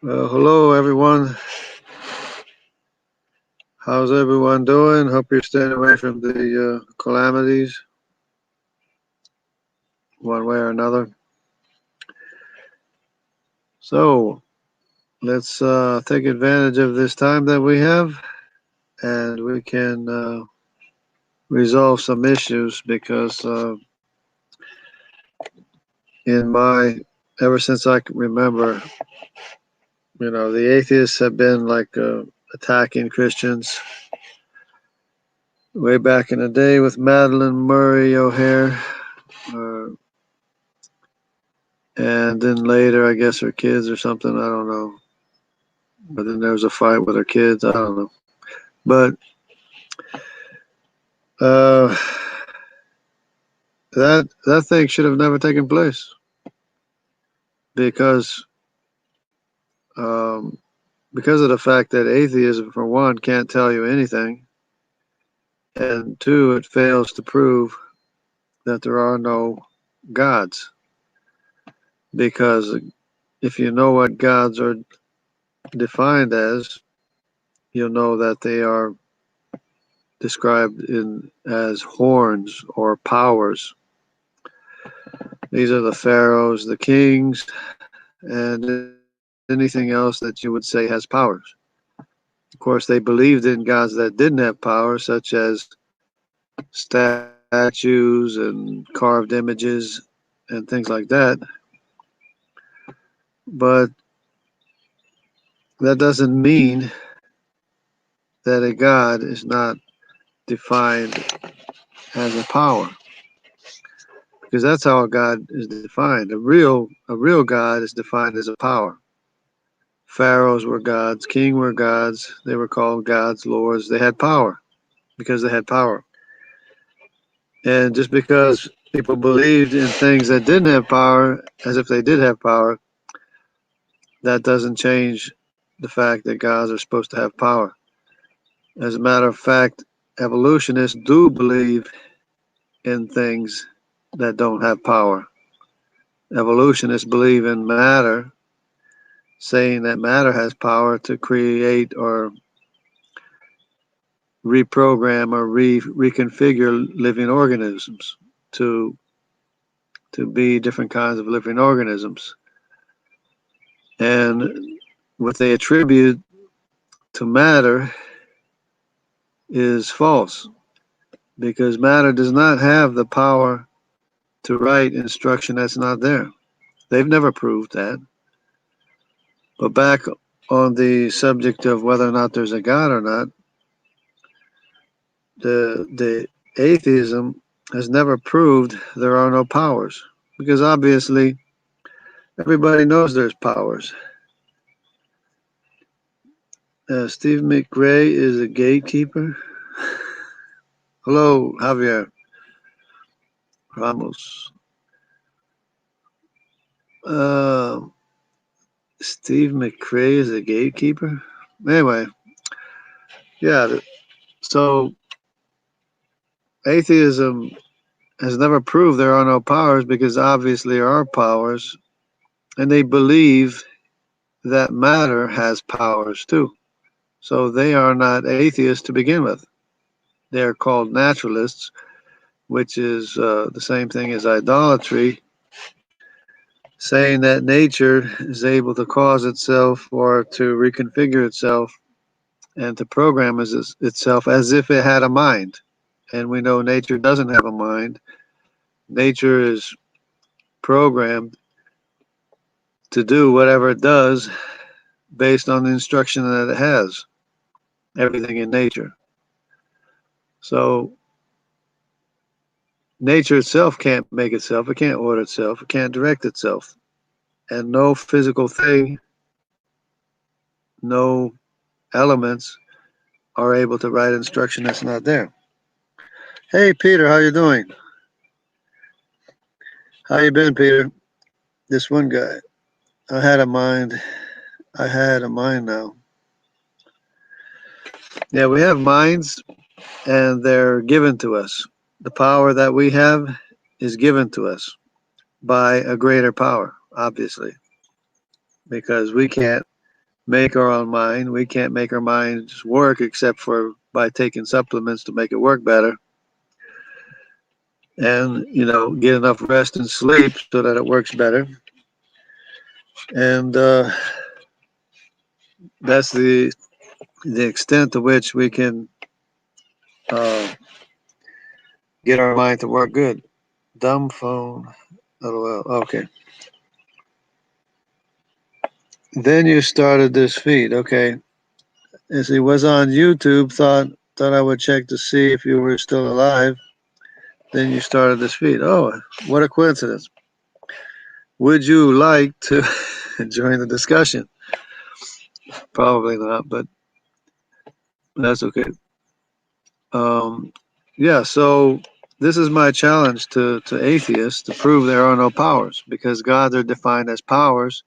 Hello, everyone. How's everyone doing? Hope you're staying away from the calamities one way or another. So, let's take advantage of this time that we have and we can resolve some issues because ever since I can remember, the atheists have been like attacking Christians way back in the day with Madeline Murray O'Hare. Uh, and then later, I guess her kids or something. I don't know. But then there was a fight with her kids. I don't know. But uh, that thing should have never taken place because um, because of the fact that atheism, for one, can't tell you anything, and two, it fails to prove that there are no gods. Because if you know what gods are defined as, you'll know that they are described in as horns or powers. These are the pharaohs, the kings, and anything else that you would say has powers. Of course, they believed in gods that didn't have power, such as statues and carved images and things like that. But that doesn't mean that a god is not defined as a power, because that's how a god is defined. A real god is defined as a power. Pharaohs were gods, kings were gods. They were called gods, lords. They had power because they had power. And just because people believed in things that didn't have power, as if they did have power, that doesn't change the fact that gods are supposed to have power. As a matter of fact, evolutionists do believe in things that don't have power. Evolutionists believe in matter, saying that matter has power to create or reprogram or reconfigure living organisms to to be different kinds of living organisms. And what they attribute to matter is false because matter does not have the power to write instruction that's not there. They've never proved that. But back on the subject of whether or not there's a God or not, the atheism has never proved there are no powers because obviously everybody knows there's powers. Steve McRae is a gatekeeper. Hello, Javier Ramos. Uh, Steve McRae is a gatekeeper. Anyway, yeah. So atheism has never proved there are no powers because obviously there are powers, and they believe that matter has powers too. So they are not atheists to begin with. They are called naturalists, which is the same thing as idolatry, saying that nature is able to cause itself or to reconfigure itself and to program itself as if it had a mind. And we know nature doesn't have a mind. Nature is programmed to do whatever it does based on the instruction that it has, everything in nature. So nature itself can't make itself, it can't order itself, it can't direct itself. And no physical thing, no elements are able to write instruction that's not there. Hey Peter, how you doing? How you been, Peter? This one guy. I had a mind. I had a mind now. Yeah, we have minds and they're given to us. The power that we have is given to us by a greater power, obviously, because we can't. make our own mind. We can't make our minds work except for by taking supplements to make it work better. And, get enough rest and sleep so that it works better. And that's the extent to which we can uh, get our mind to work good. Dumb phone. LOL. Okay. Then you started this feed. Okay. As he was on YouTube, thought I would check to see if you were still alive. Then you started this feed. Oh, what a coincidence. Would you like to join the discussion? Probably not, but that's okay. Um, yeah, so this is my challenge to atheists to prove there are no powers, because gods are defined as powers.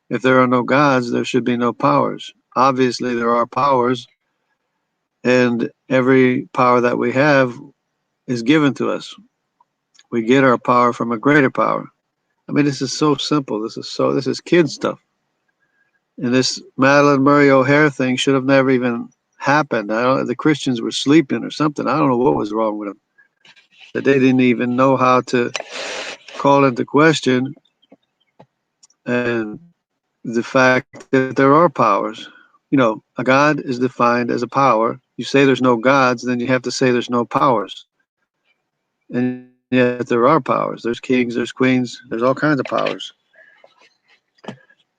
If there are no gods, there should be no powers. Obviously, there are powers, and every power that we have is given to us. We get our power from a greater power. I mean, this is so simple. This is kid stuff. And this Madeline Murray O'Hare thing should have never even happened. The Christians were sleeping or something. I don't know what was wrong with them. That they didn't even know how to call into question and the fact that there are powers. A God is defined as a power. You say there's no gods, then you have to say there's no powers. And yet there are powers. There's kings, there's queens, there's all kinds of powers.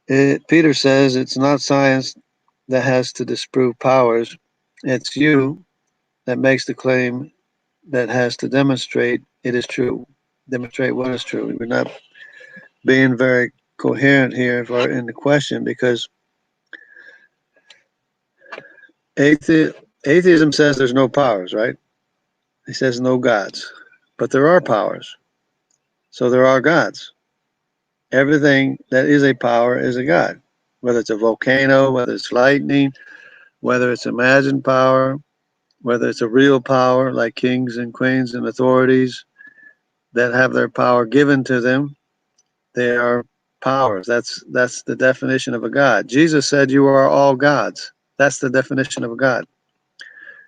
Peter says it's not science that has to disprove powers. It's you that makes the claim that has to demonstrate it is true. Demonstrate what is true. We're not being very coherent here in the question, because atheism says there's no powers, right? He says no gods. But there are powers. So there are gods. Everything that is a power is a god. Whether it's a volcano, whether it's lightning, whether it's imagined power, whether it's a real power like kings and queens and authorities that have their power given to them, they are powers. That's the definition of a god. Jesus said, "You are all gods." That's the definition of a god.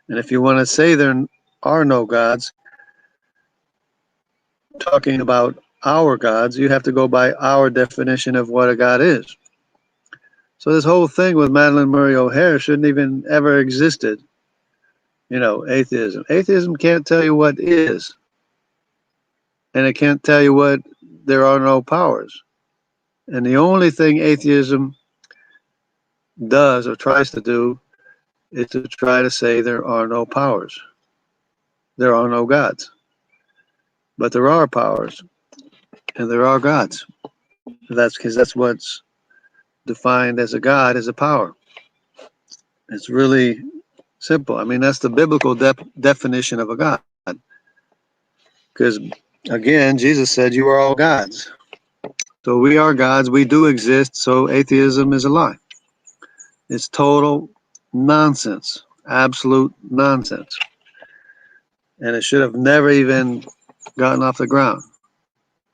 And if you want to say there are no gods, talking about our gods, you have to go by our definition of what a god is. So this whole thing with Madeline Murray O'Hare shouldn't even ever existed. Atheism. Atheism can't tell you what is, and it can't tell you what there are no powers. And the only thing atheism does or tries to do is to try to say there are no powers. There are no gods. But there are powers, and there are gods. That's because that's what's defined as a god, is a power. It's really simple. I mean, that's the biblical definition of a god. Because, again, Jesus said, "You are all gods." So we are gods. We do exist. So atheism is a lie. It's total nonsense. Absolute nonsense. And it should have never even gotten off the ground.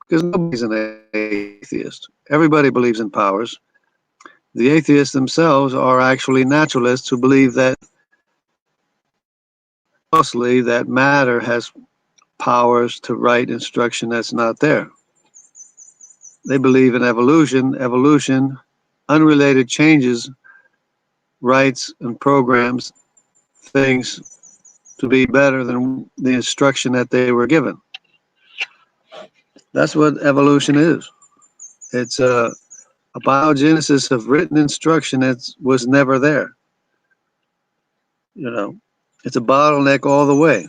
Because nobody's an atheist. Everybody believes in powers. The atheists themselves are actually naturalists who believe that falsely that matter has powers to write instruction that's not there. They believe in evolution. Evolution, unrelated changes, writes and programs things to be better than the instruction that they were given. That's what evolution is. It's a biogenesis of written instruction that was never there. It's a bottleneck all the way.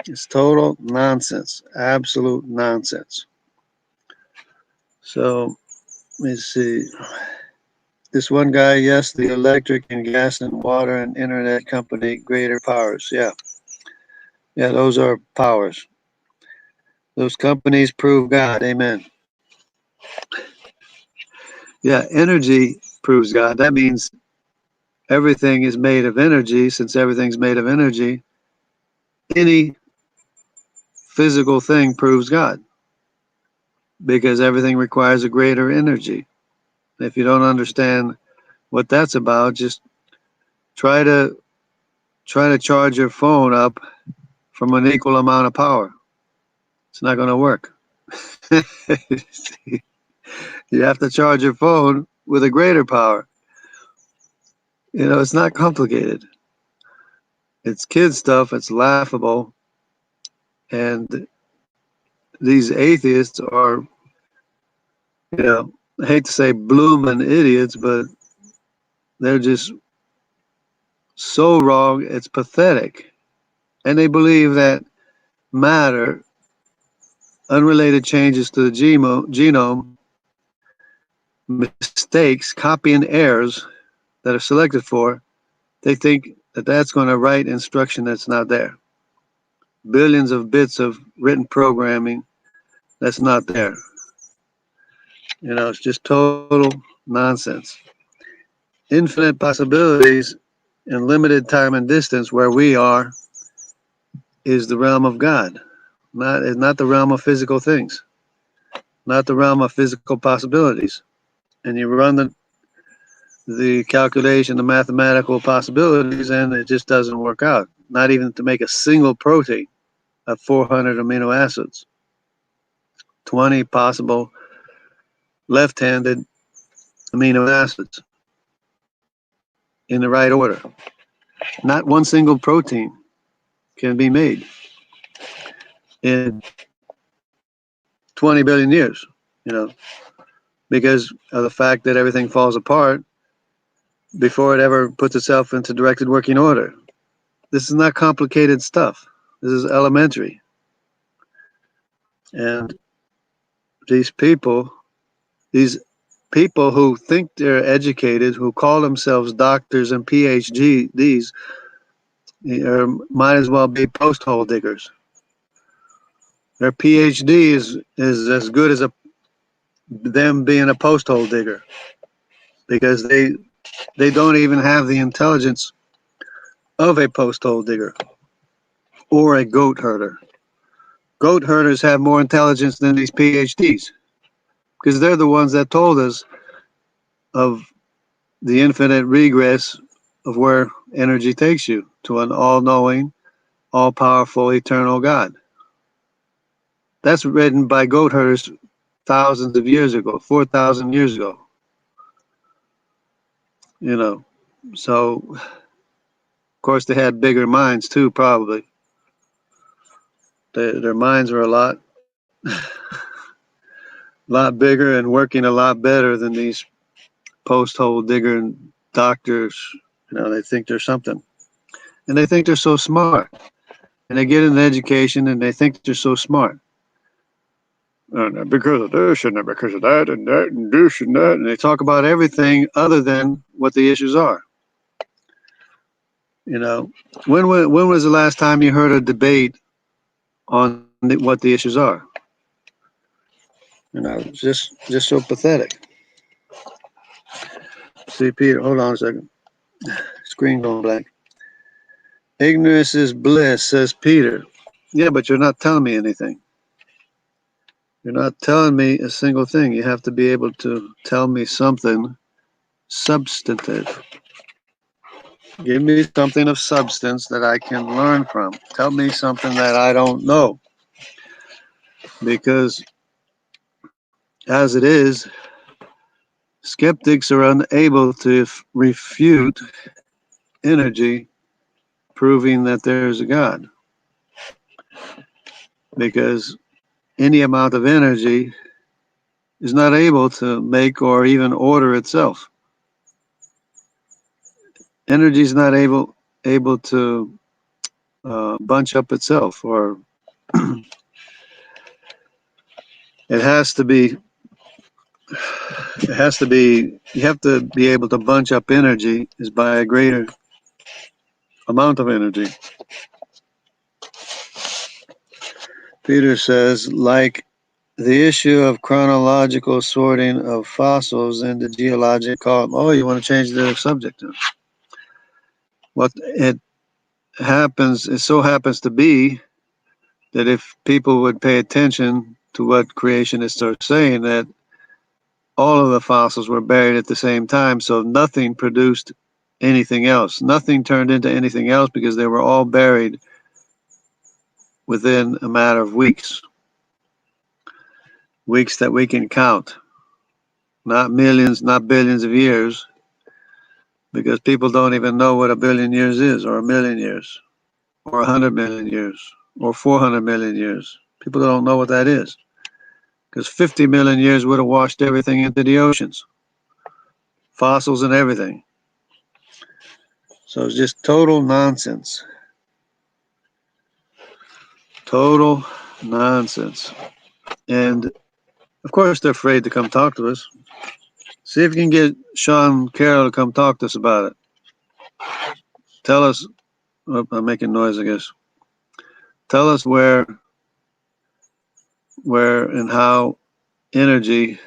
It's total nonsense, absolute nonsense. So let me see. This one guy, yes, the electric and gas and water and internet company, greater powers. Yeah, those are powers. Those companies prove God. Amen. Yeah, energy proves God. That means everything is made of energy. Since everything's made of energy, any physical thing proves God, because everything requires a greater energy. If you don't understand what that's about, just try to charge your phone up from an equal amount of power. It's not going to work. You have to charge your phone with a greater power. It's not complicated. It's kid stuff. It's laughable. And these atheists are, I hate to say blooming idiots, but they're just so wrong. It's pathetic. And they believe that matter, unrelated changes to the genome, mistakes, copy and errors that are selected for, they think that that's going to write instruction that's not there. Billions of bits of written programming that's not there. It's just total nonsense. Infinite possibilities in limited time and distance where we are is the realm of God. It's not the realm of physical things, not the realm of physical possibilities. And you run the calculation, the mathematical possibilities, and it just doesn't work out. Not even to make a single protein of 400 amino acids, 20 possible left-handed amino acids in the right order. Not one single protein can be made in 20 billion years, because of the fact that everything falls apart before it ever puts itself into directed working order. This is not complicated stuff. This is elementary. And these people who think they're educated, who call themselves doctors and PhDs, might as well be post hole diggers. Their PhD is as good as them being a post hole digger, because they don't even have the intelligence of a post hole digger or a goat herder. Goat herders have more intelligence than these PhDs, because they're the ones that told us of the infinite regress of where energy takes you to an all-knowing, all-powerful, eternal God. That's written by goat herders thousands of years ago, 4,000 years ago. So of course they had bigger minds too, probably. Their minds were a lot bigger and working a lot better than these post-hole digger doctors. They think they're something, and they think they're so smart, and they get an education and they think they're so smart. And because of this and because of that and this and that, and they talk about everything other than what the issues are. When was the last time you heard a debate on what the issues are? Just so pathetic. See, Peter, hold on a second. Screen going blank. Ignorance is bliss, says Peter. Yeah, but you're not telling me anything. You're not telling me a single thing. You have to be able to tell me something substantive. Give me something of substance that I can learn from. Tell me something that I don't know. Because as it is, skeptics are unable to refute energy proving that there's a God. Because any amount of energy is not able to make or even order itself. Energy is not able to bunch up itself, or it has to be. You have to be able to bunch up energy is by a greater amount of energy. Peter says, like the issue of chronological sorting of fossils in the geologic column. Oh, you want to change the subject? What it so happens to be that if people would pay attention to what creationists are saying, that all of the fossils were buried at the same time, so nothing produced anything else. Nothing turned into anything else because they were all buried within a matter of weeks. Weeks that we can count, not millions, not billions of years, because people don't even know what a billion years is, or a million years, or 100 million years, or 400 million years. People don't know what that is, because 50 million years would have washed everything into the oceans, fossils and everything. So it's just total nonsense. Total nonsense. And of course, they're afraid to come talk to us. See if you can get Sean Carroll to come talk to us about it. Tell us, oh, I'm making noise, I guess. Tell us where and how energy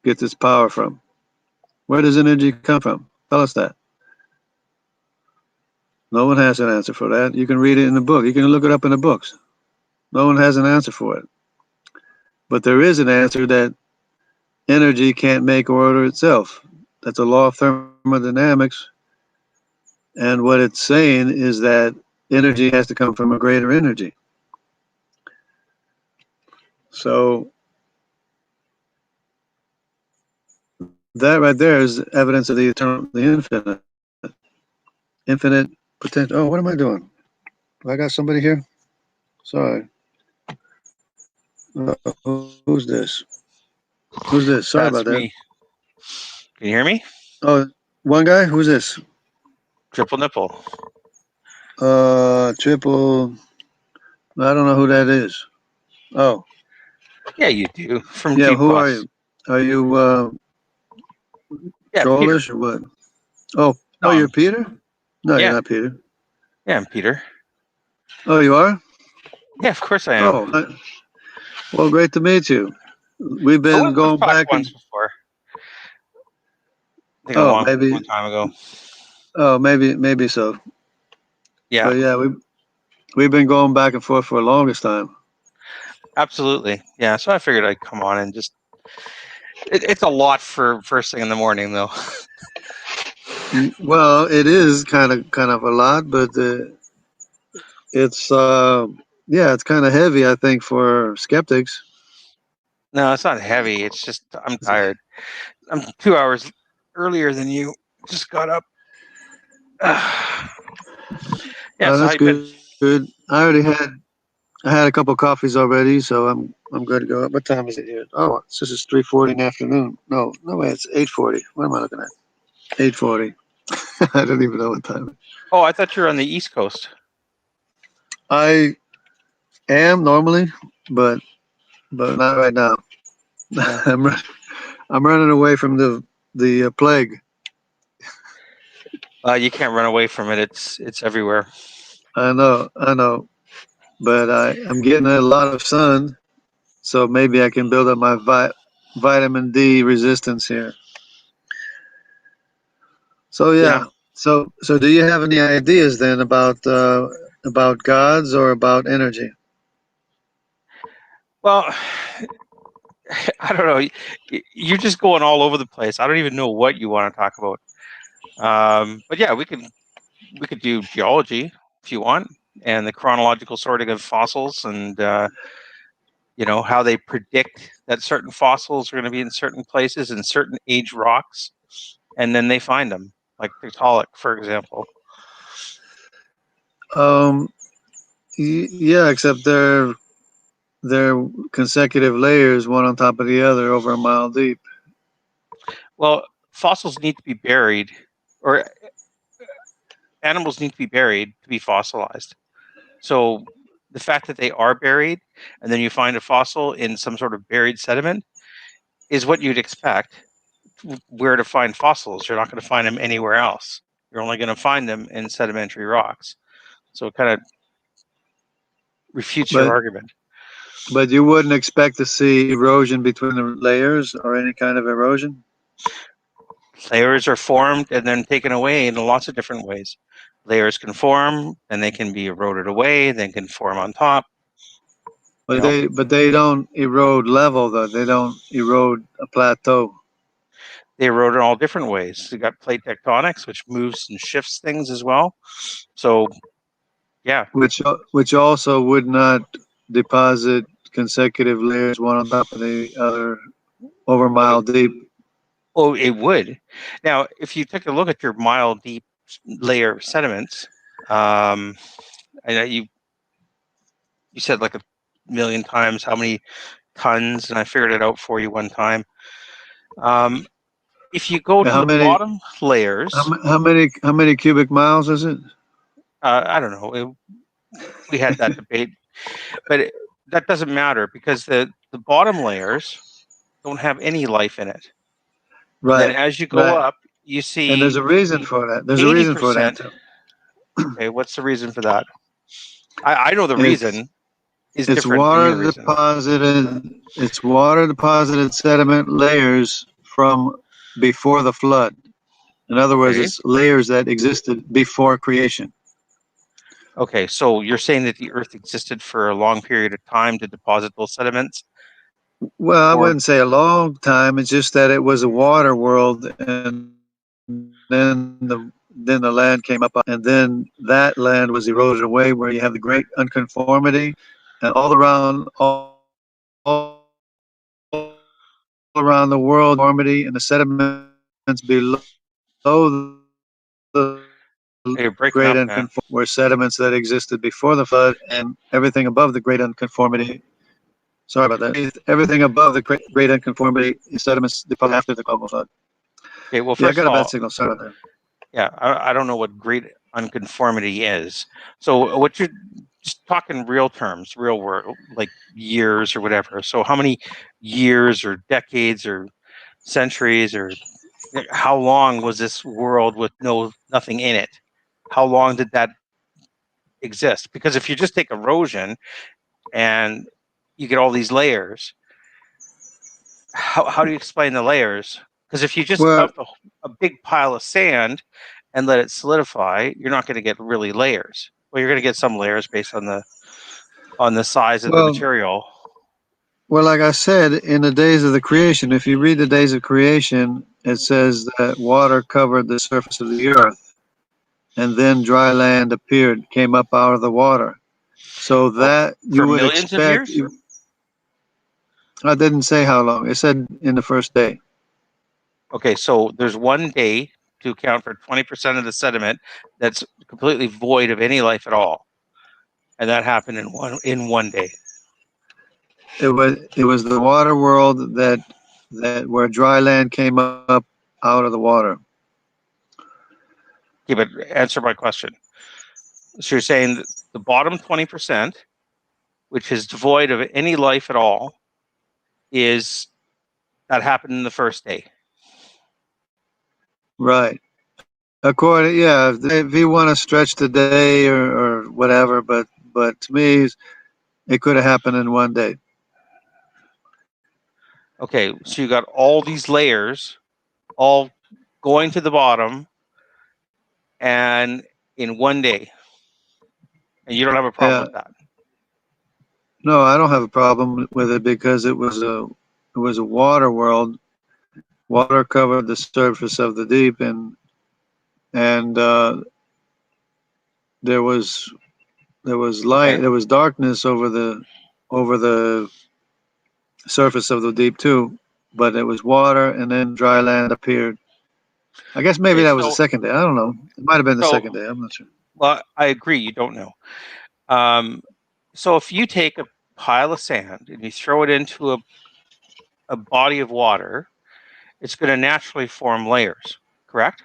gets its power from. Where does energy come from? Tell us that. No one has an answer for that. You can read it in the book. You can look it up in the books. No one has an answer for it. But there is an answer that energy can't make or order itself. That's a law of thermodynamics. And what it's saying is that energy has to come from a greater energy. So that right there is evidence of the eternal, the infinite potential. Oh, what am I doing? Do I got somebody here? Sorry. Who's this? Who's this? Sorry That's about that. me. Can you hear me? Oh, one guy. Who's this? Triple nipple. Triple. I don't know who that is. Oh, Yeah, you do. From yeah. G Who are Plus. you? Are you Yeah, Peter. trollish or what? Oh, No, oh, you're Peter? No, you're yeah, not Peter. yeah, I'm Peter. Oh, you are? Yeah, of course I am. Oh, well, great to meet you. We've Oh, been we've going talked back once and before. I think a oh, long, maybe, long time ago. oh, maybe so. Yeah, But yeah, we've been going back and forth for the longest time. absolutely. Yeah, so I figured I'd come on and just. It's a lot for first thing in the morning, though. Well, it is kind of a lot, but it's yeah, it's kind of heavy. I think for skeptics. No, it's not heavy. It's just I'm tired. I'm 2 hours earlier than you. Just got up. Yeah. So how That's you been? good. I had a couple of coffees already, so I'm good to go. What time is it here? Oh, this is 3:40 in the afternoon. No way, it's 8:40. What am I looking at? 8:40. I don't even know what time. Oh, I thought you were on the East Coast. I am normally, but not right now. Yeah. I'm I'm running away from the plague. You can't run away from it. It's everywhere. I know, but I'm getting a lot of sun, so maybe I can build up my vitamin D resistance here. So Yeah. yeah, so do you have any ideas then about gods or about energy? Well, I don't know. You're just going all over the place. I don't even know what you want to talk about. But yeah, we could do geology if you want, and the chronological sorting of fossils, and how they predict that certain fossils are going to be in certain places in certain age rocks, and then they find them, like Tiktaalik, for example. Um, yeah, except they're consecutive layers, one on top of the other, over a mile deep. Well, fossils need to be buried, or animals need to be buried to be fossilized. So the fact that they are buried and then you find a fossil in some sort of buried sediment is what you'd expect where to find fossils. You're not going to find them anywhere else. You're only going to find them in sedimentary rocks. So it kind of refutes your But argument. but you wouldn't expect to see erosion between the layers or any kind of erosion. Layers are formed and then taken away in lots of different ways. Layers can form and they can be eroded away, they can form on top. You know, But they don't erode level though. They don't erode a plateau. they erode in all different ways. You got plate tectonics, which moves and shifts things as well. So yeah. Which also would not deposit consecutive layers one on top of the other over a Oh, mile deep. oh, it would. Now, if you take a look at your mile deep layer of sediments, I know you said like a million times how many tons, and I figured it out for you one time. If you go Yeah, to the bottom layers, how many cubic miles is it? I don't know. We had that debate, but that doesn't matter because the bottom layers don't have any life in it. And then Right, as you go right. up, you And there's see a reason for that. There's a reason for that 80%. too. Okay, what's the reason for that? I know the It's reason is it's different than your water reason. deposited. It's water deposited sediment layers from before the flood. In other words, Okay. it's layers that existed before creation. Okay, so you're saying that the Earth existed for a long period of time to deposit those sediments Well, I before. wouldn't say a long time. It's just that it was a water world, and then the land came up, and then that land was eroded away, where you have the great unconformity, and all around the world, conformity and the sediments below the Hey, you're breaking great up, man. unconformity were sediments that existed before the flood, and everything above the great unconformity. Sorry about that. Everything above the great unconformity is sediments deposited after the global flood. Okay, well, Yeah, I first got of a bad all, signal. Sorry about that. yeah, I don't know what great unconformity is. So what you're just talking real terms, real world, like years or whatever. So how many years or decades or centuries or how long was this world with nothing in it? How long did that exist? Because if you just take erosion and you get all these layers, how do you explain the layers? Because if you just Well, dump a big pile of sand and let it solidify, you're not going to get really layers. Well, you're going to get some layers based on the size of the well, material. well. Like I said, in the days of the creation, if you read the days of creation, it says that water covered the surface of the earth, and then dry land appeared, came up out of the water. So Well, that for you would millions of expect. years. I didn't say how long. It said in the first day. Okay, so there's one day to account for 20% of the sediment that's completely void of any life at all, and that happened in one day. It was the water world that where dry land came up out of the water. Okay, but answer my question. So you're saying that the bottom 20%, which is devoid of any life at all, is that happened in the first day. Right. According, yeah, if you want to stretch the day or whatever, but to me, it could have happened in one day. Okay, so you got all these layers all going to the bottom and in one day, and you don't have a problem Yeah. with that. No, I don't have a problem with it because it was a water world. Water covered the surface of the deep, and there was there was Okay, light, there was darkness over the surface of the deep too, but it was water, and then dry land appeared. I guess maybe okay, that was the second day. I don't know. It might have been the second so day. I'm not sure. well, I agree. You don't know. Um, so if you take a pile of sand and you throw it into a body of water, it's going to naturally form layers. Correct?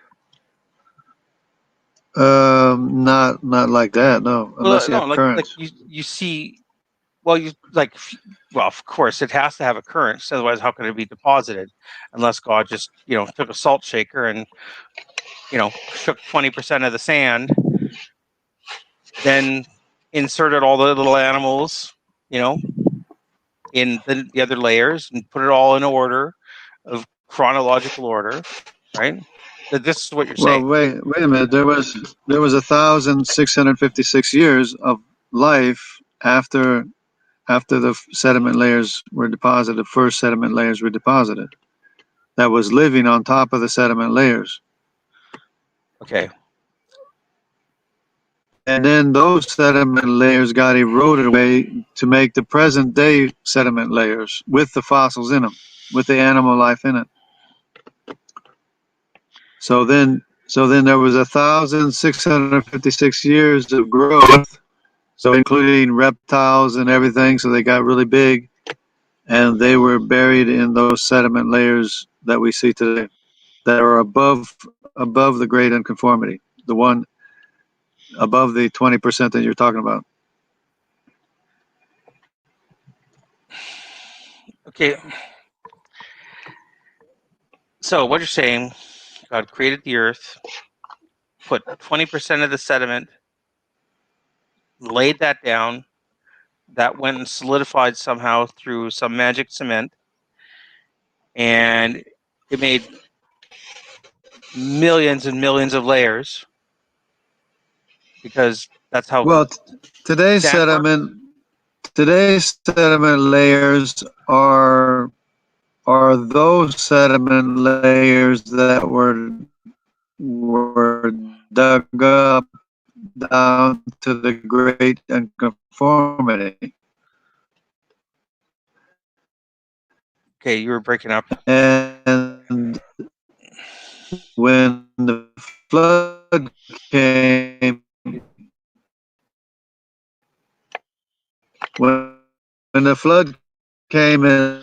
Not like that. No, unless Well, you no, have like currents. you see. Well, you like. Well, of course, it has to have a current. Otherwise, how can it be deposited? Unless God just took a salt shaker and shook 20% of the sand, then inserted all the little animals, you know, in the other layers and put it all in order of chronological order, right? That this is what you're Well, saying. wait a minute. There was 1,656 years of life after after the sediment layers were deposited, the first sediment layers were deposited. That was living on top of the sediment layers. Okay. And then those sediment layers got eroded away to make the present day sediment layers with the fossils in them, with the animal life in it. So then there was 1,656 years of growth, so including reptiles and everything. So they got really big, and they were buried in those sediment layers that we see today, that are above the great unconformity, the one above the 20% that you're talking about. Okay. So what you're saying, God created the earth, put 20% of the sediment, laid that down, that went and solidified somehow through some magic cement, and it made millions and millions of layers because that's how Well, today's sand works. sediment today's sediment layers are those sediment layers that were dug up down to the great unconformity. Okay, you were breaking up. And when the flood came, when the flood came and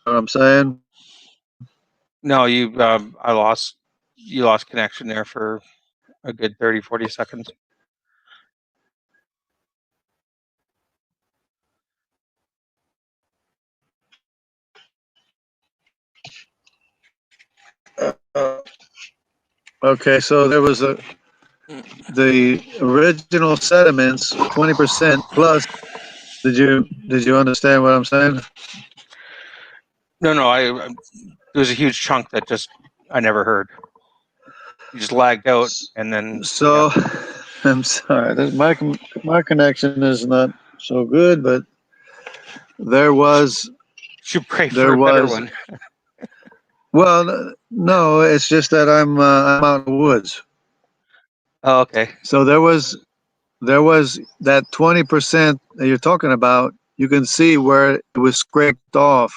what I'm saying, No, I lost. You lost connection there for a good 30, 40 seconds. okay, so there was the original sediments, 20% plus. Did you understand what I'm saying? No, there was a huge chunk that just I never heard. You just lagged out, and then yeah, So I'm sorry, my connection is not so good, but there was should pray for there a better was one. well, no, it's just that I'm out in the woods. Oh, okay. So there was that 20% that you're talking about. You can see where it was scraped off.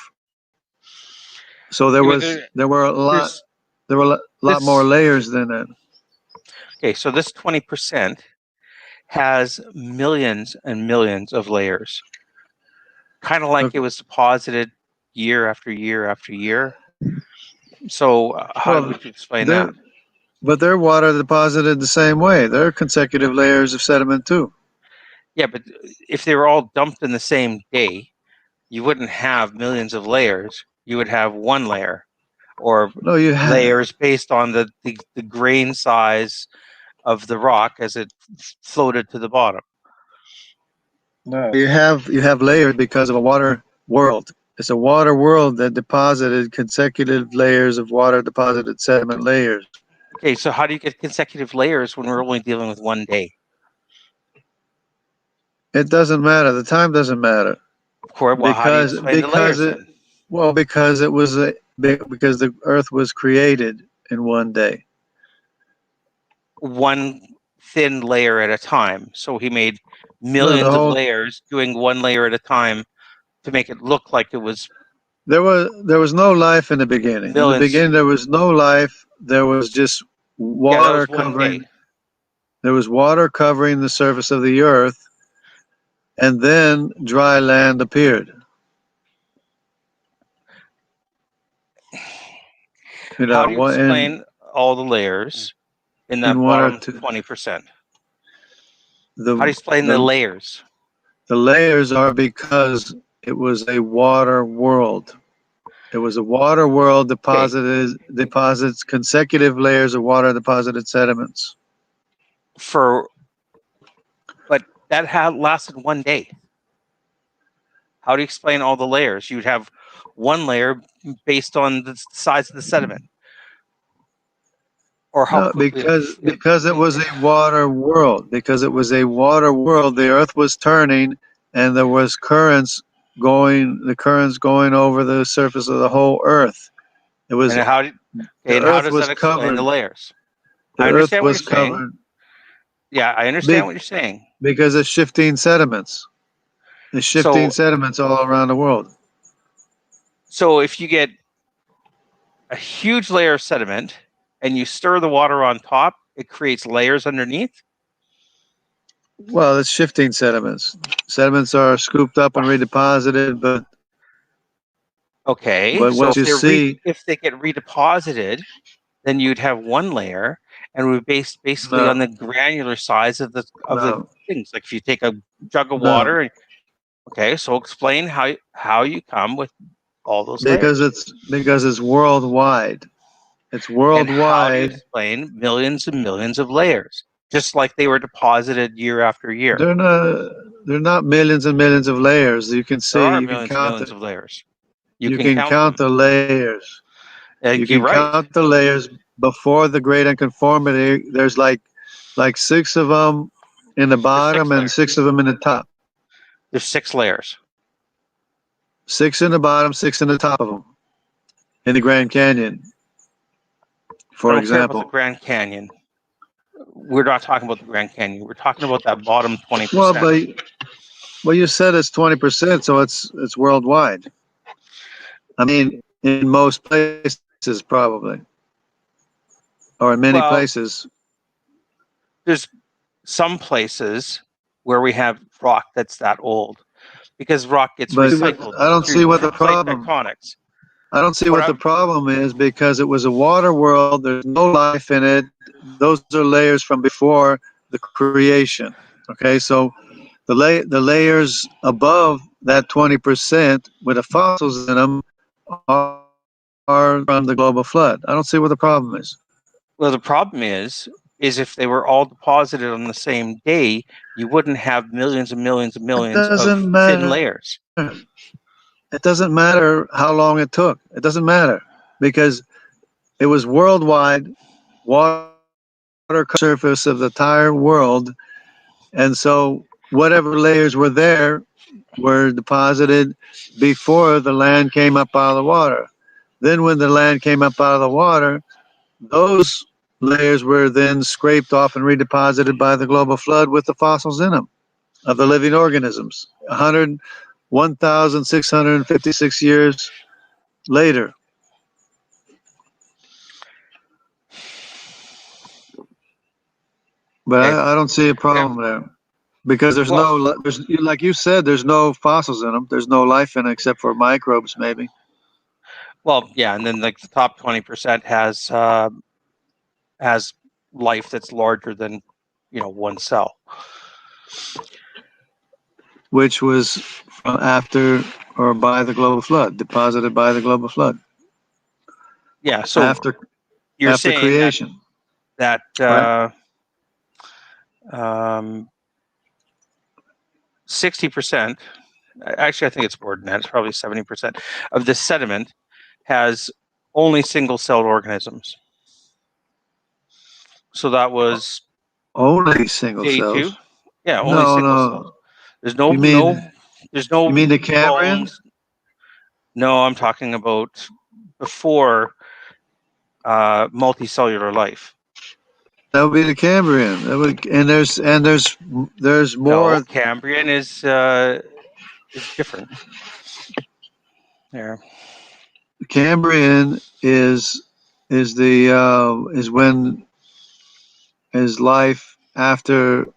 So there Yeah, but was there were a lot there's there were a lot more this. layers than that. Okay, so this 20% has millions and millions of layers, kind of like it was deposited year after year after year. So how Well, would you explain they're that? but they're water deposited the same way. They're consecutive layers of sediment too. Yeah, but if they were all dumped in the same day, you wouldn't have millions of layers. You would have one layer or No, you have layers based on the grain size of the rock as it floated to the bottom. no, you have layers because of a water world. It's a water world that deposited consecutive layers of water deposited sediment layers. Okay, so how do you get consecutive layers when we're only dealing with one day? It doesn't matter. The time doesn't matter Of course, well, how do you because explain the layers then? because it was because the earth was created in one day. One thin layer at a time. So he made No, the millions of whole layers doing one layer at a time to make it look like it was there was no life in the beginning. In the millions. beginning, there was no life. There was just Yeah, that water was one day. covering. There was water covering the surface of the earth, and then dry land appeared. How do you In explain all the layers in in that one or bottom two. 20%? The How do you explain the the layers? the layers are because it was a water world. It was a water world Okay, deposits consecutive layers of water deposited sediments. for but that had lasted one day. How do you explain all the layers? You would have one layer based on the size of the sediment, or how No, quickly because it was a water world. Because it was a water world, the Earth was turning, and there was the currents going over the surface of the whole Earth. It was and the and how Earth does was that explain the covered. layers? The I Earth understand what you're was saying. covered Yeah, I understand what you're saying. because of shifting sediments. There's shifting So, sediments all around the world. so if you get a huge layer of sediment and you stir the water on top, it creates layers underneath. Well, it's shifting sediments. Sediments are scooped up and redeposited, but Okay, what so you see, if they get redeposited, then you'd have one layer, and we based basically on no, the granular size of the no, things. Like if you take a jug of no, water, okay, so explain how you come with all those because layers, it's worldwide. It's and how do you worldwide. explain millions and millions of layers, just like they were deposited year after year? They're not millions and millions of layers. You can There see, are millions and millions of layers. You you can can count count them. the layers. You You're can right. count the layers before the great unconformity. There's like six of them in the There's bottom six and layers. six of them in the top. There's six layers. Six in the bottom, six in the top of them in the Grand Canyon, I for don't care about the example. Grand Canyon. We're not talking about the Grand Canyon. We're talking about that bottom Well, 20%. but you said it's 20%, so it's worldwide. I mean, in most places probably, or in many Well, places. there's some places where we have rock that's that old because rock gets But recycled I don't see what through the plate problem. tectonics. I don't see What what the I'm problem is because it was a water world. There's no life in it. Those are layers from before the creation. Okay, so the layers above that 20% with the fossils in them are from the global flood. I don't see what the problem is. well, the problem is if they were all deposited on the same day, you wouldn't have millions and millions and It millions of doesn't thin matter. layers. It doesn't matter how long it took. It doesn't matter because it was worldwide water surface of the entire world, and so whatever layers were there were deposited before the land came up out of the water. Then, when the land came up out of the water, those layers were then scraped off and redeposited by the global flood with the fossils in them of the living organisms. 1,656 years later. But Okay. I don't see a Yeah. problem there because Well, there's like you said, there's no fossils in them. There's no life in it except for microbes, maybe. yeah, and then like the top 20% has life that's larger than one cell. Which was from after or by the global flood, deposited by the global flood Yeah, so after you're after saying creation, that right? 60%, actually I think it's more than that, it's probably 70% of the sediment has only single-celled organisms. So that was Only single day two. cells. Yeah, only No, single cells. no. There's no You mean no there's you no mean the Cambrian? bones. No, I'm talking about before multicellular life. That would be the Cambrian. That would, and there's No, more. Cambrian is different. There. Cambrian is when is life after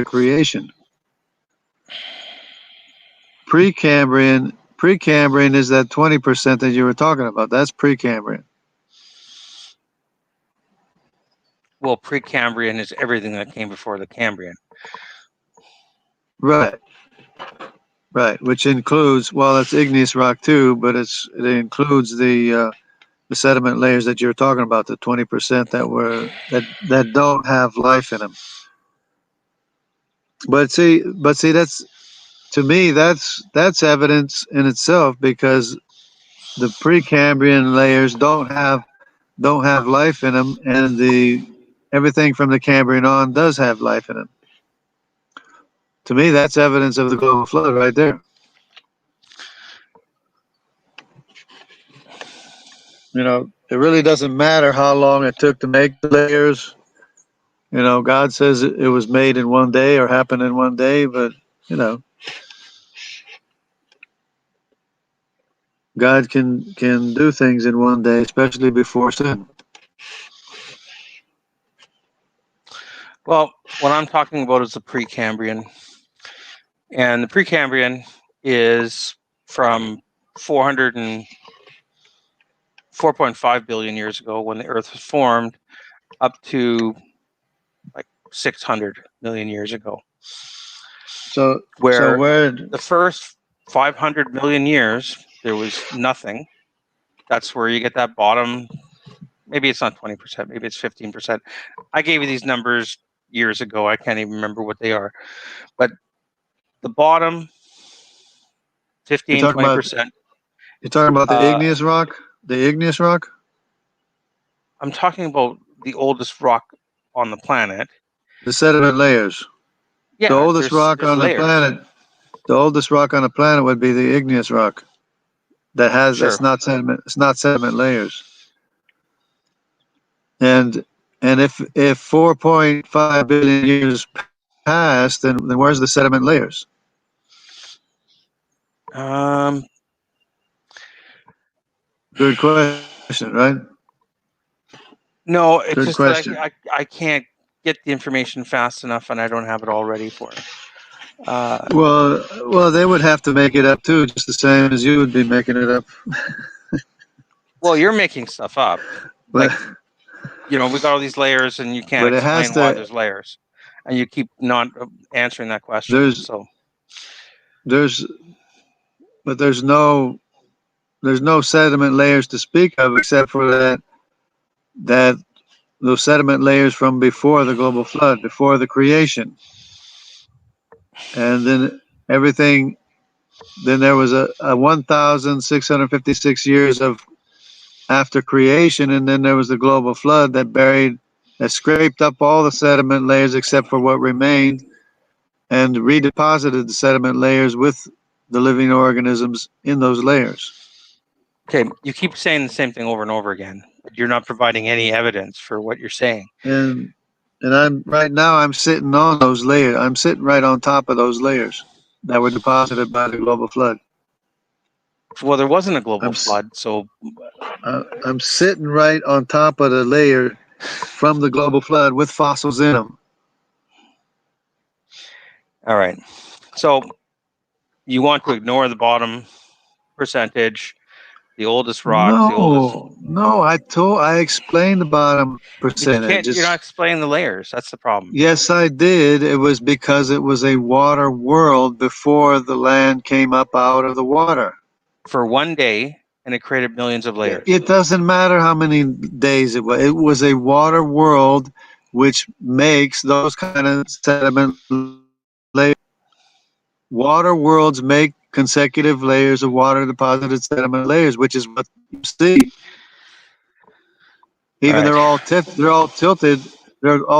creation. Precambrian is that 20% that you were talking about. That's Precambrian. Well, Precambrian is everything that came before the Cambrian. Right, right. Which includes, well, it's igneous rock too, but it includes the sediment layers that you're talking about, the 20% that don't have life in them. But see, to me, that's evidence in itself because the Precambrian layers don't have life in them, and the everything from the Cambrian on does have life in them. To me, that's evidence of the global flood right there. It really doesn't matter how long it took to make the layers. God says it was made in one day or happened in one day, but you know, God can do things in one day, especially before sin. Well, what I'm talking about is the Precambrian, and the Precambrian is from 400 and 4.5 billion years ago when the Earth was formed, up to like 600 million years ago. So Where where the first 500 million years there was nothing. That's where you get that bottom. Maybe it's not 20%, maybe it's 15%. I gave you these numbers years ago. I can't even remember what they are. But the bottom you're 15, talking about 20%. you're talking about the Uh, igneous rock, the igneous rock, I'm talking about the oldest rock on the planet. the sediment layers. The Yeah, oldest rock there's on the layers. planet, the oldest rock on the planet would be the igneous rock. That's Sure. not sediment. It's not sediment layers. And if 4.5 billion years passed, then where's the sediment layers? Um, Good question, right? no, it's Good just that question. I can't get the information fast enough, and I don't have it all ready for it. Well, they would have to make it up too, just the same as you would be making it up. Well, you're making stuff up. But Like, we got all these layers, and you can't but it has explain why to. there's layers, and you keep not answering that question. There's So, there's but there's no sediment layers to speak of except for that those sediment layers from before the global flood, before the creation, and then everything. Then there was a 1,656 years of after creation, and then there was the global flood that scraped up all the sediment layers except for what remained, and redeposited the sediment layers with the living organisms in those layers. okay, you keep saying the same thing over and over again, but you're not providing any evidence for what you're saying. And I'm right now I'm sitting on those layers. I'm sitting right on top of those layers that were deposited by the global flood. Well, there wasn't a global I'm flood, so I'm sitting right on top of the layer from the global flood with fossils in them. all right. So you want to ignore the bottom percentage, the oldest rocks, the oldest. No. I explained the bottom But you can't. percentage. You're not explaining the layers. That's the problem. Yes, I did. It was because it was a water world before the land came up out of the water. For one day, and it created millions of layers. It doesn't matter how many days it was. It was a water world, which makes those kind of sediment layers. Water worlds make consecutive layers of water deposited sediment layers, which is what you see. All Even right. they're all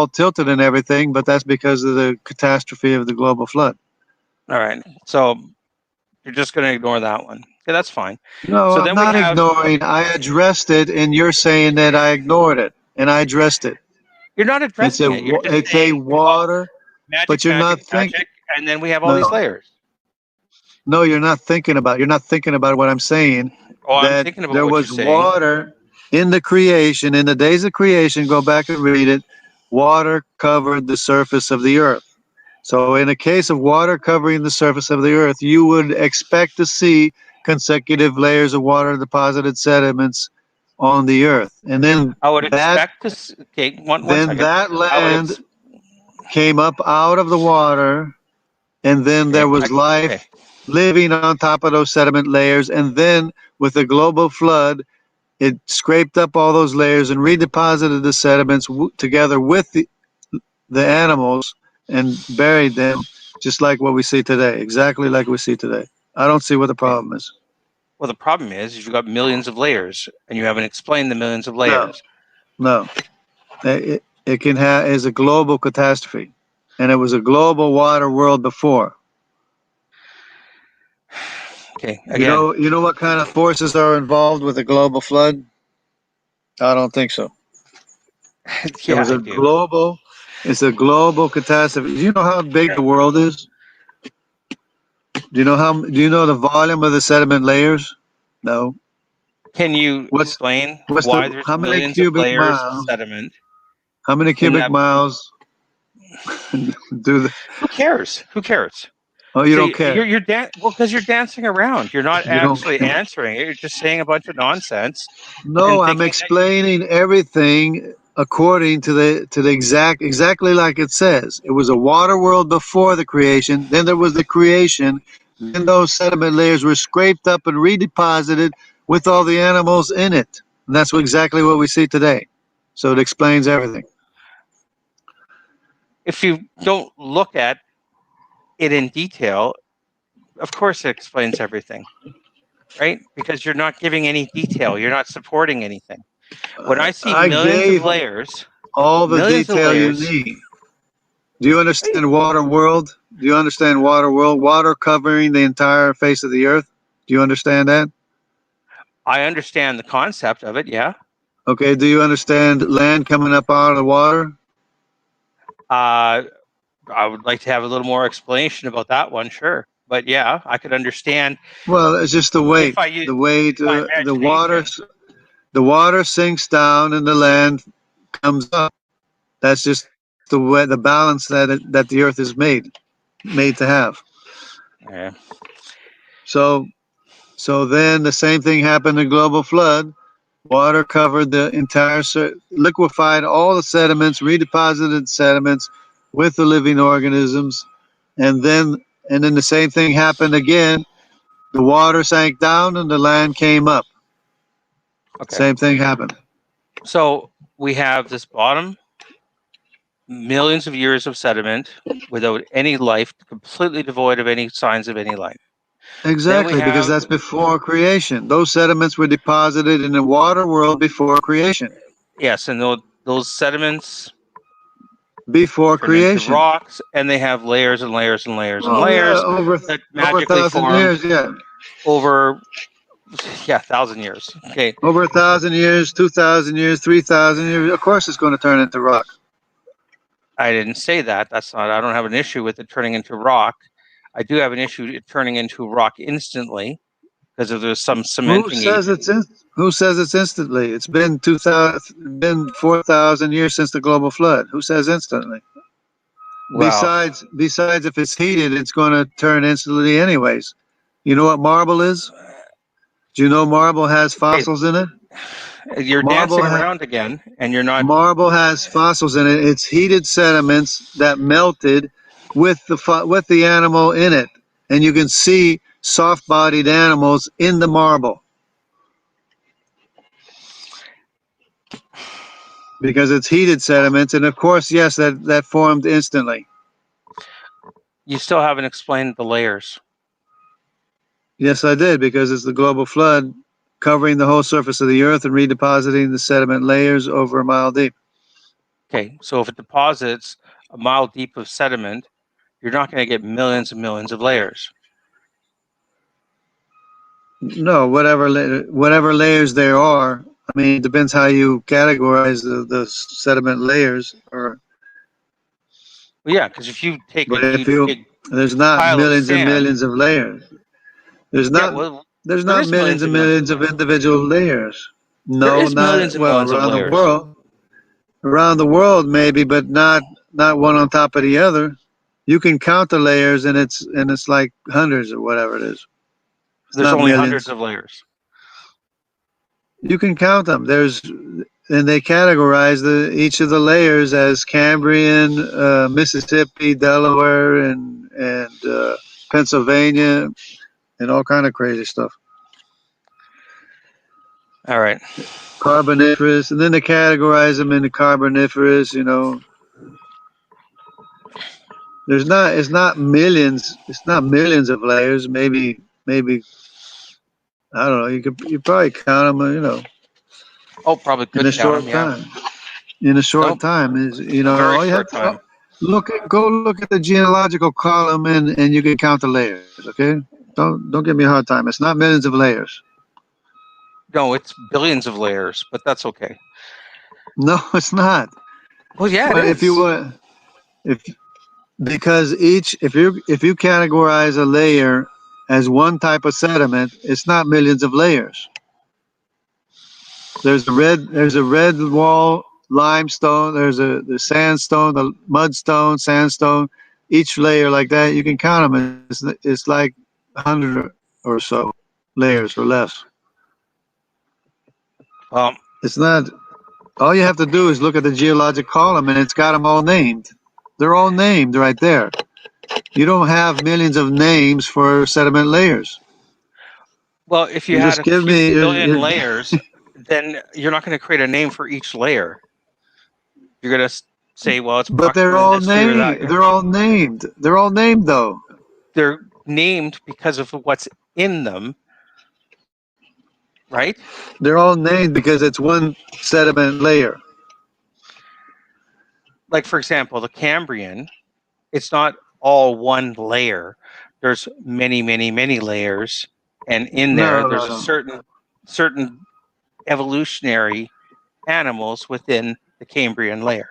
tilted and everything, but that's because of the catastrophe of the global flood. All right. So you're just going to ignore that one. Okay, that's fine. No, So I'm then we not have. ignoring. I addressed it, and you're saying that I ignored it, and I addressed it. You're not It's a addressing it. You're just it's a saying, well, water, magic, but you're magic, not thinking. magic, and then we have all these No, layers. no, you're not thinking about. You're not thinking about what I'm saying. Oh, I'm That thinking about there what you're was saying. water in the creation, in the days of creation. Go back and read it. Water covered the surface of the earth. So, in a case of water covering the surface of the earth, you would expect to see consecutive layers of water deposited sediments on the earth. And I would expect to. Okay, one then second. that I would. land came up out of the water, and then there Okay. was Okay. life living on top of those sediment layers. And then with the global flood, it scraped up all those layers and redeposited the sediments together with the animals and buried them. just like what we see today, exactly like we see today. I don't see what the Okay. problem is. Well, the problem is you've got millions of layers, and you haven't explained the millions of No, layers. no. It can have is a global catastrophe, and it was a global water world before. Okay. Again, You know what kind of forces are involved with a global flood? I don't think so. It yeah, was I a do. global. It's a global catastrophe. Do you know how big the world is? Do you know how? Do you know the volume of the sediment layers? No. Can you What's explain what's why the there's how many millions of cubic layers of miles? sediment How many in cubic that? miles do the? Who cares? Who cares? Oh, you don't See, care. well, because you're dancing around. You're not You don't actually care. answering it. You're just saying a bunch of nonsense No, and I'm thinking that explaining everything according to the exactly like it says. It was a water world before the creation. Then there was the creation. Then those sediment layers were scraped up and redeposited with all the animals in it. And that's exactly what we see today. So it explains everything. if you don't look at it in detail, of course it explains everything, right? Because you're not giving any detail. You're not supporting anything. When I see I gave all the millions of detail you layers, need. Do you understand water world? Do you understand water world? Water covering the entire face of the earth? Do you understand that? I understand the concept of it. Yeah. Okay, do you understand land coming up out of the water? Uh, I would like to have a little more explanation about that one, sure. But yeah, I could understand Well, it's just the if weight. I use The weight, my imagination. the water sinks down and the land comes up. That's just the way, the balance that the earth is made to have. Yeah. So, so then the same thing happened in global flood. Water covered the entire, liquefied all the sediments, redeposited sediments with the living organisms, and then the same thing happened again. The water sank down and the land came up. Okay. Same thing happened. So we have this bottom, millions of years of sediment without any life, completely devoid of any signs of any life. Then we Exactly, because have, that's before creation. Those sediments were deposited in the water world before creation. yes, and those sediments Before turn into creation. rocks, and they have layers and layers and layers and Oh yeah, layers that over a magically thousand formed years. Yeah, over, yeah, 1,000 years. Okay. over 1,000 years, 2,000 years, 3,000 years. Of course, it's going to turn into rock. I didn't say that. That's not, I don't have an issue with it turning into rock. I do have an issue it turning into rock instantly because if there's some Who cementing says agent. it's in, Who says it's instantly? It's been 2,000, been 4,000 years since the global flood. Who says instantly? Well, Besides, if it's heated, it's going to turn instantly anyways. You know what marble is? Do you know marble has okay, fossils in it? you're Marble dancing ha- around again, and you're not. Marble has fossils in it. It's heated sediments that melted with the animal in it, and you can see soft-bodied animals in the marble because it's heated sediments. And of course, yes, that formed instantly. You still haven't explained the layers. Yes, I did because it's the global flood covering the whole surface of the earth and redepositing the sediment layers over a mile deep. Okay, so if it deposits a mile deep of sediment, you're not going to get millions and millions of layers. No, whatever layers there are. I mean, it depends how you categorize the sediment layers. Or, Well, yeah, because if you take a but if huge, you big there's not pile of millions and sand, millions of layers. There's yeah, not well, there's there not is millions millions and and millions of millions of layers. individual layers. There No, is millions not and well millions of around the layers. world. Around the world, maybe, but not one on top of the other. You can count the layers, and it's like hundreds or whatever it is. It's There's not only hundreds millions. of layers. You can count them. And they categorize each of the layers as Cambrian, Mississippi, Delaware, and Pennsylvania, and all kind of crazy stuff. All right. Carboniferous, and then they categorize them into Carboniferous. There's not. It's not millions. It's not millions of layers. Maybe I don't know. You probably count them. Oh, probably In could a count them. short Yeah. time. In a short Nope. time is A very all you have short to time. go look at the genealogical column and you can count the layers. Okay. Don't give me a hard time. It's not millions of layers. No, it's billions of layers, but that's okay. No, it's not. Well, yeah, it But if you is. want, if because each if you categorize a layer as one type of sediment, it's not millions of layers. There's a red wall limestone. There's the sandstone, the mudstone, sandstone. Each layer like that, you can count them. It's like 100 or so layers or less. Um, It's not. All you have to do is look at the geologic column, and it's got them all named. They're all named right there. You don't have millions of names for sediment layers. well, if you You had just a give few me. billion layers, then you're not going to create a name for each layer. You're going to say, well, it's But they're approximately all this year or that named. year. They're all named. They're all named though. They're named because of what's in them, right? They're all named because it's one sediment layer. Like, for example, the Cambrian, it's not all one layer. There's many, many, many layers, and in there, No, there's no, a no. certain evolutionary animals within the Cambrian layer.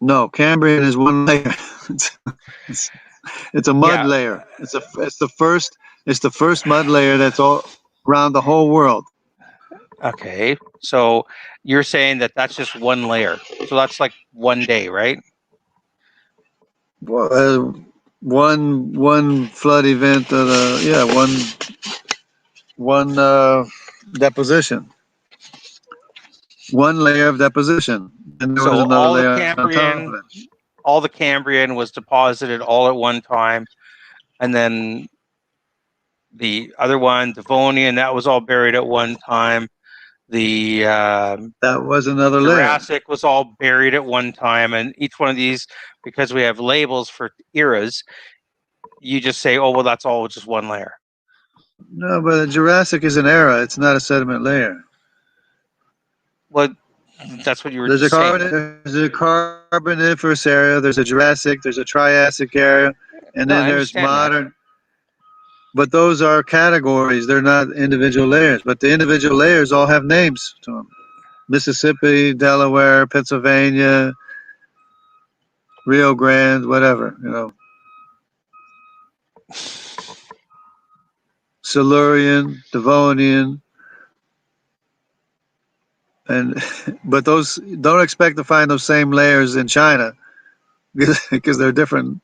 No, Cambrian is one layer. it's, it's a mud Yeah. layer. It's the first mud layer that's all around the whole world. Okay. So you're saying that that's just one layer. So that's like one day, right? Well, one flood event. One deposition. One layer of deposition. Then there was So another layer on top of it. all the Cambrian was deposited all at one time, and then the other one, Devonian, that was all buried at one time. The That was another layer. Jurassic was all buried at one time, and each one of these, because we have labels for eras, you just say, "Oh, well, that's all just one layer." No, but the Jurassic is an era. It's not a sediment layer. Well, that's what you were There's a just saying. Carboniferous area. There's a Jurassic. There's a Triassic area, and No, then I there's understand that. modern. But those are categories. They're not individual layers. But the individual layers all have names to them. Mississippi, Delaware, Pennsylvania, Rio Grande, whatever. Silurian, Devonian, and but those don't expect to find those same layers in China because they're different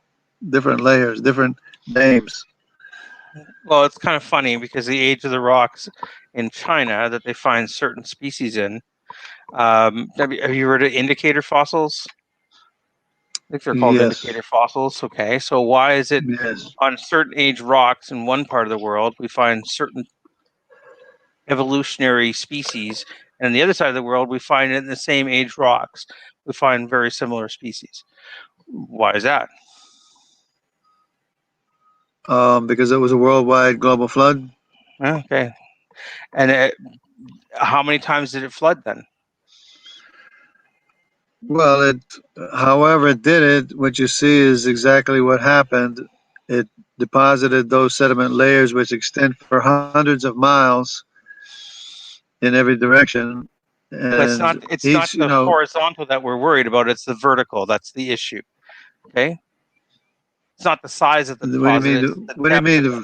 layers, different names. Well, it's kind of funny because the age of the rocks in China that they find certain species in. Have you heard of indicator fossils? I think they're called Yes, indicator fossils. Okay, so why is it yes. on certain age rocks in one part of the world we find certain evolutionary species, and on the other side of the world we find it in the same age rocks we find very similar species? Why is that? Because it was a worldwide global flood. Okay, and how many times did it flood then? Well, however it did it, what you see is exactly what happened. It deposited those sediment layers, which extend for hundreds of miles in every direction, But it's and not it's not each, the horizontal that we're worried about, it's the vertical. That's the issue. Okay, it's not the size of the what do you deposit, mean? it's the What do you depth mean? of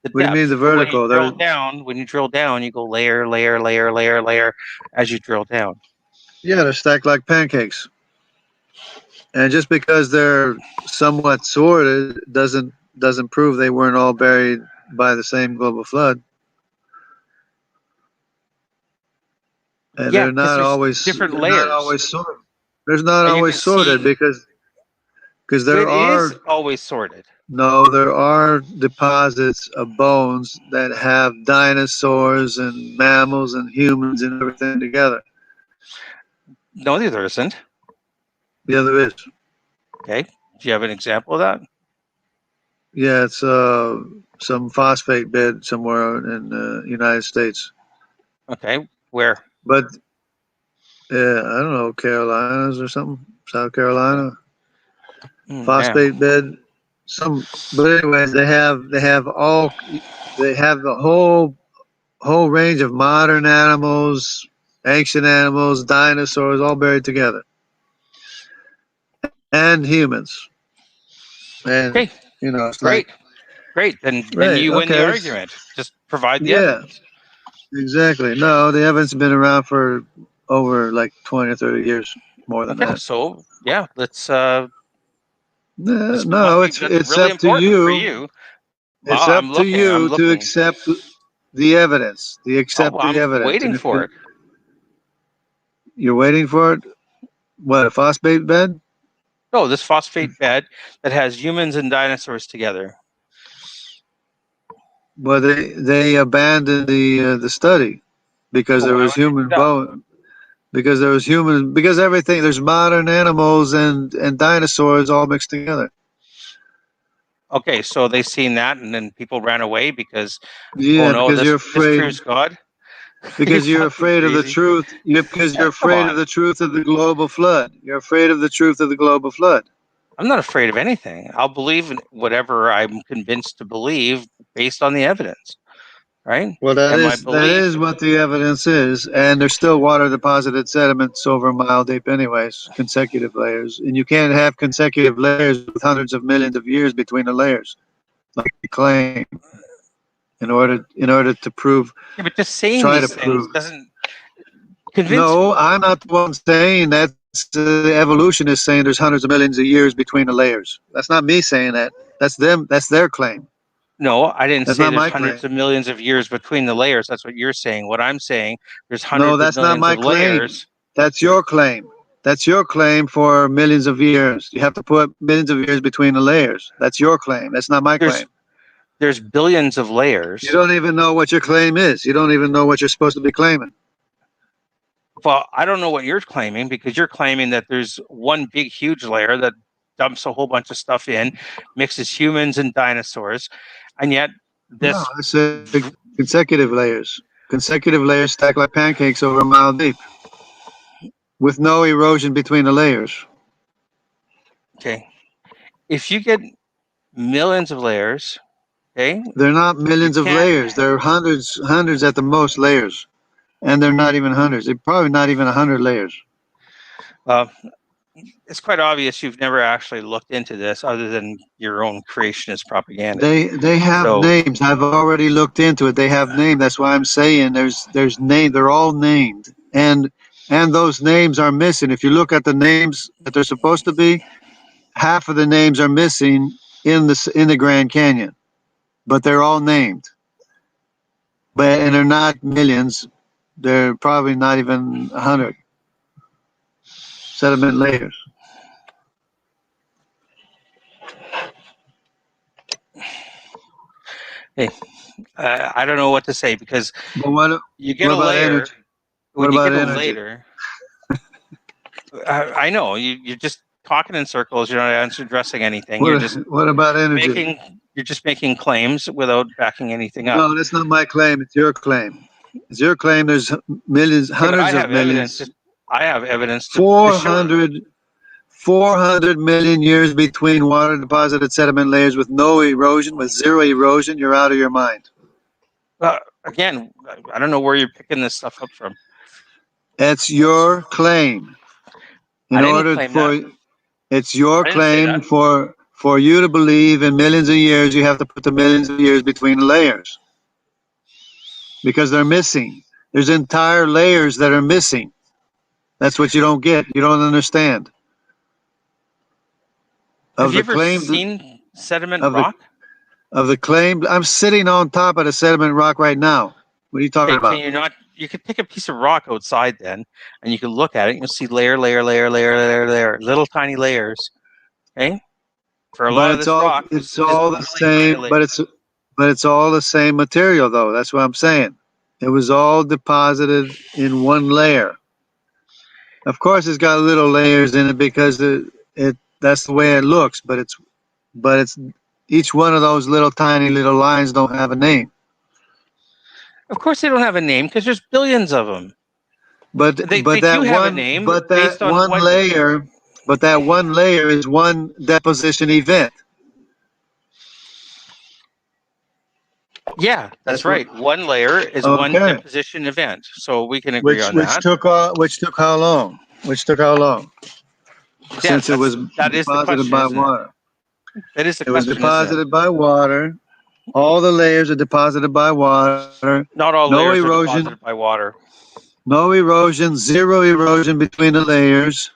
the What do you mean depth. the So vertical? There, when you drill down, you go layer, layer, layer, layer, layer as you drill down. yeah, they're stacked like pancakes. And just because they're somewhat sorted doesn't prove they weren't all buried by the same global flood. And Yeah, because there's different they're not layers. always sorted. There's not And you always can see sorted because there it are is always sorted. no there are deposits of bones that have dinosaurs and mammals and humans and everything together. No, there isn't. The other is. Okay. Do you have an example of that? Yeah, it's some phosphate bed somewhere in the United States. Okay, where? But I don't know, Carolinas or something, South Carolina, Yeah. phosphate bed. Some, but anyways, they have the whole range of modern animals, ancient animals, dinosaurs, all buried together, and humans. And Okay, it's like, great, great. Then right, you win the okay, argument. Just provide the yeah, evidence. exactly. No, the evidence has been around for over like 20 or 30 years, more than Okay, that. so yeah, No, this must no, be it's that's it's really up to important for you. you. It's Well, up to I'm you to looking. accept the evidence. The Oh, accept well, the I'm evidence, waiting and if for it. you're waiting for it, what, a phosphate bed? No, this phosphate bed that has humans and dinosaurs together. Well, they abandoned the study because Oh, there why was would they do human that? bone. Because there was human. Because everything, there's modern animals and dinosaurs all mixed together. Okay, so they seen that, and then people ran away because, oh Yeah, no, because you're this afraid. proves God. Are you Because you're fucking afraid of the crazy? truth. Because you're Come afraid of on, the truth of the global flood. You're afraid of the truth of the global flood. I'm not afraid of anything. I'll believe in whatever I'm convinced to believe based on the evidence, right? Well, that And my is that belief. is what the evidence is, and there's still water deposited sediments over a mile deep, anyways, consecutive layers, and you can't have consecutive layers with hundreds of millions of years between the layers, like you claim, in order to prove, Yeah, but just saying try to these things prove. doesn't convince No, me. I'm not the one saying that. The evolutionists saying there's hundreds of millions of years between the layers. That's not me saying that. That's them. That's their claim. No, I didn't That's say not there's my hundreds claim. of millions of years between the layers. That's what you're saying. What I'm saying, there's No, hundreds of that's not millions my of claim. layers. That's your claim. That's your claim for millions of years. You have to put millions of years between the layers. That's your claim. That's not my There's claim. there's billions of You layers. don't even know what your claim is. You don't even know what you're supposed to be claiming. Well, I don't know what you're claiming because you're claiming that there's one big, huge layer that dumps a whole bunch of stuff in, mixes humans and dinosaurs, and yet No, this. I said consecutive layers. Consecutive layers stacked like pancakes over a mile deep with no erosion between the layers. Okay, if you get millions of layers, okay, They're not you millions of can't. layers. They're hundreds at the most layers. And they're not even hundreds. They're probably not even 100 layers. Uh, it's quite obvious you've never actually looked into this other than your own creationist propaganda. They have So, names. I've already looked into it. They have names. That's why I'm saying there's name. They're all named, and those names are missing. If you look at the names that they're supposed to be, half of the names are missing in the Grand Canyon, but they're all named. And they're not millions. They're probably not even 100 sediment layers. hey, I don't know what to say because But what you get what a about layer. energy? What When you about get a energy? layer, I know you're just talking in circles. You're not addressing anything. What about energy? Making you're just making claims without backing anything up. No, that's not my claim. It's your claim. It's your claim. There's millions, Yeah, but I hundreds of have evidence. millions, I have evidence to four show. hundred, 400 million years between water deposited sediment layers with no erosion, with zero erosion. You're out of your mind. Again, I don't know where you're picking this stuff up from. It's your claim. I In didn't order claim that. for It's your I didn't say claim that. for you to believe in millions of years. You have to put the millions of years between the layers because they're missing. There's entire layers that are missing. That's what you don't get. You don't understand. Have Of you the ever claim seen sediment of the rock? of the claim, I'm sitting on top of the sediment rock right now. What are you talking Okay, can about? you not? You could pick a piece of rock outside then, and you can look at it. And you'll see layer, layer, layer, layer, layer, layer, little tiny layers. Okay, for a But lot of it's this all rock it's is all the literally tiny same. layers. But it's all the same material though. That's what I'm saying. It was all deposited in one layer. Of course, it's got little layers in it because it that's the way it looks, but it's each one of those little tiny little lines don't have a name. Of course, they don't have a name because there's billions of them. But They but do that have a one name but based that on one what. layer but that one layer is one deposition event. Yeah, that's That's what. right. One layer is one Okay. deposition event, so we can agree Which on which that. took which took how long? Which took how long? Yeah, Since it was that is the deposited question, by isn't it? water. That is the It was question, isn't it? deposited by water. All the layers are deposited by water. Not all No layers are erosion. deposited by water. No erosion. Zero erosion between the layers.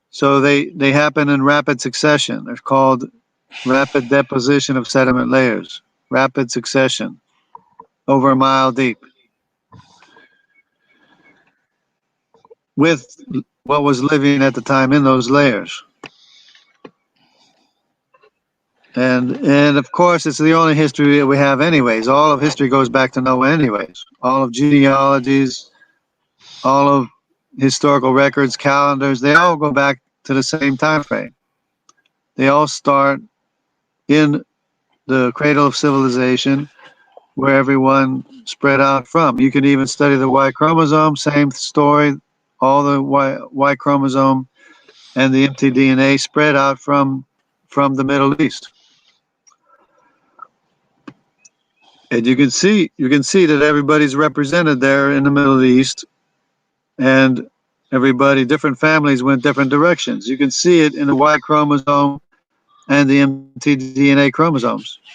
So they happen in rapid succession. They're called rapid deposition of sediment layers. Rapid succession over a mile deep with what was living at the time in those layers. And of course, it's the only history that we have, anyways. All of history goes back to Noah, anyways. All of genealogies, all of historical records, calendars, they all go back to the same time frame. They all start in the cradle of civilization, where everyone spread out from. You can even study the Y chromosome, same story. All the Y chromosome and the mtDNA spread out from the Middle East. And you can see that everybody's represented there in the Middle East, and everybody, different families went different directions. You can see it in the Y chromosome and the mtDNA chromosomes.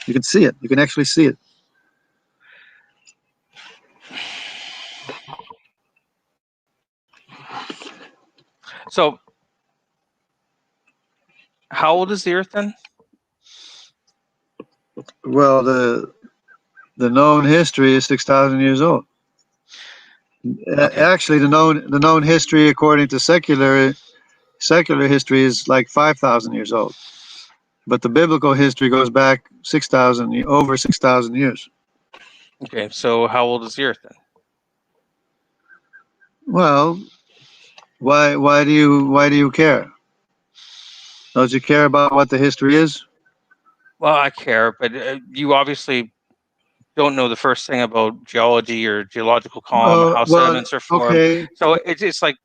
You can see it. You can actually see it. So, how old is the Earth then? Well, the known history is 6,000 years old. Okay, Actually, the known history according to secular history is like 5,000 years old. But the biblical history goes back 6,000 over 6,000 years. okay. So, how old is the Earth then? Well, why do you care? Don't you care about what the history is? Well, I care, but you obviously don't know the first thing about geology or geological column, Oh, how well, sediments are formed. okay, So it's like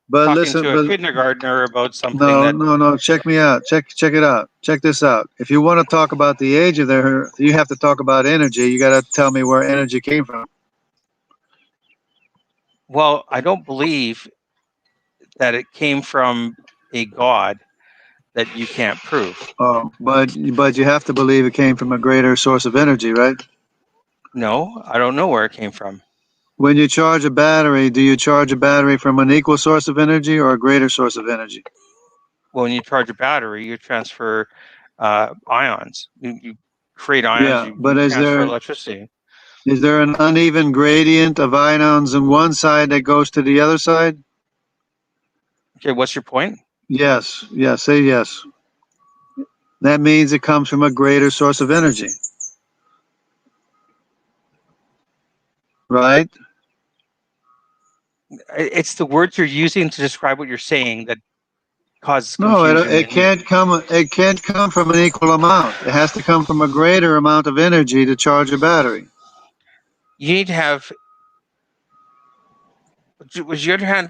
but talking listen, to a but kindergartner about something no, that. no, no. Check me out. Check it out. Check this out. If you want to talk about the age of the Earth, you have to talk about energy. You got to tell me where energy came from. Well, I don't believe that it came from a god that you can't prove. Oh, but you have to believe it came from a greater source of energy, right? No, I don't know where it came from. When you charge a battery, do you charge a battery from an equal source of energy or a greater source of energy? Well, when you charge a battery, you transfer ions. You create ions. Yeah, You but is transfer there electricity. is there an uneven gradient of ions on one side that goes to the other side? Okay, what's your point? Yes, yes, say yes. That means it comes from a greater source of energy, right? It's the words you're using to describe what you're saying that causes No, it, confusion. it And can't come. It can't come from an equal amount. It has to come from a greater amount of energy to charge a battery. you need to have. Was your hand?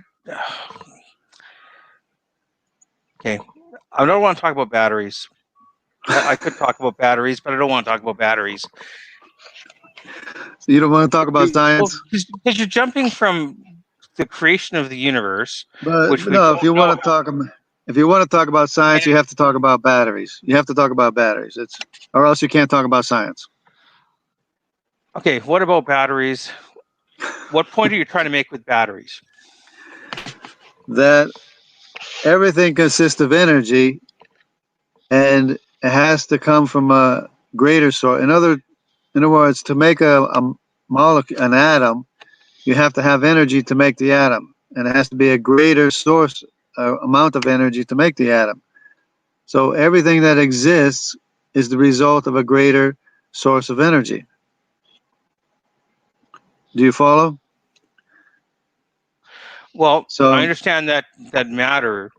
Okay, I don't want to talk about batteries. I could talk about batteries, but I don't want to talk about batteries. You don't want to talk about Well, science, because you're jumping from the creation of the universe, but which we no. If don't you know want to talk, if you want to talk about how. science, you have to talk about batteries. You have to talk about batteries. Or else you can't talk about science. Okay, what about batteries? What point are you trying to make with batteries? That everything consists of energy, and it has to come from a greater source. In other words, to make a molecule, an atom, you have to have energy to make the atom, and it has to be a greater source amount of energy to make the atom. So everything that exists is the result of a greater source of energy. Do you follow? Well, I So understand that matter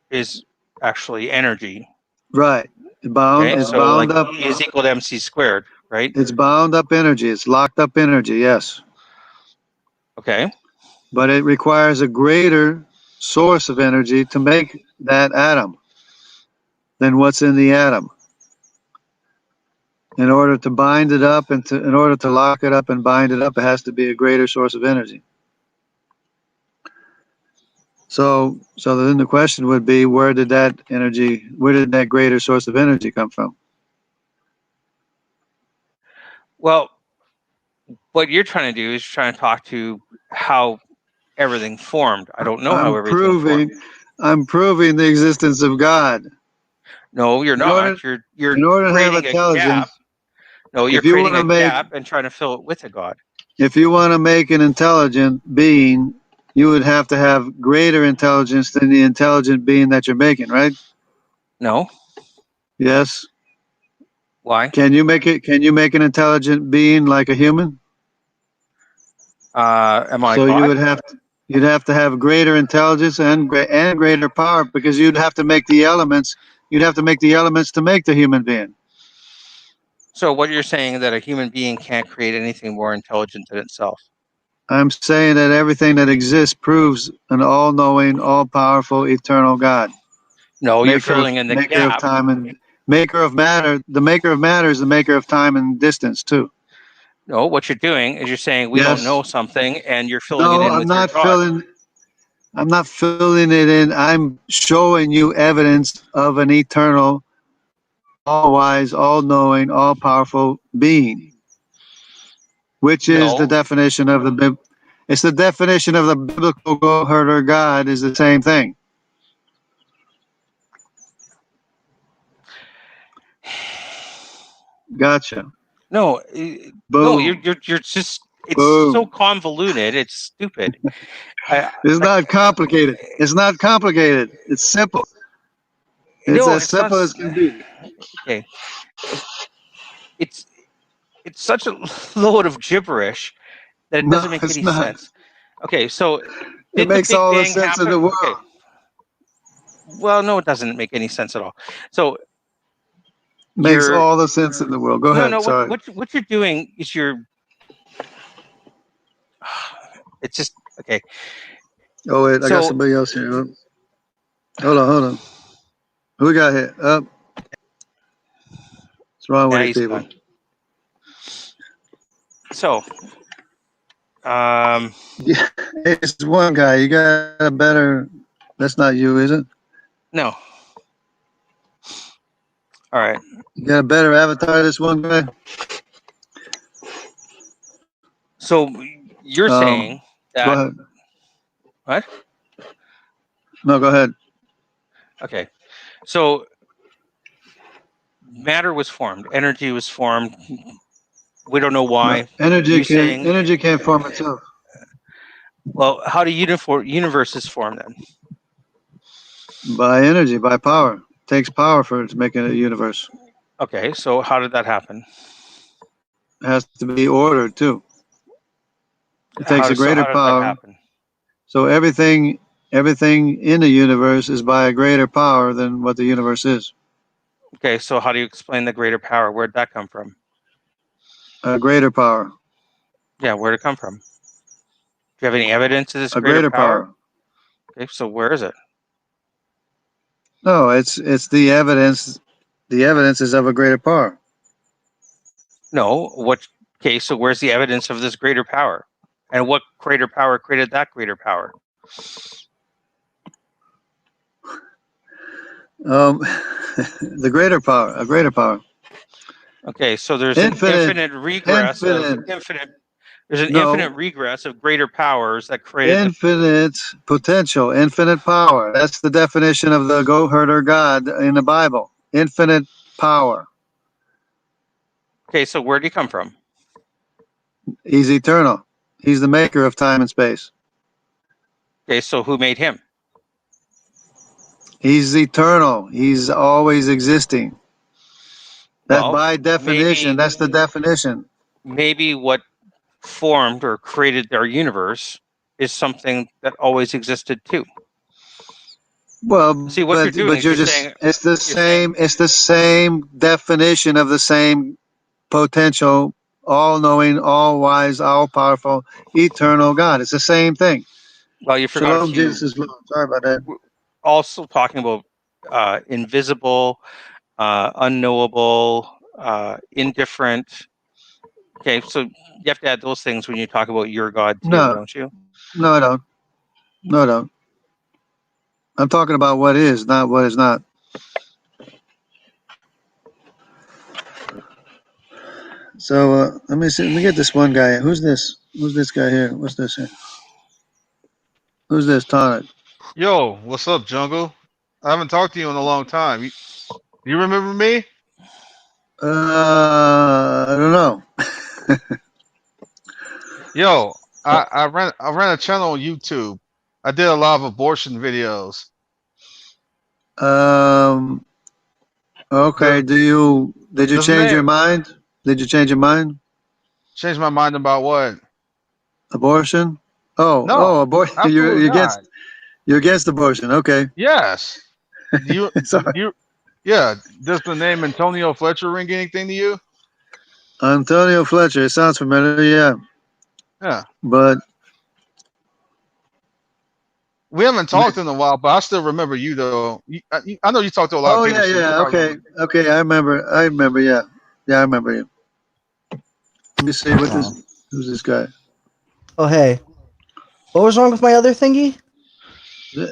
is actually energy. Right. Okay, It's so like bound up. E is equal to mc squared, right? It's bound up energy. It's locked up energy. Yes, Okay. but it requires a greater source of energy to make that atom than what's in the atom. In order to bind it up and in order to lock it up and bind it up, it has to be a greater source of energy. So then the question would be, where did that greater source of energy come from? Well, what you're trying to do is trying to talk to how everything formed. I don't know how I'm everything formed. proving, I'm proving the existence of God. No, you're In order, not. You're in order to have creating a gap. intelligence, No, you're if you want creating to a make, gap and trying to fill it with a god. if you want to make an intelligent being, you would have to have greater intelligence than the intelligent being that you're making, right? No. Yes. Why? Can you make it? Can you make an intelligent being like a human? Am I So God? you'd have to have greater intelligence and greater power because you'd have to make the elements. You'd have to make the elements to make the human being. So what you're saying that a human being can't create anything more intelligent than itself? I'm saying that everything that exists proves an all-knowing, all-powerful, eternal God, No, you're filling in the maker of gap. time and maker of matter. The maker of matter is the maker of time and distance too. No, what you're doing is you're saying we don't Yes. know something, and you're filling it No, in with your God. I'm not filling it in. I'm showing you evidence of an eternal, all wise, all knowing, all powerful being, which is the No, definition of it's the definition of the biblical goat herder God is the same thing. Gotcha. no, no. Boom. You're just. It's so Boom. convoluted. It's stupid. I It's like. not complicated. It's not complicated. It's simple. It's No, as it's not. simple as can be. Okay, it's it's such a load of gibberish that it No, doesn't make it's any not. sense. Okay, so It did the makes Big all the Bang sense in happen? the world. Okay, well, no, it doesn't make any sense at all. So Makes you're all the sense in the world. Go no, ahead. no. Sorry. What you're doing is you're. It's just okay. Oh wait, I got So somebody else here. Oh, hold on. Who we got here? Up. What's wrong with yeah, these he's people? gone. So um, Yeah, it's one guy. You got a better. That's not you, is it? no. All right. You got a better avatar. This one guy. So you're saying Go that ahead. what? No, go ahead. Okay. So matter was formed, energy was formed. We don't know No, why. You saying, energy can't form itself well, how do universes form then? by energy, by power. It takes power for it to make a universe. Okay, so how did that happen? It has to be ordered too. It takes a How greater did that power. happen? So everything in the universe is by a greater power than what the universe is. Okay, so how do you explain the greater power? Where'd that come from? A greater power. Yeah, where'd it come from? Do you have any evidence of this A greater greater power? power. Okay, so where is it? No, it's the evidence. The evidence is of a greater power. No, what okay, so where's the evidence of this greater power? And what greater power created that greater power? Um, the greater power. A greater power. Okay, so there's an Infinite. infinite regress of Infinite. infinite there's an No. infinite regress of greater powers that created the Infinite potential. Infinite power. That's the definition of the goat herder God in the Bible. Infinite power. okay, so where did he come from? He's eternal. He's the maker of time and space. Okay, so who made him? He's eternal. He's always existing. That Well, by definition, maybe that's the definition. maybe what formed or created our universe is something that always existed too. Well, See, what you're doing but is you're you're just saying it's the you're saying same. It's the same definition of the same potential, all knowing, all wise, all powerful, eternal God. It's the same thing. well, you forgot a Shalom, few. Jesus is Lord. Sorry about that. We're also talking about invisible, unknowable, indifferent. Okay, so you have to add those things when you talk about your God too, No, don't you? no, I don't. No, I don't. I'm talking about what is, not what is not. So let me see. Let me get this one guy. Who's this? Who's this guy here? What's this here? Who's this? Tonic. Yo, what's up, Jungle? I haven't talked to you in a long time. You remember me? I don't know. Yo, I ran a channel on YouTube. I did a lot of abortion videos. Um. Okay. The Did you does the change your name mind? Did you change your mind? change my mind about what? Abortion? No, abortion. absolutely not. You're against abortion. Okay. Yes. Do you Sorry. you yeah, does the name Antonio Fletcher ring anything to you? Antonio Fletcher. It sounds familiar. Yeah, Yeah. but We haven't talked in a while, but I still remember you though. I know you talk to a lot of oh people, yeah, so you yeah. probably Okay, remember. okay. I remember. I remember. Yeah, yeah. I remember you. Let me see what this. Oh. Who's this guy? Oh, hey. What was wrong with my other thingy?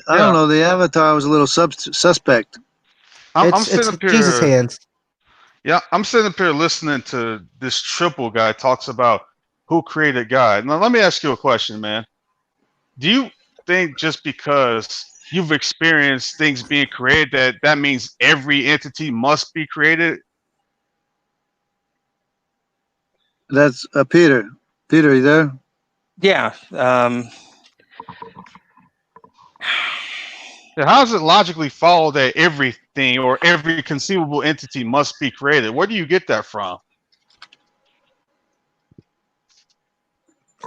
I don't Yeah. know. The avatar was a little suspect. I'm It's sitting up Jesus' here. hands. Yeah, I'm sitting up here listening to this triple guy talks about who created God. Now, let me ask you a question, man. Do you think just because you've experienced things being created that means every entity must be created? That's Peter. Peter, you there? Yeah. How does it logically follow that everything or every conceivable entity must be created? Where do you get that from?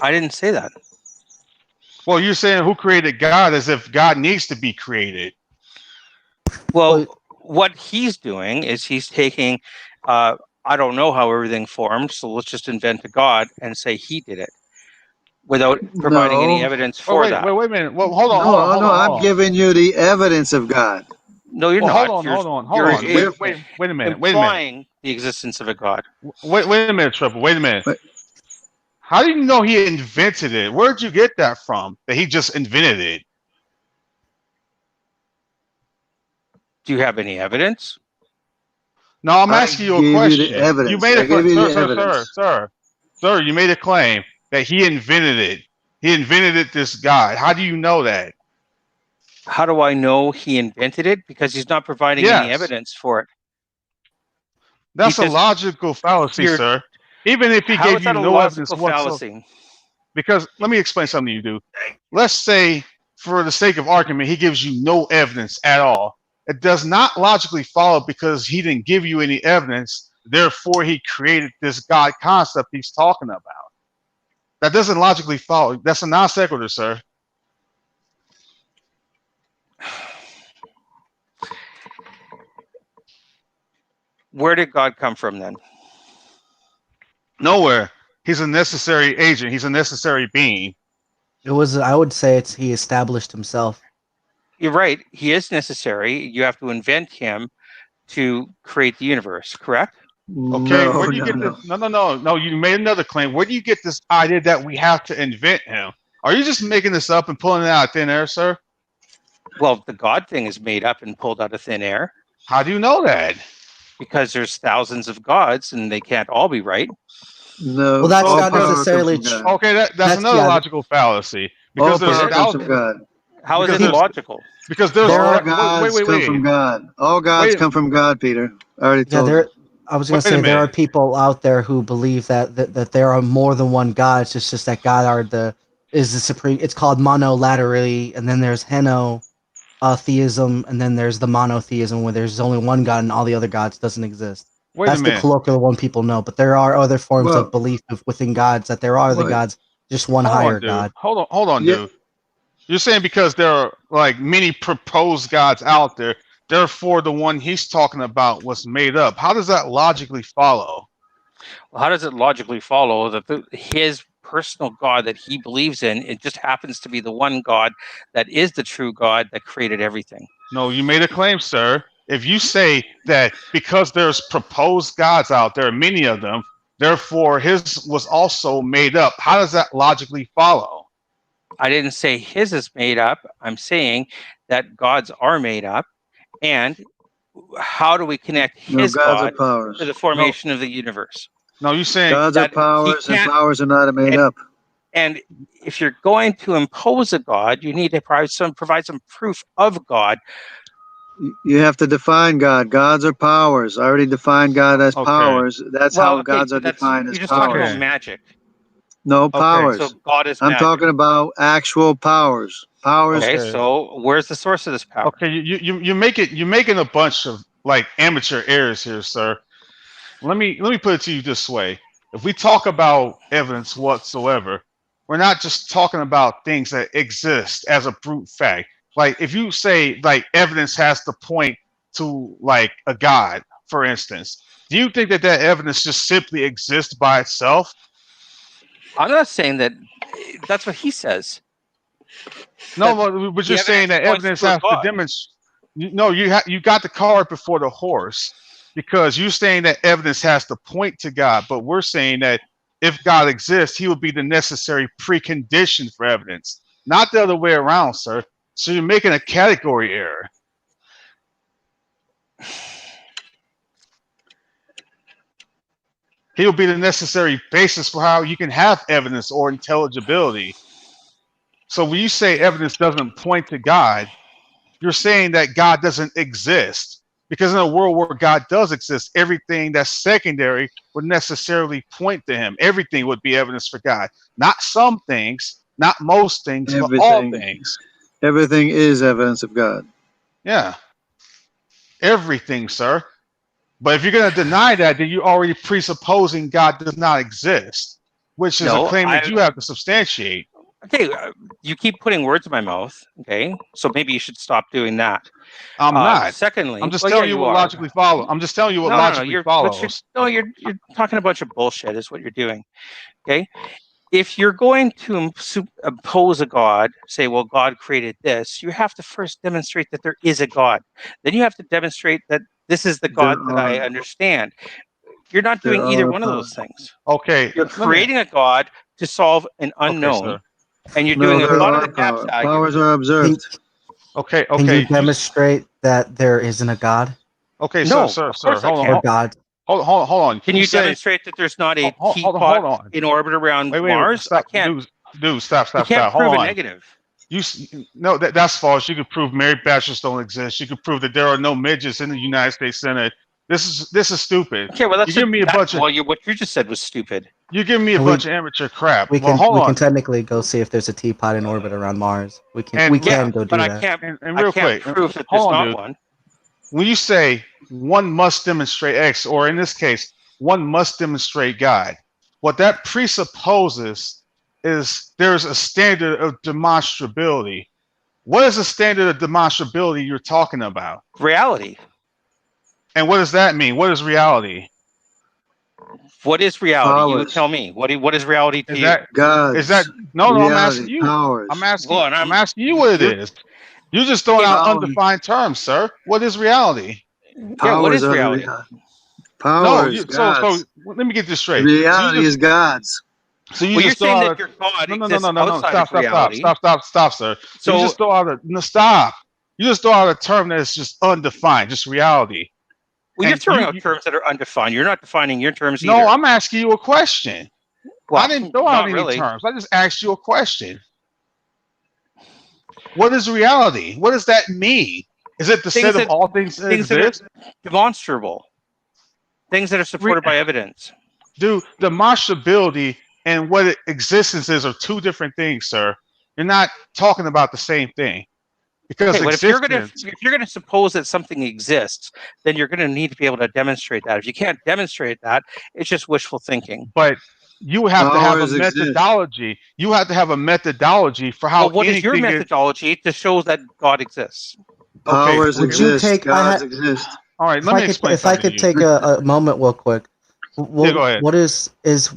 I didn't say that. Well, you're saying who created God as if God needs to be created. Well, Well, what he's doing is he's taking, I don't know how everything formed, so let's just invent a God and say he did it without providing any No, evidence Oh, for wait, that. wait, wait a minute. Well, hold on, hold on, no, hold no. on, I'm hold on. giving you the evidence of God. No, you're Well, hold not. on, You're hold on, hold you're on. We're, Wait a minute. Wait a minute. implying the existence of a God. Wait a minute, Triple. Wait a minute. but How do you know he invented it? Where'd you get that from? That he just invented it? Do you have any evidence? No, I'm I asking you a gave you the question. You evidence. made a I gave you sir, the sir, sir, evidence. sir, sir. You made a claim that he invented it. He invented it. This God. How do you know that? How do I know he invented it? Because he's not providing any Yes, evidence for it. He that's a just logical fallacy, you're sir. Even if he how gave is you that a no evidence logical whatsoever, fallacy? because let me explain something to you, dude. Let's say, for the sake of argument, he gives you no evidence at all. It does not logically follow because he didn't give you any evidence. Therefore, he created this God concept he's talking about. That doesn't logically follow. That's a non sequitur, sir. Where did God come from then? Nowhere. He's a necessary agent. He's a necessary being. it was. I would say it's he established himself. You're right. He is necessary. You have to invent him to create the universe, correct? Okay, No, where do you no, get this? no. No. You made another claim. Where do you get this idea that we have to invent him? Are you just making this up and pulling it out of thin air, sir? Well, the God thing is made up and pulled out of thin air How do you know that? because there's thousands of gods and they can't all be right. Well, No, that's So, all not power comes necessarily. from God. okay, that's That's another yeah. logical fallacy All because Is there's power it? comes thousands. from God. How is Because it Peop there's illogical? there's there All are gods come from God. All gods wait come from God, Peter. I already yeah told you. there. I was gonna wait a say there are minute. people out there who believe that there are more than one God. It's just that God is the supreme. It's called monolaterally, and then there's heno theism, and then there's the monotheism where there's only one God and all the other gods doesn't exist. Wait a That's the minute. colloquial one people know, but there are other forms of Well, belief within gods that there are the what? gods, just one Hold on, higher dude. God. Hold on, Yeah, dude. You're saying because there are like many proposed gods out there, therefore the one he's talking about was made up. How does that logically follow? Well, how does it logically follow that his personal God that he believes in, it just happens to be the one God that is the true God that created everything? No, you made a claim, sir. If you say that because there's proposed gods out there, many of them, therefore his was also made up, how does that logically follow? I didn't say his is made up. I'm saying that gods are made up. And how do we connect No, his gods are God powers. to the formation of the universe? No, you're saying Gods are that he powers, and can't- powers are not made up. And if you're going to impose a God, you need to provide some proof of God. You have to define God. Gods are powers. I already defined God as Okay. powers. That's how gods are defined as you're just talking powers. about magic. No, powers. So God is I'm magic. talking about actual powers. Powers. Okay, Okay. so where's the source of this power? Okay, you're making a bunch of like amateur errors here, sir. Let me put it to you this way. If we talk about evidence whatsoever, we're not just talking about things that exist as a brute fact. Like if you say like evidence has to point to like a god, for instance, do you think that that evidence just simply exists by itself? I'm not saying that. That's what he says. No, That but the you're saying that evidence points evidence to a has to God. demonstrate. No, you got the cart before the horse, because you're saying that evidence has to point to God, but we're saying that if God exists, He will be the necessary precondition for evidence, not the other way around, sir. So you're making a category error. He will be the necessary basis for how you can have evidence or intelligibility. So when you say evidence doesn't point to God, you're saying that God doesn't exist. Because in a world where God does exist, everything that's secondary would necessarily point to him. Everything would be evidence for God. Not some things, not most things, but all Everything. things. Everything is evidence of God. Yeah. Everything, sir. But if you're going to deny that, then you're already presupposing God does not exist, which is a claim that you have to substantiate. Okay, you keep putting words in my mouth. Okay, so maybe you should stop doing that. I'm not. Secondly, I'm just telling you what logically follows. I'm just telling you what logically follows. You're talking a bunch of bullshit. Is what you're doing. Okay, if you're going to impose a God, say, well, God created this, you have to first demonstrate that there is a God. Then you have to demonstrate that this is the God that I understand. You're not doing either one of those things. Okay. You're creating a God to solve an unknown. Okay, and you're doing a lot of the gaps. Powers are observed. Okay. Can you demonstrate that there isn't a God? Okay, no, sir. Hold on. God. Hold on. Can you demonstrate that there's not a teapot in orbit around Mars? Stop. I can't. Dude, stop. You can't Hold prove on. a negative. No, that's false. You could prove Mary Bachelors don't exist. You could prove that there are no midgets in the United States Senate. This is stupid. Okay, well, you give me a bunch of. Well, what you just said was stupid. You give me a bunch of amateur crap. We can technically go see if there's a teapot in orbit around Mars. We can go do that. I can't. And real quick, prove that there's not one. When you say one must demonstrate X, or in this case, one must demonstrate God, what that presupposes is there's a standard of demonstrability. What is the standard of demonstrability you're talking about? Reality. And what does that mean? What is reality? What is reality? Powers. You would tell me. What is reality to you? God. Is that no? Reality, I'm asking you. Powers. I'm asking you what it is. You're just throwing out undefined terms, sir. What is reality? Yeah, what is reality? Powers. So let me get this straight. Reality is God's. So you're saying that your God no. Stop, sir. So you just throw out a stop. You just throw out a term that is just undefined, just reality. Well, you're throwing out terms that are undefined. You're not defining your terms either. No, I'm asking you a question. Well, I didn't throw out any terms. I just asked you a question. What is reality? What does that mean? Is it the set of all things that exist? That are demonstrable. Things that are supported by evidence. Dude, demonstrability and what existence is are two different things, sir. You're not talking about the same thing. Because if you're going to suppose that something exists, then you're going to need to be able to demonstrate that. If you can't demonstrate that, it's just wishful thinking. But you have to have a Powers exist. methodology. You have to have a methodology for how Well, what is your anything is. methodology to show that God exists? Okay, Powers Would you exist. take? Gods exist. all right. If Let I me could, explain if I something to could you. take a moment real quick. Yeah, go ahead. What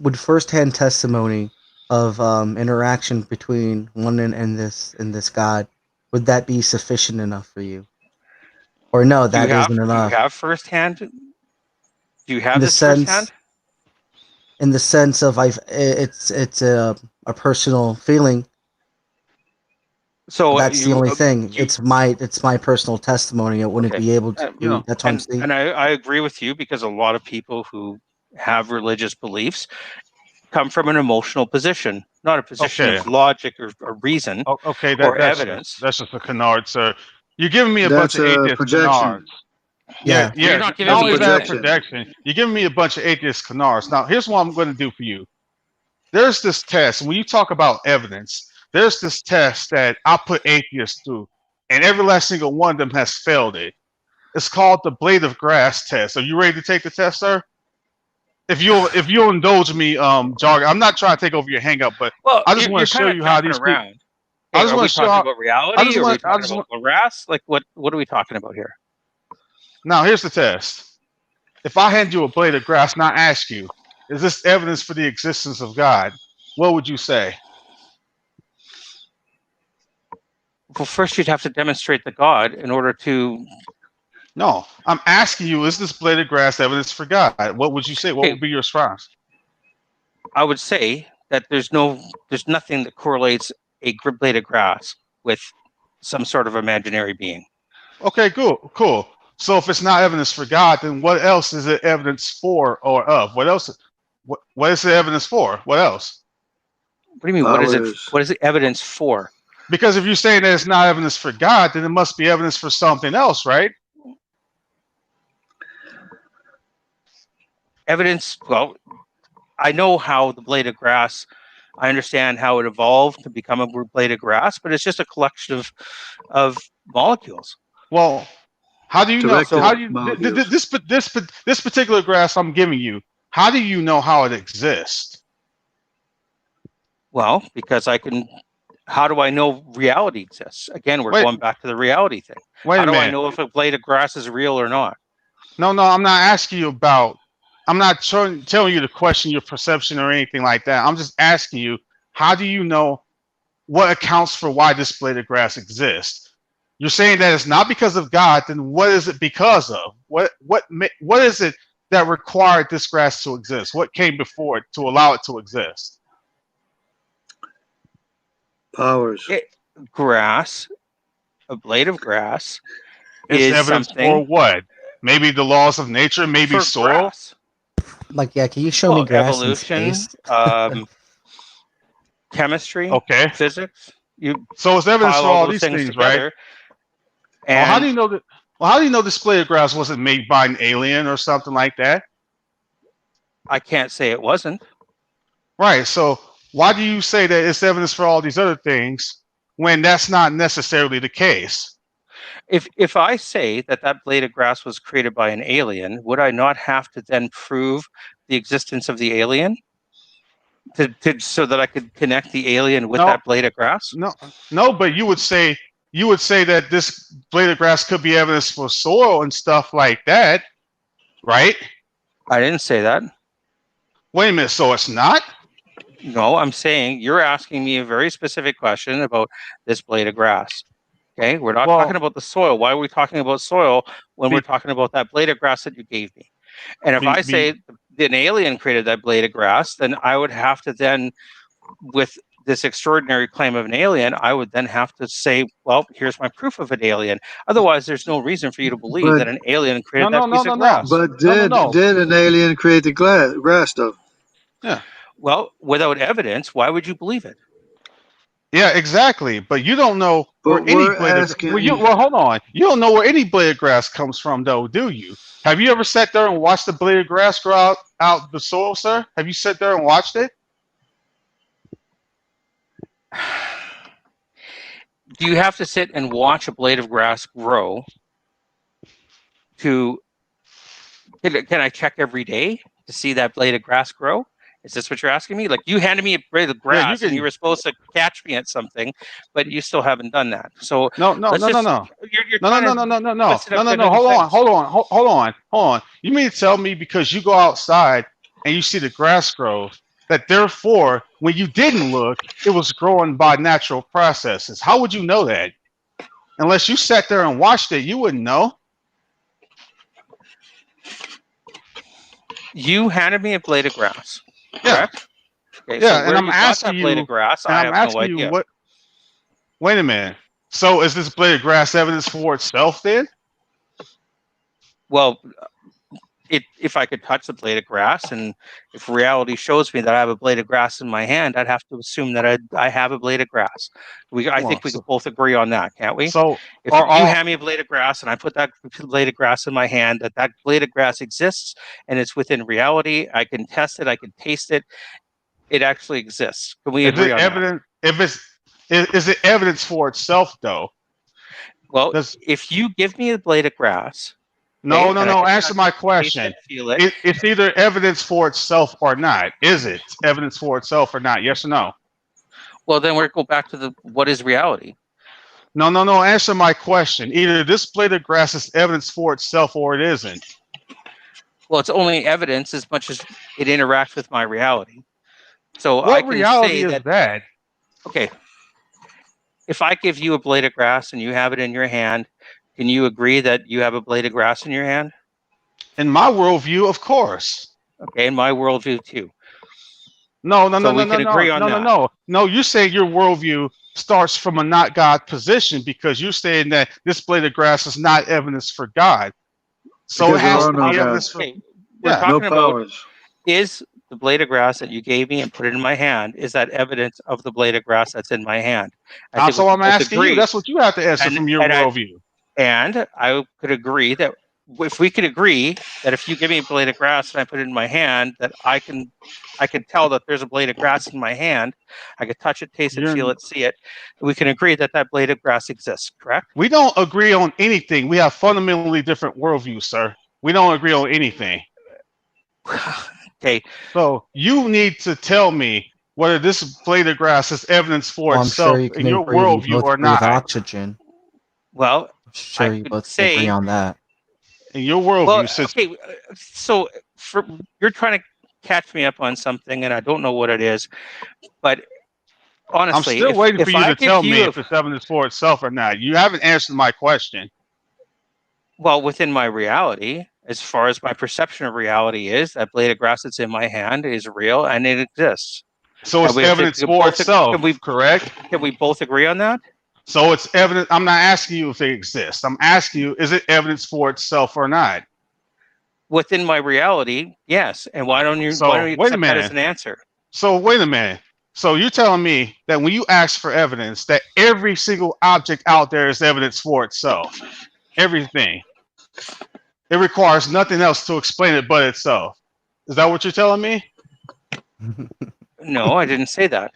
would firsthand testimony of interaction between one and this God, would that be sufficient enough for you? Or no, Do you that isn't have enough. firsthand? Do you In have the this firsthand? sense, in the sense of it's a personal feeling. So That's the only thing. you It's my personal testimony. It wouldn't okay? be able Uh, You to. know, That's what I'm saying. and I agree with you because a lot of people who have religious beliefs come from an emotional position, not a position okay, of logic or reason okay. or That's evidence. just a canard, sir. You're giving me a bunch That's of a atheist projection. canards. Yeah, Yeah. You're yeah. not giving Not That's a me only is that a projection. projection, you're giving me a bunch of atheist canards. Now, here's what I'm going to do for you. There's this test. When you talk about evidence, there's this test that I put atheists through, and every last single one of them has failed it. It's called the blade of grass test. Are you ready to take the test, sir? If you'll indulge me, Jargon, I'm not trying to take over your hangout, but Well, I just you're want to show kind of you how jumping these people. around. I Okay, just are want we to show talking how. about I reality? just Or are we want. I talking just about want. grass? Like what are we talking about here? Now here's the test. If I hand you a blade of grass and I ask you, is this evidence for the existence of God? What would you say? Well, first you'd have to demonstrate the God in order to. No, I'm asking you, is this blade of grass evidence for God? What would you say? What Okay, would be your response? I would say that there's nothing that correlates a blade of grass with some sort of imaginary being. Okay, cool. So if it's not evidence for God, then what else is it evidence for or of? What else? What is the evidence for? What else? What do you mean? Powers. What is it evidence for? Because if you're saying that it's not evidence for God, then it must be evidence for something else, right? Evidence. Well, I know how the blade of grass. I understand how it evolved to become a blade of grass, but it's just a collection of molecules. Well, how do you know? Directed So How do you molecules. this particular grass I'm giving you? How do you know how it exists? well, because I can. How do I know reality exists? Again, we're Wait, going back to the reality thing. wait How a do I minute. know if a blade of grass is real or not? No, I'm not asking you about. I'm not telling you to question your perception or anything like that. I'm just asking you, how do you know what accounts for why this blade of grass exists? You're saying that it's not because of God. Then what is it because of? What is it that required this grass to exist? What came before it to allow it to exist? Powers. Grass, a blade of grass, It's is evidence for something what? Maybe the laws of nature, maybe for soil. grass. Like, yeah, can you show me Well, grass in evolution, space? chemistry, Okay. physics. You So it's evidence pile for all all those these things things, right? together, Well, how do and you know that? Well, how do you know this blade of grass wasn't made by an alien or something like that? I can't say it wasn't. Right. So why do you say that it's evidence for all these other things when that's not necessarily the case? If I say that that blade of grass was created by an alien, would I not have to then prove the existence of the alien so that I could connect the alien with No, that blade of grass? no. But you would say that this blade of grass could be evidence for soil and stuff like that, right? I didn't say that. Wait a minute. So it's not? No, I'm saying you're asking me a very specific question about this blade of grass. Okay, we're not talking Well, about the soil. Why are we talking about soil when we're be, talking about that blade of grass that you gave me? And if be, I be, say an alien created that blade of grass, then I would have to then, with this extraordinary claim of an alien, I would then have to say, well, here's my proof of an alien. Otherwise, there's no reason for you to believe But that an alien no, created no, that no, piece no, of no, grass. but no, no, did no. did an alien create the grass though? Yeah. Well, without evidence, why would you believe it? Yeah, exactly. But you don't know where But any we're blade of asking. well, hold on. You don't know where any blade of grass comes from, though, do you? Have you ever sat there and watched the blade of grass grow out the soil, sir? Have you sat there and watched it? Do you have to sit and watch a blade of grass grow to can I check every day to see that blade of grass grow? Is this what you're asking me? Like, you handed me a blade of Yeah, you grass and can. you were supposed to catch me at something, but you still haven't done that. So No, no, let's no, no, just no. you're No, no, trying no, to no, no, no, no, twist it no, up no, to no. other Hold on, things. hold on, hold on, hold on. You mean to tell me because you go outside and you see the grass grow, that therefore, when you didn't look, it was growing by natural processes? How would you know that? Unless you sat there and watched it, you wouldn't know. You handed me a blade of grass, Yeah, correct? Okay, so yeah. And where I'm you got asking that blade you, of grass, and I I'm have no asking you idea. what. Wait a minute. So is this blade of grass evidence for itself then? Well, if I could touch the blade of grass, and if reality shows me that I have a blade of grass in my hand, I'd have to assume that I have a blade of grass. I Well, think we could both agree on that, can't we? so If are you all hand me a blade of grass and I put that blade of grass in my hand, that blade of grass exists and it's within reality. I can test it. I can taste it. It actually exists. Can we is agree it on that? evident? If it's is it evidence for itself though? Well, Does if you give me a blade of grass, no, okay, no, and I no. can Answer touch my it, taste question. it, feel it, It's either evidence for itself or not. Is it evidence for itself or not? Yes or no? well, then we're go back to the what is reality. No, no, no. Answer my question. Either this blade of grass is evidence for itself or it isn't. Well, it's only evidence as much as it interacts with my reality. So I What can reality say is that, that? okay, if I give you a blade of grass and you have it in your hand, can you agree that you have a blade of grass in your hand? In my worldview, of course. Okay, in my worldview too. No, no, no, So no, we no, can no, agree on no, no, that. no. No, you say your worldview starts from a not God position because you're saying that this blade of grass is not evidence for God. So it Because there has are to no be Okay, evidence gods, for, we're yeah. no talking about, powers. is the blade of grass that you gave me and put it in my hand, is that evidence of the blade of grass that's in my hand? I think we So could I'm both asking you. agree, That's what you have to answer and from your and I worldview. and I could agree that if we could agree that if you give me a blade of grass and I put it in my hand, that I could tell that there's a blade of grass in my hand. I could touch it, taste it, You're, feel it, see it. We can agree that that blade of grass exists, correct? we don't agree on anything. We have fundamentally different worldviews, sir. We don't agree on anything. Okay, So you need to tell me whether this blade of grass is evidence for Well, I'm sure itself you in can your agree. You worldview both or agree with not. oxygen. well, I'm I sure you could both can agree say, on that. In your well, worldview, since okay, so you're trying to catch me up on something, and I don't know what it is, but I'm honestly, still waiting for if you I to give tell me you if it's evidence for itself or not. You haven't answered my question. well, within my reality, as far as my perception of reality is, that blade of grass that's in my hand is real and it exists. So And it's we have to evidence for itself, correct? can we both agree on that? So it's evidence. I'm not asking you if they exist. I'm asking you, is it evidence for itself or not? Within my reality, yes. And why don't you So wait a accept that as minute. an answer? So wait a minute. So you're telling me that when you ask for evidence, that every single object out there is evidence for itself. Everything. It requires nothing else to explain it but itself. Is that what you're telling me? No, I didn't say that.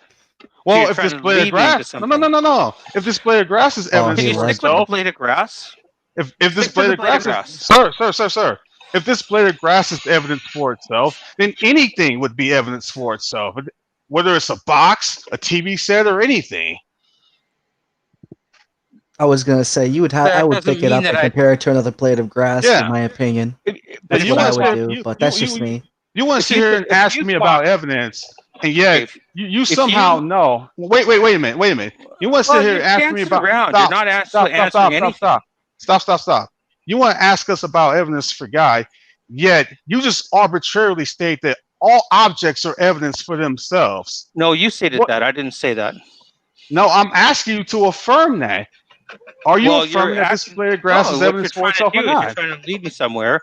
So Well, you're if trying this to blade of lead me into grass, no, no, something. no, no, no. If this blade of grass is Oh, evidence Can he you for stick was with the itself, blade of grass? if this Stick to blade the of blade of grass is, grass. sir, if this blade of grass is evidence for itself, then anything would be evidence for itself, whether it's a box, a TV set, or anything. I was gonna say you would have. I That would doesn't pick it mean up that and I. compare it to another blade of grass. In Yeah, my opinion, But that's if you what you I want to would sit, talk, do. But that's just me. you want to if sit you here and if ask you me talk, about evidence, and okay, yet you if somehow you know. Wait a minute. You want to sit well, here you're and ask me dancing about around. You're stop, not stop, actually stop, answering stop, stop, anything. stop, stop, stop, stop. You want to ask us about evidence for God, yet you just arbitrarily state that all objects are evidence for themselves. No, you stated What? that. I didn't say that. No, I'm asking you to affirm that. Are you Well, you're affirming that this acting. blade of grass No, is what you're evidence for trying to itself or do is you're not? trying to lead me somewhere.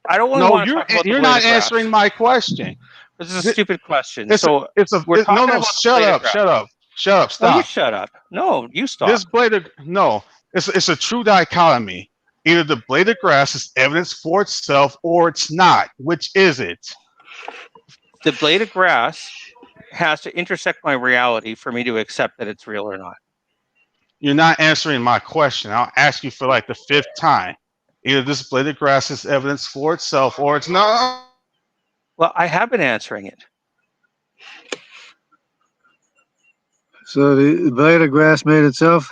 I don't only No, want to talk about the you're blade not of grass. answering my question. This is a Th- stupid question. It's So it's a we're no, talking no, about the shut blade of up, grass. shut up, shut up, No, you stop. shut up. No, you stop. This blade of no, it's a true dichotomy. Either the blade of grass is evidence for itself or it's not. Which is it? The blade of grass has to intersect my reality for me to accept that it's real or not. You're not answering my question. I'll ask you for like the fifth time. Either this blade of grass is evidence for itself or it's not. Well, I have been answering it. So the blade of grass made itself?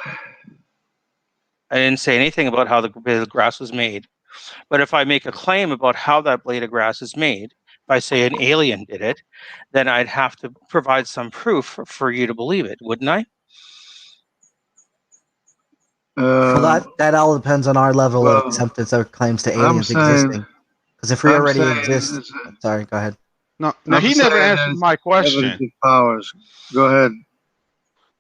I didn't say anything about how the blade of grass was made. But if I make a claim about how that blade of grass is made, if I say an alien did it, then I'd have to provide some proof for you to believe it, wouldn't I? So that all depends on our level of Well, acceptance of claims to I'm aliens saying, existing. Because if we I'm already saying, exist, it's, sorry, go ahead. No, I'm he never saying that answered it's my question. evidence of powers. Go ahead,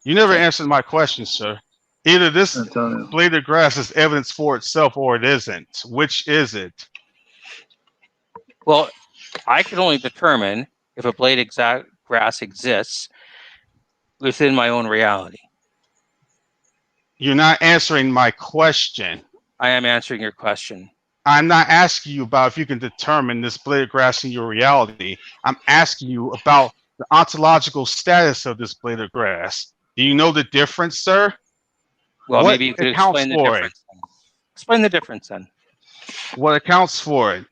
You never Okay. answered my question, sir. Either this Antonio. blade of grass is evidence for itself or it isn't. Which is it? Well, I can only determine if a blade of grass exists within my own reality. You're not answering my question. I am answering your question. I'm not asking you about if you can determine this blade of grass in your reality. I'm asking you about the ontological status of this blade of grass. Do you know the difference, sir? Well, What maybe you could accounts explain the for it? difference. Explain the difference then. What accounts for it?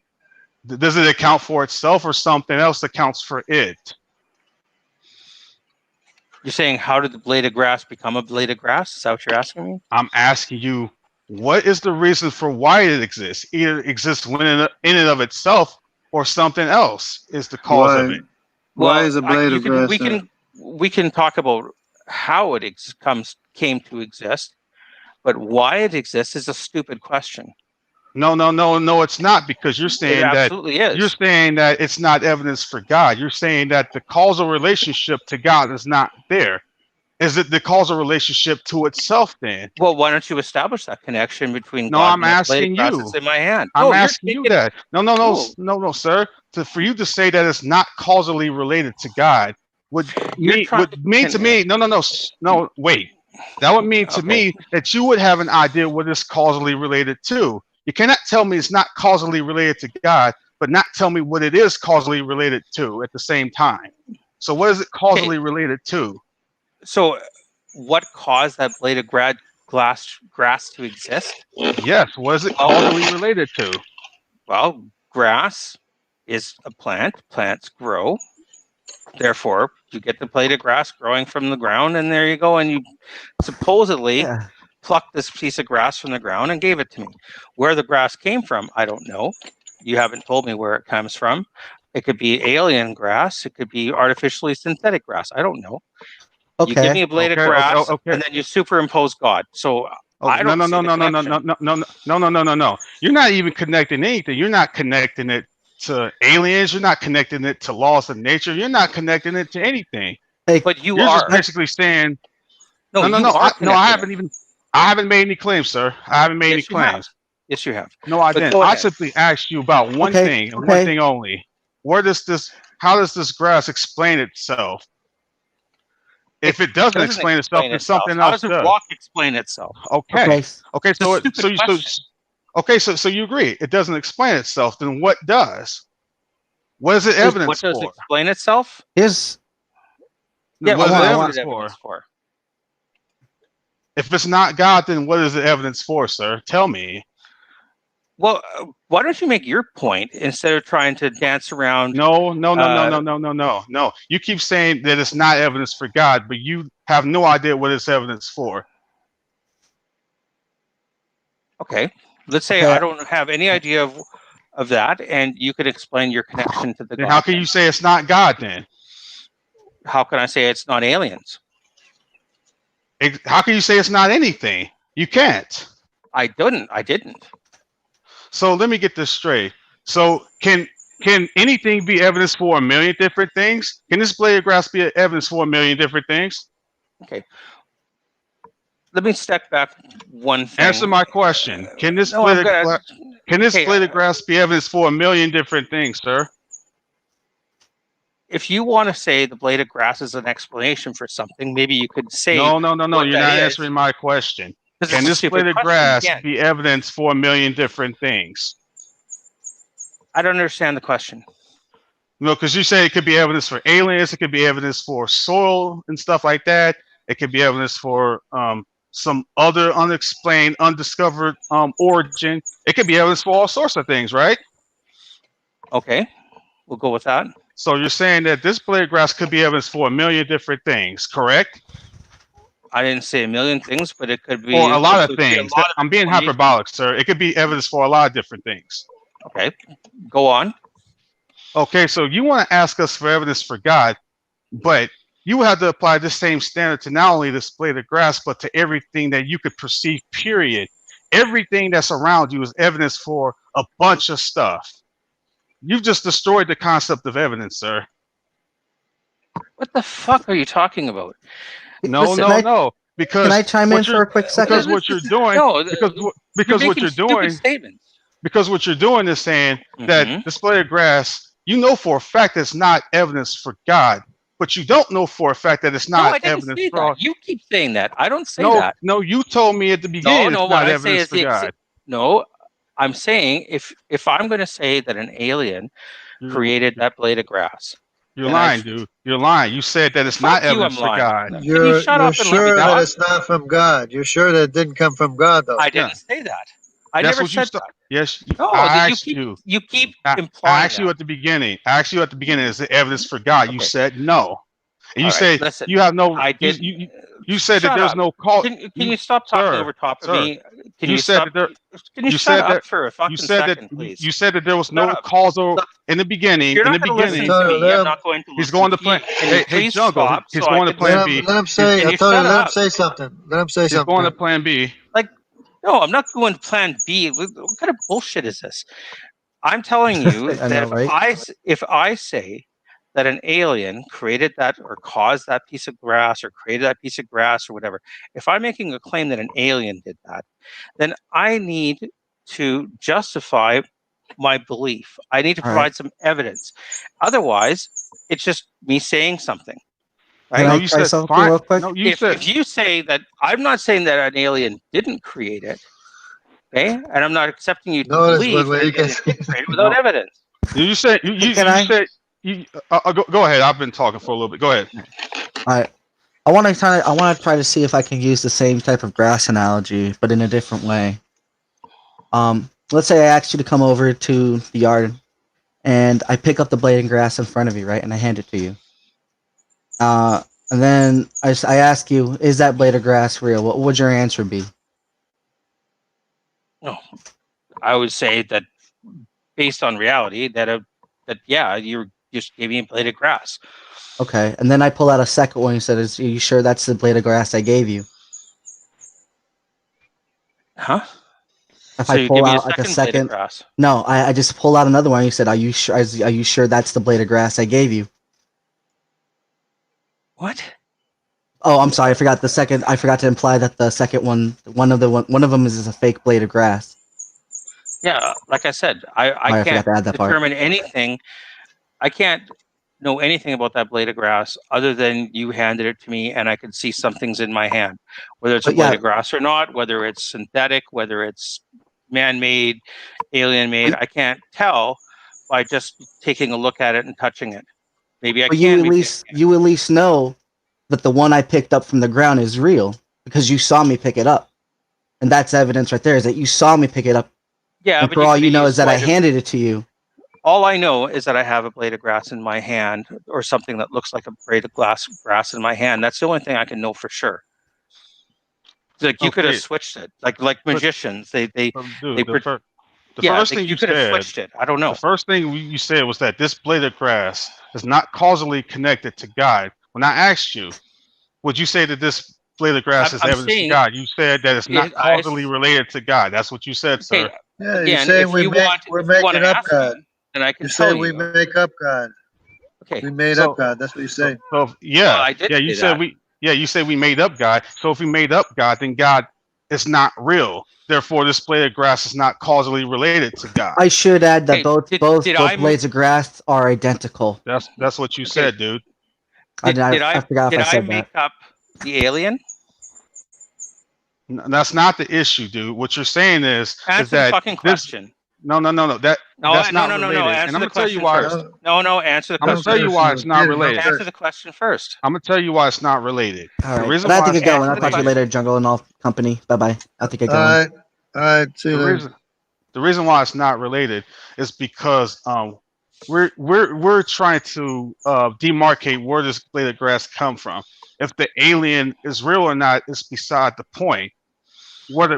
Does it account for itself or something else accounts for it? You're saying, how did the blade of grass become a blade of grass? Is that what you're asking me? I'm asking you, what is the reason for why it exists? Either it exists in and of itself or something else is the cause of it. Why is a blade of grass? We can talk about how it came to exist, but why it exists is a stupid question. No, it's not, because you're It saying absolutely is. you're saying that it's not evidence for God. You're saying that the causal relationship to God is not there. Is it the causal relationship to itself then? Well, why don't you establish that connection between No, God I'm and that blade of asking grass you. that's in my hand? I'm No, you're asking you taking. that. No, sir. For you to say that it's not causally related to God would You're trying mean to me. No. Wait. That would mean to Okay. me that you would have an idea what it's causally related to. You cannot tell me it's not causally related to God, but not tell me what it is causally related to at the same time. So what is it causally related to? So, what caused that blade of grass to exist? Yes, what is it causally related to? Well, grass is a plant. Plants grow. Therefore, you get the blade of grass growing from the ground, and there you go. And you supposedly plucked this piece of grass from the ground and gave it to me. Where the grass came from, I don't know. You haven't told me where it comes from. It could be alien grass. It could be artificially synthetic grass. I don't know. Okay. You give me a blade of grass, Okay. and then you superimpose God. So I No, don't see the connection. no. You're not even connecting anything. You're not connecting it to aliens. You're not connecting it to laws of nature. You're not connecting it to anything. Hey, But you You're are. just basically saying, No, you are I haven't made any claims, sir. I haven't made any claims. Yes, you have. No, I But didn't. go I ahead. simply asked you about one thing and one thing only. How does this grass explain itself? If it doesn't explain itself, then something How else does a does. rock explain itself? Okay. It's So you agree it doesn't explain itself. Then what does? What is it evidence What does for? explain itself? Here's Yeah, what is what it is evidence for? If it's not God, then what is the evidence for, sir? Tell me. Well, why don't you make your point instead of trying to dance around? No. You keep saying that it's not evidence for God, but you have no idea what it's evidence for. Okay, let's say I don't have any idea of that, and you could explain your connection to the Then God. how can you say it's not God then? How can I say it's not aliens? How can you say it's not anything? You can't. I didn't. So let me get this straight. So can anything be evidence for a million different things? Can this blade of grass be evidence for a million different things? Okay. Let me step back one thing. Answer my question. Can this blade of grass be evidence for a million different things, sir? If you want to say the blade of grass is an explanation for something, maybe you could say. No. You're not answering my question. Can this blade of grass be evidence for a million different things? I don't understand the question. No, because you say it could be evidence for aliens, it could be evidence for soil and stuff like that. It could be evidence for some other unexplained, undiscovered origin. It could be evidence for all sorts of things, right? Okay, we'll go with that. So you're saying that this blade of grass could be evidence for a million different things, correct? I didn't say a million things, but it could For be. a lot of Could be a things. lot of I'm being information. hyperbolic, sir. It could be evidence for a lot of different things. Okay, go on. Okay, so you want to ask us for evidence for God, but you would have to apply this same standard to not only this blade of grass, but to everything that you could perceive, period. Everything that's around you is evidence for a bunch of stuff. You've just destroyed the concept of evidence, sir. What the fuck are you talking about? No, Listen, no. Because Can I chime in for a quick second? Because what you're doing, No, because you're what you're making doing, stupid statements. because what you're doing is saying that this blade of grass, you know for a fact it's not evidence for God, but you don't know for a fact that it's No, not I didn't evidence say for. that. You keep saying that. I don't say that. No, you told me at the beginning No, it's what not I say evidence is for God. no. I'm saying if I'm going to say that an alien created that blade of grass, You're then lying, dude. You're lying. You said that it's not fuck you, evidence I'm for lying. God. Can you shut You're up and let me sure that talk? it's not from God. You're sure that it didn't come from God, though. I didn't say that. I That's never what you said that. Yes, No, I you asked keep you. implying I asked you that. at the beginning. I asked you at the beginning, is it evidence for God? You Okay. said no. And you All right, say listen, you have no. I did. You said that Shut there's up. no call. Can you stop talking over top of me? Can You you said stop? that there. Can you You shut said up that. for a You fucking said that. second, please? You said that there was Shut no up. causal Look, in the beginning. You're In not the going to listen beginning, to me. I'm not going to he's listen going to to you. plan. Can you Hey, please Jungle. stop He's so I going to can plan Let B. him, let him say. Can I you told you, shut let him up? say something. Let him say He's something. going to plan B. No, I'm not going to plan B. What kind of bullshit is this? I'm telling you I that know, right? if I say that an alien created that or caused that piece of grass or created that piece of grass or whatever, if I'm making a claim that an alien did that, then I need to justify my belief. I need to All provide right. some evidence. Otherwise, it's just me saying something. Can Right? No, I you try said something fine. real quick? No, you said. If you say that, I'm not saying that an alien didn't create it, okay? And I'm not accepting you to Notice believe when that you an can. alien did create it without No, evidence. you said. Can You I? said. Go ahead. I've been talking for a little bit. Go ahead. All right. I want to try to see if I can use the same type of grass analogy, but in a different way. Let's say I asked you to come over to the yard, and I pick up the blade of grass in front of you, right, and I hand it to you. And then I ask you, is that blade of grass real? What would your answer be? No, I would say that based on reality, that yeah, you just gave me a blade of grass. Okay, and then I pull out a second one. You said, "Are you sure that's the blade of grass I gave you?" Huh? If So I you pull give me a out like a second blade of second, grass. no, I just pull out another one. You said, "Are you sure? Are you sure that's the blade of grass I gave you?" What? Oh, I'm sorry. I forgot the second. I forgot to imply that the second one of them is a fake blade of grass. Yeah, like I said, I I can't forgot to add that part. determine anything. I can't know anything about that blade of grass other than you handed it to me and I could see something's in my hand, whether it's a But blade yeah, of grass or not, whether it's synthetic, whether it's man-made, alien-made. I can't tell by just taking a look at it and touching it. Maybe I but can be taking it. you at least know that the one I picked up from the ground is real because you saw me pick it up, and that's evidence right there. Is that you saw me pick it up, Yeah, and but for you all could you have know is used that I lighter. handed it to you. All I know is that I have a blade of grass in my hand or something that looks like a blade of grass in my hand. That's the only thing I can know for sure. Like you could have Okay, switched it, like but magicians. They dude, the yeah, first thing you you could have said, switched it. I don't know. the first thing you said was that this blade of grass is not causally connected to God. When I asked you, would you say that this blade of grass is I'm evidence to saying God? You said that it's not it, causally related to God. That's what you said, okay. sir. Yeah, you Again, say if we're you want to making up ask God. me, then I can You say tell we you. make up God. Okay. We made up So, God. That's what you say. so Well, yeah, I did yeah. say that. You said we made up God. So if we made up God, then God is not real. Therefore, this blade of grass is not causally related to God. I should add that Okay. Did both I blades of grass are identical. That's what you okay? said, dude. I forgot if Did I I said make that. up the alien? That's not the issue, dude. What you're saying is Answer the that fucking this question. no. That's No, not no, no, no. related. And Answer I'm the gonna tell you question why. first. No, No, answer the I'm gonna question tell you first. why it's not related. Answer the question first. I'm gonna tell you why it's not related. All The right, reason but I have why to get it's not going. Answer I'll the talk to you related. question. later, Jungle and all company. Bye bye. I have to get All going. right. All right. See The you later. reason the reason why it's not related is because we're trying to demarcate where this blade of grass come from. If the alien is real or not is beside the point.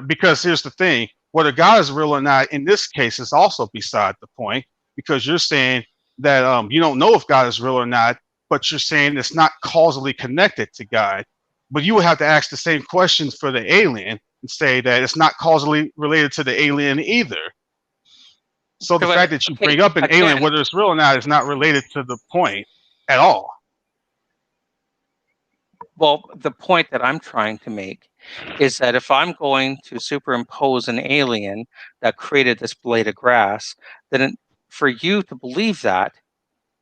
Because here's the thing, whether God is real or not in this case is also beside the point, because you're saying that you don't know if God is real or not, but you're saying it's not causally connected to God. But you would have to ask the same questions for the alien and say that it's not causally related to the alien either. So the fact that you bring up an alien, whether it's real or not, is not related to the point at all. Well, the point that I'm trying to make is that if I'm going to superimpose an alien that created this blade of grass, then for you to believe that,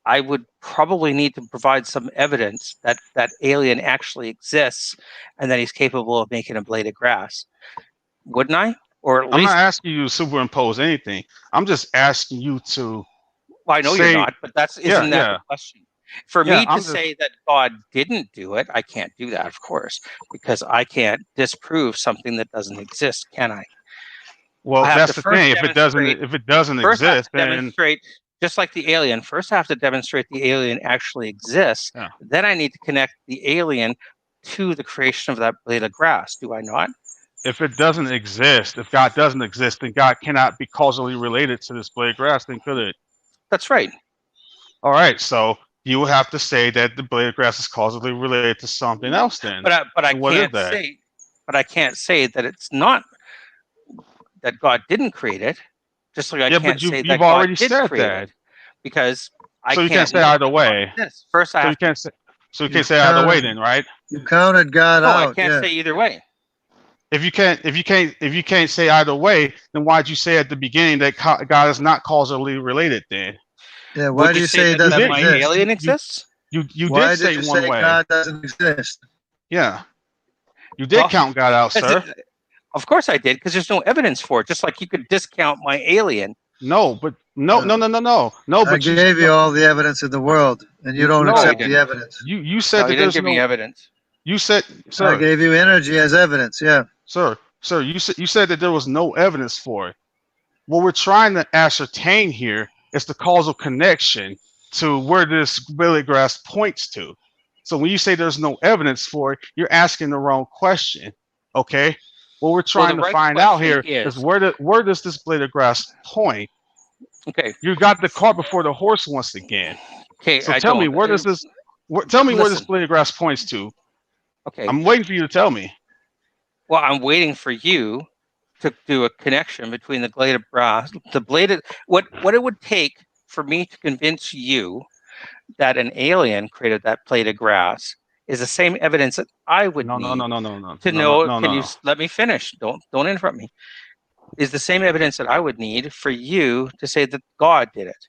I would probably need to provide some evidence that that alien actually exists and that he's capable of making a blade of grass. Wouldn't I? Or at I'm least not asking you to superimpose anything. I'm just asking you to. well, I know say, you're not, but isn't that the question? For me to say that God didn't do it, I can't do that, of course, because I can't disprove something that doesn't exist, can I? Well, that's the thing. If it doesn't first exist, I have to then demonstrate, just like the alien. First, I have to demonstrate the alien actually exists. Yeah. Then I need to connect the alien to the creation of that blade of grass. Do I not? If it doesn't exist, if God doesn't exist, then God cannot be causally related to this blade of grass, then could it? That's right. All right, so you would have to say that the blade of grass is causally related to something else then. But I what can't say, but I can't say that it's not, that God didn't create it. Just like I can't say that God did create it, because I so you can't say either way. First, I so have you can't say. So you can't say either way, then, right? You counted God out. I can't say either way. If you can't say either way, then why'd you say at the beginning that God is not causally related? Then, yeah. Why do you say it doesn't my exist? alien exists? You Why did say you one say way. God doesn't exist? Yeah, you did count God out, sir. Of course I did, because there's no evidence for it. Just like you could discount my alien. No. But I gave you all the evidence in the world, and you don't accept the evidence. You said that you didn't give me evidence. You said, sir. I gave you energy as evidence. Yeah. Sir, you said that there was no evidence for it. What we're trying to ascertain here is the causal connection to where this blade of grass points to. So when you say there's no evidence for it, you're asking the wrong question. Okay? What we're trying to find out here is where does this blade of grass point? Okay. You got the cart before the horse once again. Okay. So tell me where does this where this blade of grass points to? Okay. I'm waiting for you to tell me. Well, I'm waiting for you to do a connection between the blade of grass, what it would take for me to convince you that an alien created that blade of grass is the same evidence that I would need to know. Can you let me finish? Don't interrupt me. Is the same evidence that I would need for you to say that God did it.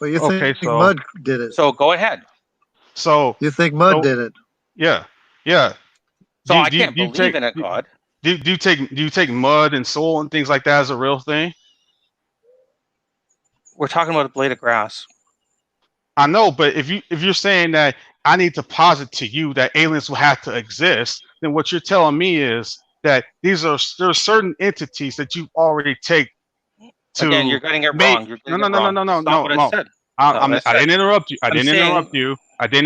Well, you think mud did it. So go ahead. So you think mud did it. Yeah. So I can't believe in a God. Do you take mud and soil and things like that as a real thing? We're talking about a blade of grass. I know, but if you're saying that I need to posit to you that aliens will have to exist, then what you're telling me is that there are certain entities that you already take to. Again, you're getting it wrong. You're getting it wrong. No. I didn't interrupt you. I didn't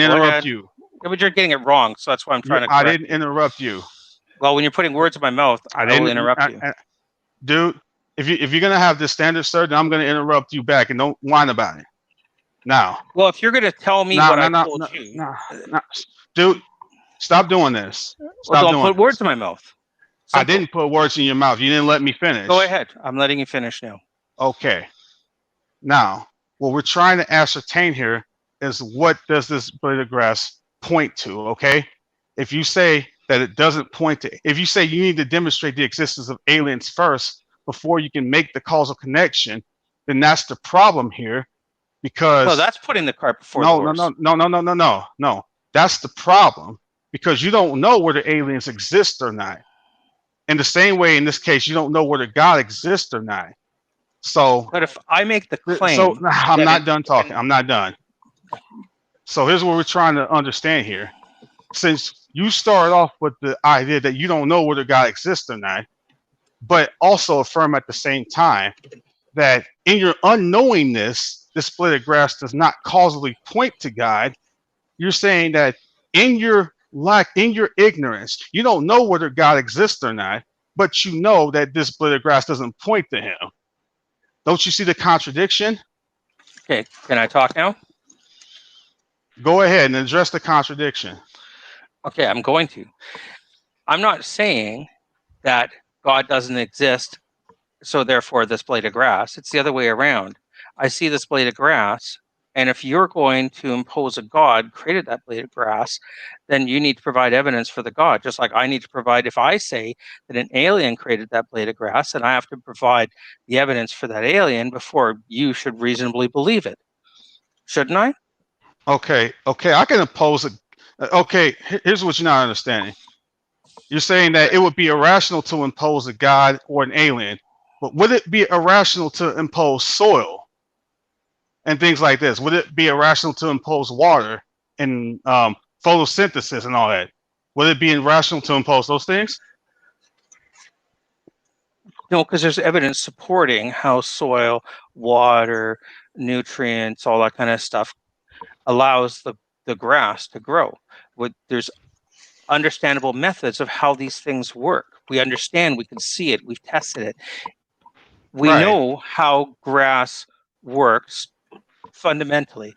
interrupt you. Yeah, but you're getting it wrong, so that's why I'm trying to correct I didn't interrupt you. Well, when you're putting words in my mouth, I will interrupt you. Dude, if you're gonna have this standard, sir, then I'm gonna interrupt you back, and don't whine about it. Now. Well, if you're gonna tell me what I told you, dude, stop doing this. Don't put words in my mouth. Simple. I didn't put words in your mouth. You didn't let me finish. Go ahead. I'm letting you finish now. Okay. Now, what we're trying to ascertain here is what does this blade of grass point to, okay? If you say that it doesn't point to, if you say you need to demonstrate the existence of aliens first before you can make the causal connection, then that's the problem here, because... Well, that's putting the cart before the horse. No. That's the problem, because you don't know whether aliens exist or not. In the same way, in this case, you don't know whether God exists or not. So... But if I make the claim... So, I'm not done talking. I'm not done. So here's what we're trying to understand here. Since you started off with the idea that you don't know whether God exists or not, but also affirm at the same time that in your unknowingness, this blade of grass does not causally point to God, you're saying that in your in your ignorance, you don't know whether God exists or not, but you know that this blade of grass doesn't point to him. Don't you see the contradiction? Okay, can I talk now? Go ahead and address the contradiction. Okay, I'm going to. I'm not saying that God doesn't exist, so therefore this blade of grass. It's the other way around. I see this blade of grass, and if you're going to impose a God created that blade of grass, then you need to provide evidence for the God, just like I need to provide. If I say that an alien created that blade of grass, then I have to provide the evidence for that alien before you should reasonably believe it. Shouldn't I? Okay, I can impose a. Okay, here's what you're not understanding. You're saying that it would be irrational to impose a God or an alien, but would it be irrational to impose soil and things like this? Would it be irrational to impose water and photosynthesis and all that? Would it be irrational to impose those things? No, because there's evidence supporting how soil, water, nutrients, all that kind of stuff allows the grass to grow. There's understandable methods of how these things work. We understand, we can see it, we've tested it. We Right. know how grass works fundamentally,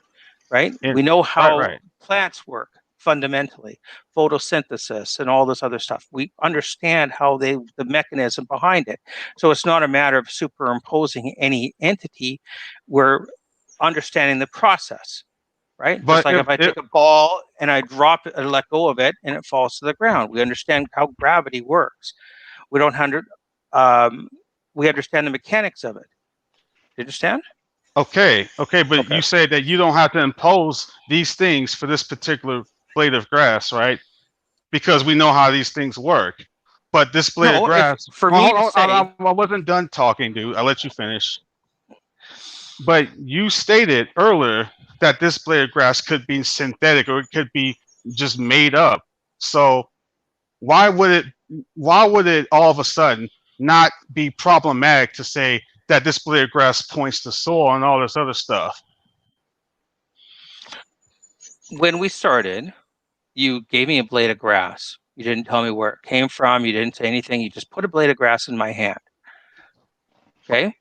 right? We know how plants work fundamentally, photosynthesis and all this other stuff. We understand how the mechanism behind it. So it's not a matter of superimposing any entity. We're understanding the process, right? But just like if I take a ball and I drop it and let go of it and it falls to the ground. We understand how gravity works. We don't we understand the mechanics of it. You understand? Okay, but you said that you don't have to impose these things for this particular blade of grass, right? Because we know how these things work. But this blade of grass, for me to say, I wasn't done talking, dude. I'll let you finish. But you stated earlier that this blade of grass could be synthetic or it could be just made up. So why would it all of a sudden not be problematic to say that this blade of grass points to soil and all this other stuff? When we started, you gave me a blade of grass. You didn't tell me where it came from. You didn't say anything. You just put a blade of grass in my hand. Okay?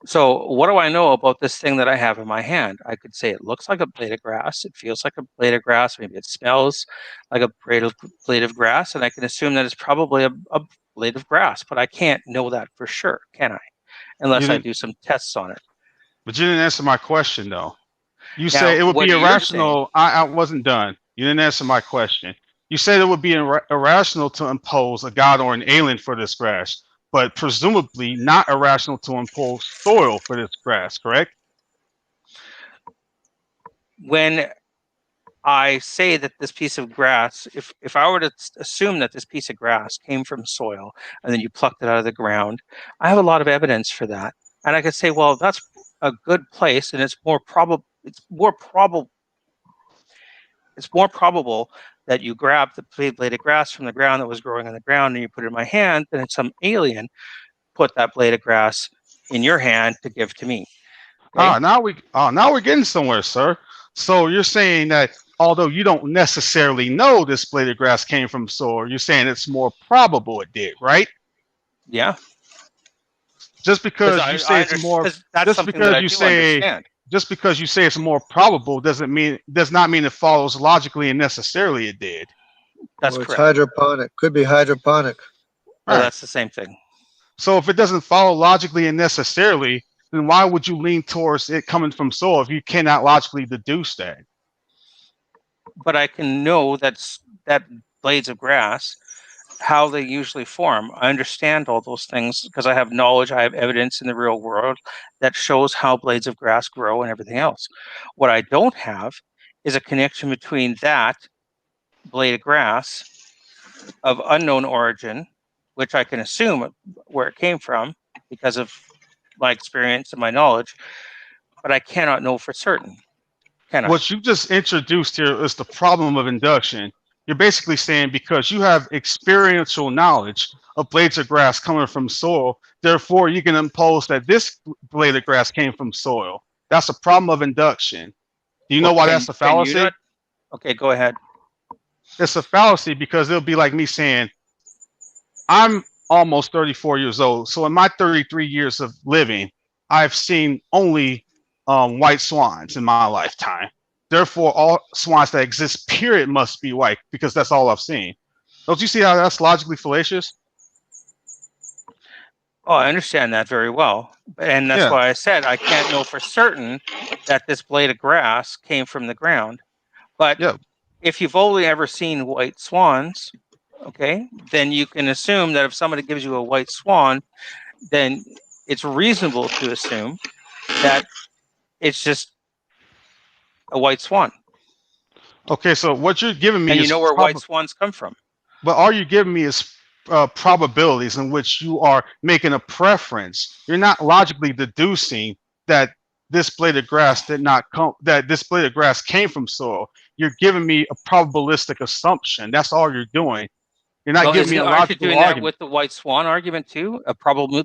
So what do I know about this thing that I have in my hand? I could say it looks like a blade of grass. It feels like a blade of grass. Maybe it smells like a blade of grass. And I can assume that it's probably a blade of grass. But I can't know that for sure, can I? Unless I do some tests on it. But you didn't answer my question, though. You say it would be irrational. I wasn't done. You didn't answer my question. You said it would be irrational to impose a God or an alien for this grass, but presumably not irrational to impose soil for this grass, correct? When I say that this piece of grass, if I were to assume that this piece of grass came from soil and then you plucked it out of the ground, I have a lot of evidence for that. And I could say, well, that's a good place and it's more probable that you grab the blade of grass from the ground that was growing on the ground and you put it in my hand than some alien put that blade of grass in your hand to give to me. Okay? Now we're getting somewhere, sir. So you're saying that although you don't necessarily know this blade of grass came from soil, you're saying it's more probable it did, right? Yeah. Just because you say it's more, just because you say it's more probable does not mean it follows logically and necessarily it did. That's correct. It's hydroponic. Could be hydroponic. Well, that's the same thing. So if it doesn't follow logically and necessarily, then why would you lean towards it coming from soil if you cannot logically deduce that? But I can know that blades of grass, how they usually form. I understand all those things because I have knowledge, I have evidence in the real world that shows how blades of grass grow and everything else. What I don't have is a connection between that blade of grass of unknown origin, which I can assume where it came from because of my experience and my knowledge, but I cannot know for certain. What you just introduced here is the problem of induction. You're basically saying because you have experiential knowledge of blades of grass coming from soil, therefore you can impose that this blade of grass came from soil. That's a problem of induction. Do you know why that's a fallacy? Okay, go ahead. It's a fallacy because it'll be like me saying, I'm almost 34 years old. So in my 33 years of living, I've seen only white swans in my lifetime. Therefore, all swans that exist, period, must be white because that's all I've seen. Don't you see how that's logically fallacious? Oh, I understand that very well. And that's why I said I can't know for certain that this blade of grass came from the ground. But if you've only ever seen white swans, okay, then you can assume that if somebody gives you a white swan, then it's reasonable to assume that it's just a white swan. Okay, so what you're giving me and is you know where white swans come from. But all you're giving me is probabilities in which you are making a preference. You're not logically deducing that this blade of grass did not come, that this blade of grass came from soil. You're giving me a probabilistic assumption. That's all you're doing. You're not giving me a logical argument. Aren't you doing that with the white swan argument too? A probable.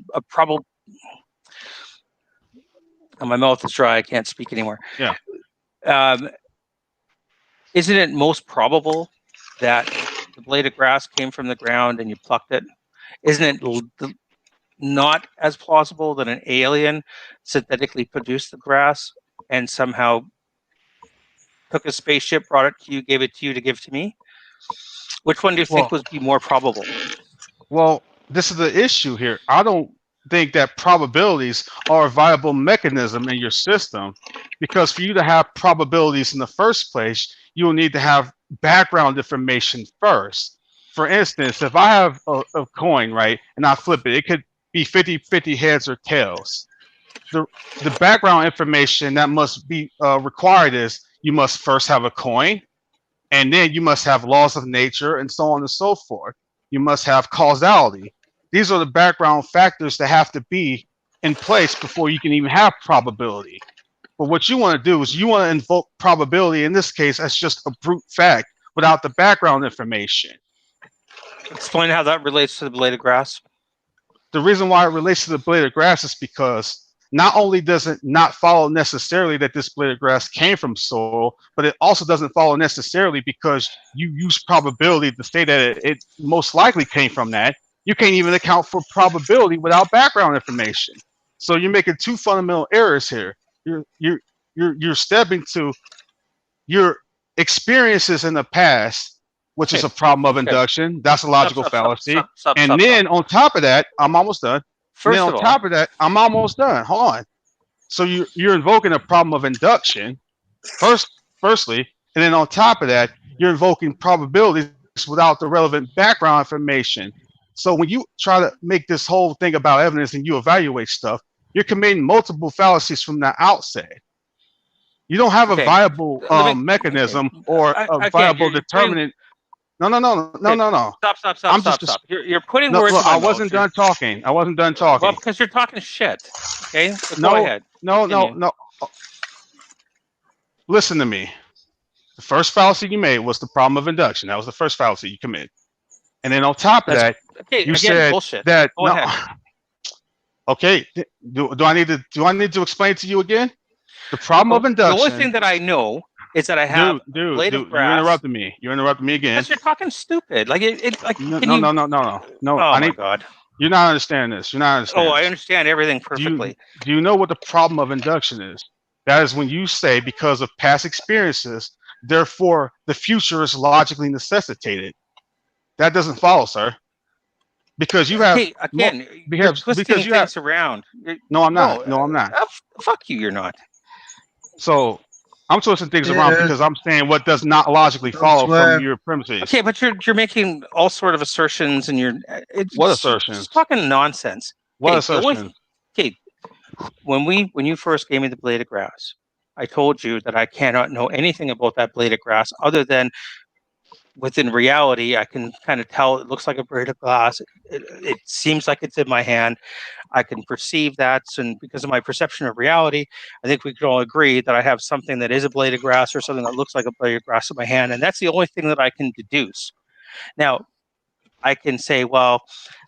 Oh, my mouth is dry. I can't speak anymore. Yeah. Isn't it most probable that the blade of grass came from the ground and you plucked it? Isn't it not as plausible that an alien synthetically produced the grass and somehow took a spaceship, brought it to you, gave it to you to give to me? Which one do you think would be more probable? Well, this is the issue here. I don't think that probabilities are a viable mechanism in your system, because for you to have probabilities in the first place, you will need to have background information first. For instance, if I have a coin, right, and I flip it, it could be 50-50 heads or tails. The background information that must be required is you must first have a coin, and then you must have laws of nature and so on and so forth. You must have causality. These are the background factors that have to be in place before you can even have probability. But what you want to do is you want to invoke probability, in this case, as just a brute fact without the background information. Explain how that relates to the blade of grass. The reason why it relates to the blade of grass is because not only does it not follow necessarily that this blade of grass came from soil, but it also doesn't follow necessarily because you use probability to say that it most likely came from that. You can't even account for probability without background information. So you're making two fundamental errors here. You're stepping to your experiences in the past, which is a problem of induction. That's a logical fallacy. And then on top of that, I'm almost done. First and then on top of that, I'm almost done. Hold on. So you're invoking a problem of induction, firstly, and then on top of that, you're invoking probabilities without the relevant background information. So when you try to make this whole thing about evidence and you evaluate stuff, you're committing multiple fallacies from the outset. You don't have a viable mechanism or a viable determinant. No. Stop. You're putting words in my mouth. I wasn't done talking. Well, because you're talking shit. Okay? So go ahead. No. Listen to me. The first fallacy you made was the problem of induction. That was the first fallacy you committed. And then on top of that, you said bullshit. That go ahead. Okay. Do I need to explain to you again? The problem of induction. The only thing that I know is that I have blade of grass. You're interrupting me again. Because you're talking stupid. Like No. Oh my God. You're not understanding this. Oh, I understand everything perfectly. Do you know what the problem of induction is? That is when you say because of past experiences, therefore the future is logically necessitated. That doesn't follow, sir. Because you have you're twisting things around. No, I'm not. No, I'm not. Fuck you. You're not. So I'm twisting things around because I'm saying what does not logically follow from your premises. Okay, but you're making all sort of assertions, and what assertions? Just talking nonsense. What assertions? Okay, when you first gave me the blade of grass, I told you that I cannot know anything about that blade of grass other than within reality, I can kind of tell it looks like a blade of grass. It seems like it's in my hand. I can perceive that, and because of my perception of reality, I think we could all agree that I have something that is a blade of grass or something that looks like a blade of grass in my hand, and that's the only thing that I can deduce. Now, I can say, well,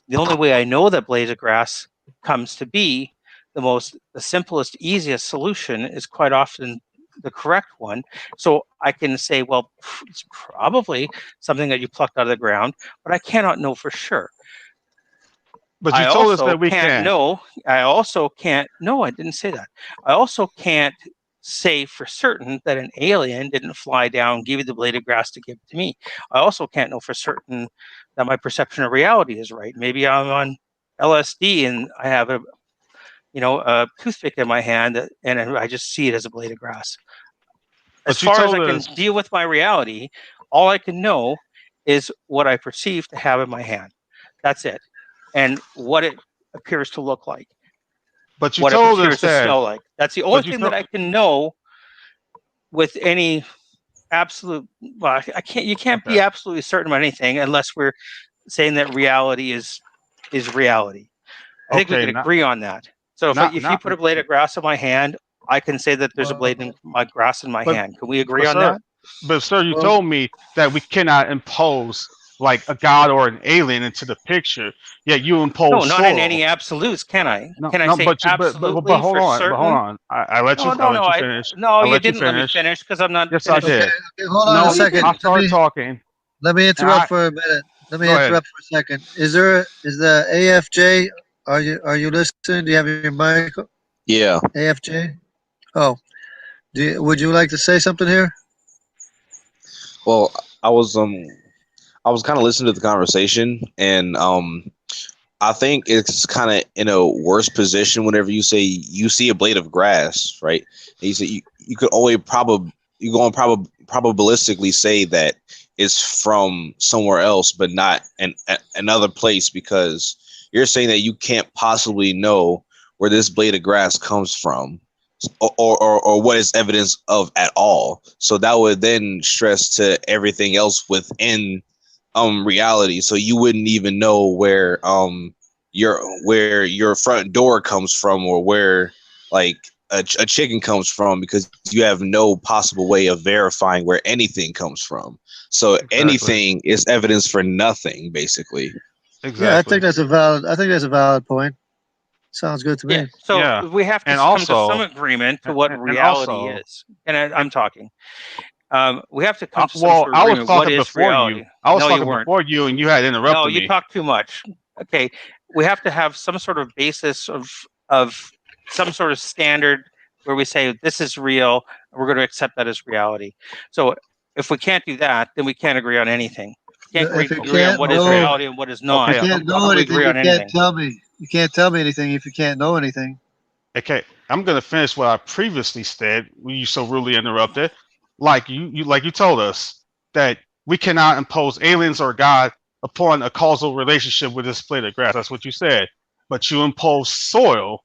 the only way I know that blade of grass comes to be the simplest, easiest solution is quite often the correct one. So I can say, well, it's probably something that you plucked out of the ground, but I cannot know for sure. But you told us that we can't can. know. I also can't. No, I didn't say that. I also can't say for certain that an alien didn't fly down, give you the blade of grass to give it to me. I also can't know for certain that my perception of reality is right. Maybe I'm on LSD and I have a toothpick in my hand and I just see it as a blade of grass. As far as I can deal with my reality, all I can know is what I perceive to have in my hand. That's it. And what it appears to look like. But you what told it appears us to that. smell like. That's the only thing that I can know with any absolute. Well, I can't. You can't be absolutely certain about anything unless we're saying that reality is reality. I think we could agree on that. So if you put a blade of grass in my hand, I can say that there's a blade in my grass in my hand. Can we agree on that? But sir, you told me that we cannot impose like a god or an alien into the picture. Yet you impose no, not soil. in any absolutes, can I? No, can I say absolutely but hold for on, certain? But hold on. I let you finish. No, you didn't let me finish because I'm not. Yes, finished. I did. Okay, hold on a second. I started talking. Let me interrupt for a minute. Let me interrupt for a second. Is the AFJ? Are you listening? Do you have your mic? Yeah. AFJ. Oh, would you like to say something here? Well, I was kind of listening to the conversation, and I think it's kind of in a worse position whenever you say you see a blade of grass, right? And you say you could only probabilistically say that it's from somewhere else, but not another place, because you're saying that you can't possibly know where this blade of grass comes from, or what is evidence of at all. So that would then stress to everything else within reality. So you wouldn't even know where your front door comes from, or where like a chicken comes from, because you have no possible way of verifying where anything comes from. So anything is evidence for nothing, basically. Exactly. Yeah, I think that's a valid point. Sounds good to me. Yeah. So we have to come to some agreement to what reality is. And I'm talking. We have to come to some sort of agreement. What is reality? I was talking before you, and you had interrupted me. No, you talked too much. Okay. We have to have some sort of basis of some sort of standard where we say this is real, and we're going to accept that as reality. So if we can't do that, then we can't agree on anything. We can't agree on what is reality and what is not. If you can't know anything, you can't tell me. You can't tell me anything if you can't know anything. Okay, I'm going to finish what I previously said when you so rudely interrupted. Like you told us that we cannot impose aliens or God upon a causal relationship with this blade of grass. That's what you said. But you impose soil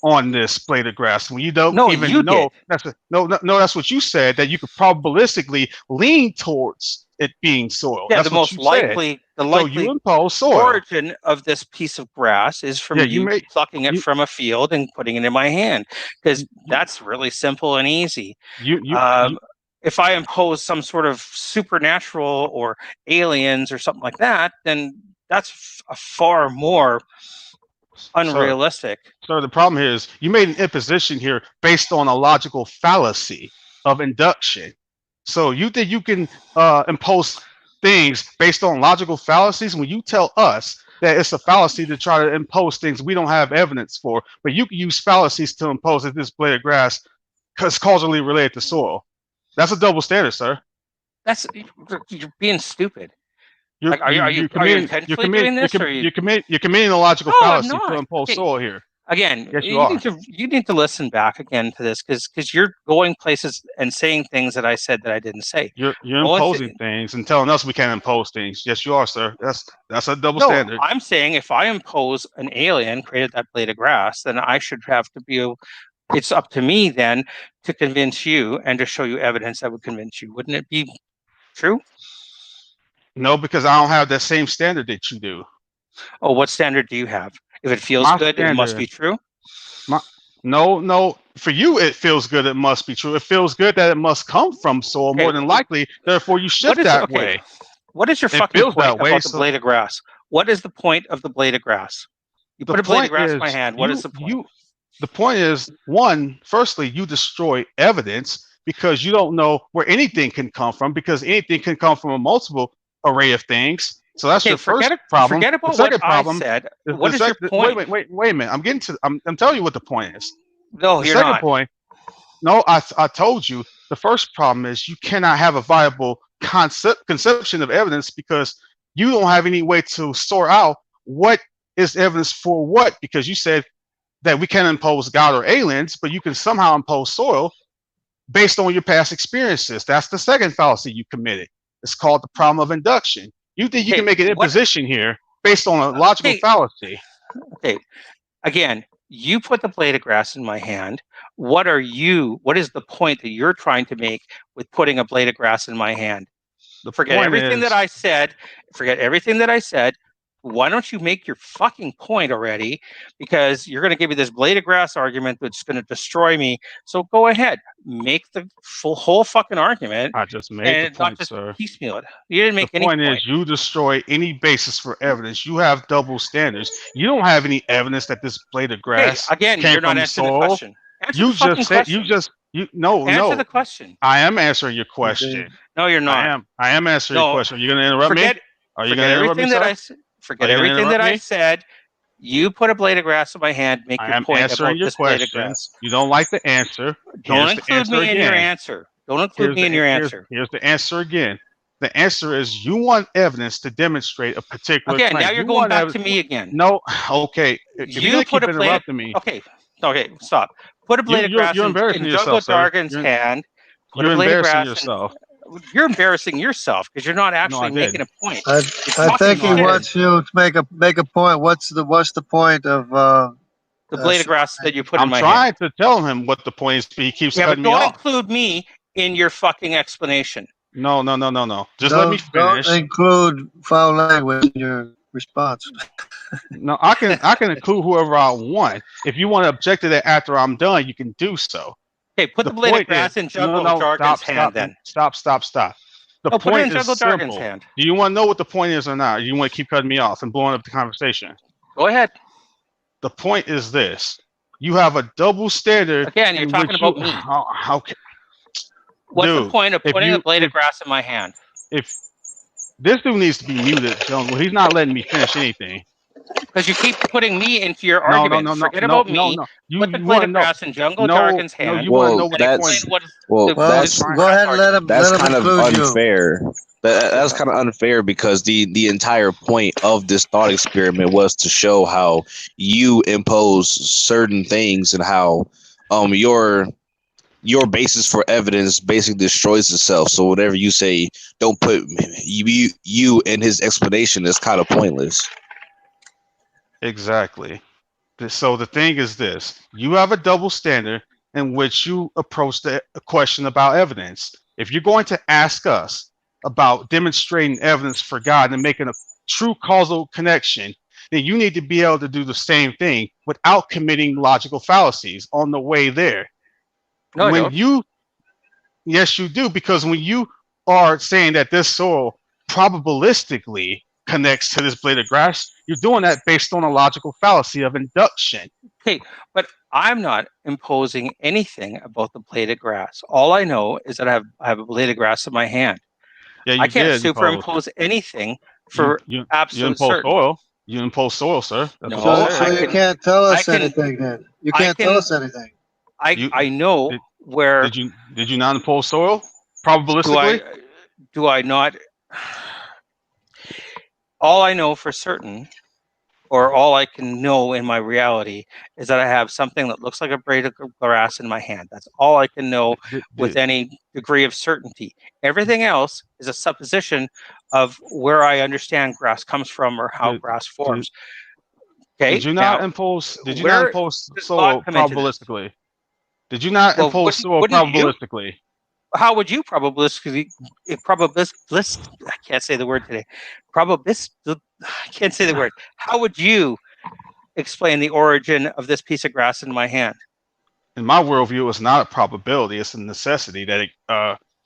on this blade of grass when you don't even know. That's what you said, that you could probabilistically lean towards it being soil. Yeah, that's the most likely, so you impose soil. Origin of this piece of grass is from you plucking it from a field and putting it in my hand, because that's really simple and easy. If I impose some sort of supernatural or aliens or something like that, then that's a far more unrealistic. So the problem here is you made an imposition here based on a logical fallacy of induction. So you think you can impose things based on logical fallacies when you tell us that it's a fallacy to try to impose things we don't have evidence for, but you can use fallacies to impose that this blade of grass is causally related to soil. That's a double standard, sir. You're being stupid. You're intentionally doing this, or you're committing a logical fallacy to impose soil here. Again, yes, you need to listen back again to this, because you're going places and saying things that I said that I didn't say. You're imposing things and telling us we can't impose things. Yes, you are, sir. That's a double standard. I'm saying if I impose an alien created that blade of grass, then I should have to be. It's up to me then to convince you and to show you evidence that would convince you. Wouldn't it be true? No, because I don't have that same standard that you do. Oh, what standard do you have? If it feels good, it must be true? No. For you, it feels good, it must be true. It feels good that it must come from soil more than likely. Therefore, you shift that way. What is your fucking point about the blade of grass? What is the point of the blade of grass? You put a blade of grass in my hand. What is the point? The point is, one, firstly, you destroy evidence because you don't know where anything can come from, because anything can come from a multiple array of things. So that's Okay, your first problem. forget The about what second I problem, said. the What is your second, point? wait a minute. I'm getting to. I'm telling you what the point is. No, The you're second not. point. No, I told you. The first problem is you cannot have a viable conception of evidence because you don't have any way to sort out what is evidence for what, because you said that we can't impose God or aliens, but you can somehow impose soil based on your past experiences. That's the second fallacy you committed. It's called the problem of induction. You think you Okay, can make an what? imposition here based on a logical Okay, fallacy. okay. Again, you put the blade of grass in my hand. What is the point that you're trying to make with putting a blade of grass in my hand? The Forget point everything that is, I said. Forget everything that I said. Why don't you make your fucking point already? Because you're going to give me this blade of grass argument that's going to destroy me. So go ahead, make the whole fucking argument, I just made the and not point, just sir. piecemeal it. You didn't The make any point point. is, you destroy any basis for evidence. You have double standards. You don't have any evidence that this blade of Okay, grass again, came you're not from answering the soil. question. Answer the You fucking just said, question. no, Answer the no. question. I am answering your You question. did. No, you're not. I am answering your No, question. Are you going to interrupt me? forget Are you forget going to interrupt me, everything that sir? I Are forget you going to everything that interrupt I me? said. You put a blade of grass in my hand. Make I your am point answering about your this blade of question. grass. You don't like the answer. Don't Here's the include answer me in your again. answer. Don't include me in your answer. Here's the answer again. The answer is you want evidence to demonstrate a particular Again, now claim. you're You going want back evidence. to me again. No, okay. If you're You gonna put keep a blade. interrupting me, Okay, okay, stop. Put a blade of grass you're in embarrassing Jungle yourself, sir. Dargan's hand. Put a You're blade of embarrassing grass in. yourself. You're embarrassing yourself because you're not No, I actually did. making a point. I You're I talking think he No, I shit. did. wants you to make a point. What's the point of The blade of grass that you put in I'm my hand. trying to tell him what the point is, but he keeps Yeah, but cutting me don't off. include me in your fucking explanation. No. Just let me don't finish. include foul language in your response. No, I can include whoever I want. If you want to object to that after I'm done, you can do so. Okay, put The the blade of point is, grass in no, Jungle Dargan's hand then. stop. The No, put it in point is Jungle Dargan's simple. hand. Do you want to know what the point is or not? Or you want to keep cutting me off and blowing up the conversation? Go ahead. The point is this: you have a double standard. Again, you're in talking which about you, me. how What's the dude, point of if putting you a blade of grass in my hand? if this dude needs to be muted, Jungle. He's not letting me finish anything. Because you keep putting me into your No, argument. Forget about me. Put the You blade want to of know? grass in Jungle No, Dargan's hand you want to Well, know what and the explain point? that's what is well, the Well, that's go ahead and argument. that's let him kind of include you. unfair. That's kind of unfair because the entire point of this thought experiment was to show how you impose certain things and how your basis for evidence basically destroys itself. So whatever you say, don't put you in his explanation is kind of pointless. Exactly. So the thing is this: you have a double standard in which you approach the question about evidence. If you're going to ask us about demonstrating evidence for God and making a true causal connection, then you need to be able to do the same thing without committing logical fallacies on the way there. No, I When don't. you, yes, you do, because when you are saying that this soil probabilistically connects to this blade of grass, you're doing that based on a logical fallacy of induction. Okay, but I'm not imposing anything about the blade of grass. All I know is that I have a blade of grass in my hand. Yeah, I you can't did impose. superimpose anything You for you you absolute impose certain. soil. You impose soil, sir. That's what you No, So said. you can't tell I us can, anything then. You I can't tell can, us anything. You I know did, where did you not impose soil do probabilistically? I not? All I know for certain, or all I can know in my reality, is that I have something that looks like a blade of grass in my hand. That's all I can know with Did, any degree of certainty. Everything else is a supposition of where I understand grass comes from or how did, grass did, forms. Okay, did you not now impose where does God soil come into this? probabilistically? Did you not Well, impose soil wouldn't you? probabilistically? How would you probabilistically, I can't say the word today. I can't say the word. How would you explain the origin of this piece of grass in my hand? In my worldview, it's not a probability; it's a necessity. That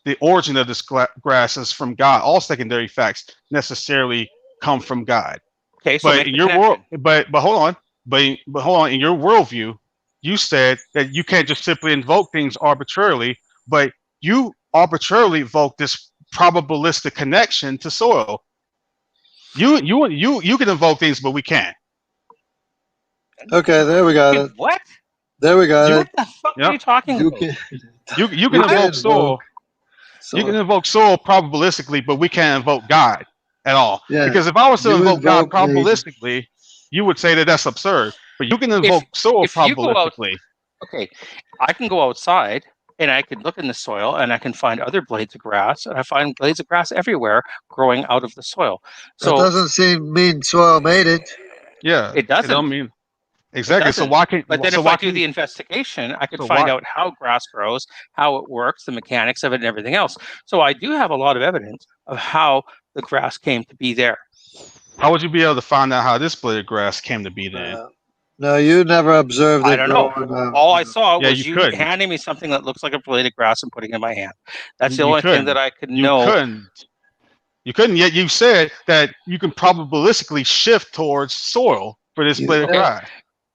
the origin of this grass is from God. All secondary facts necessarily come from God. Okay, so But make in the your world, connection. but hold on, but hold on. In your worldview, you said that you can't just simply invoke things arbitrarily, but you arbitrarily invoke this probabilistic connection to soil. You can invoke things, but we can't. Okay, there we got it. What? There we got You- What the fuck are Yep. you talking You about? can, You can you can invoke soil. invoke You can soil. invoke soil probabilistically, but we can't invoke God at all. Yeah, Because if I was to you invoke God invoke a probabilistically, you would say that that's absurd. But you can invoke soil if you go out, probabilistically. okay, I can go outside and I can look in the soil and I can find other blades of grass, and I find blades of grass everywhere growing out of the soil. that So doesn't mean soil made it. Yeah, it doesn't. don't mean It exactly. So doesn't. why can't? But then So if why I do can? the investigation, I could So find why? out how grass grows, how it works, the mechanics of it, and everything else. So I do have a lot of evidence of how the grass came to be there. How would you be able to find out how this blade of grass came to be then? No, you never observed I it don't know. growing. All I saw Yeah, was you you couldn't. handing me something that looks like a blade of grass and putting it in my hand. That's the You only thing couldn't. that I could You know. couldn't. You couldn't. Yet you said that you can probabilistically shift towards soil for this You blade of never- grass.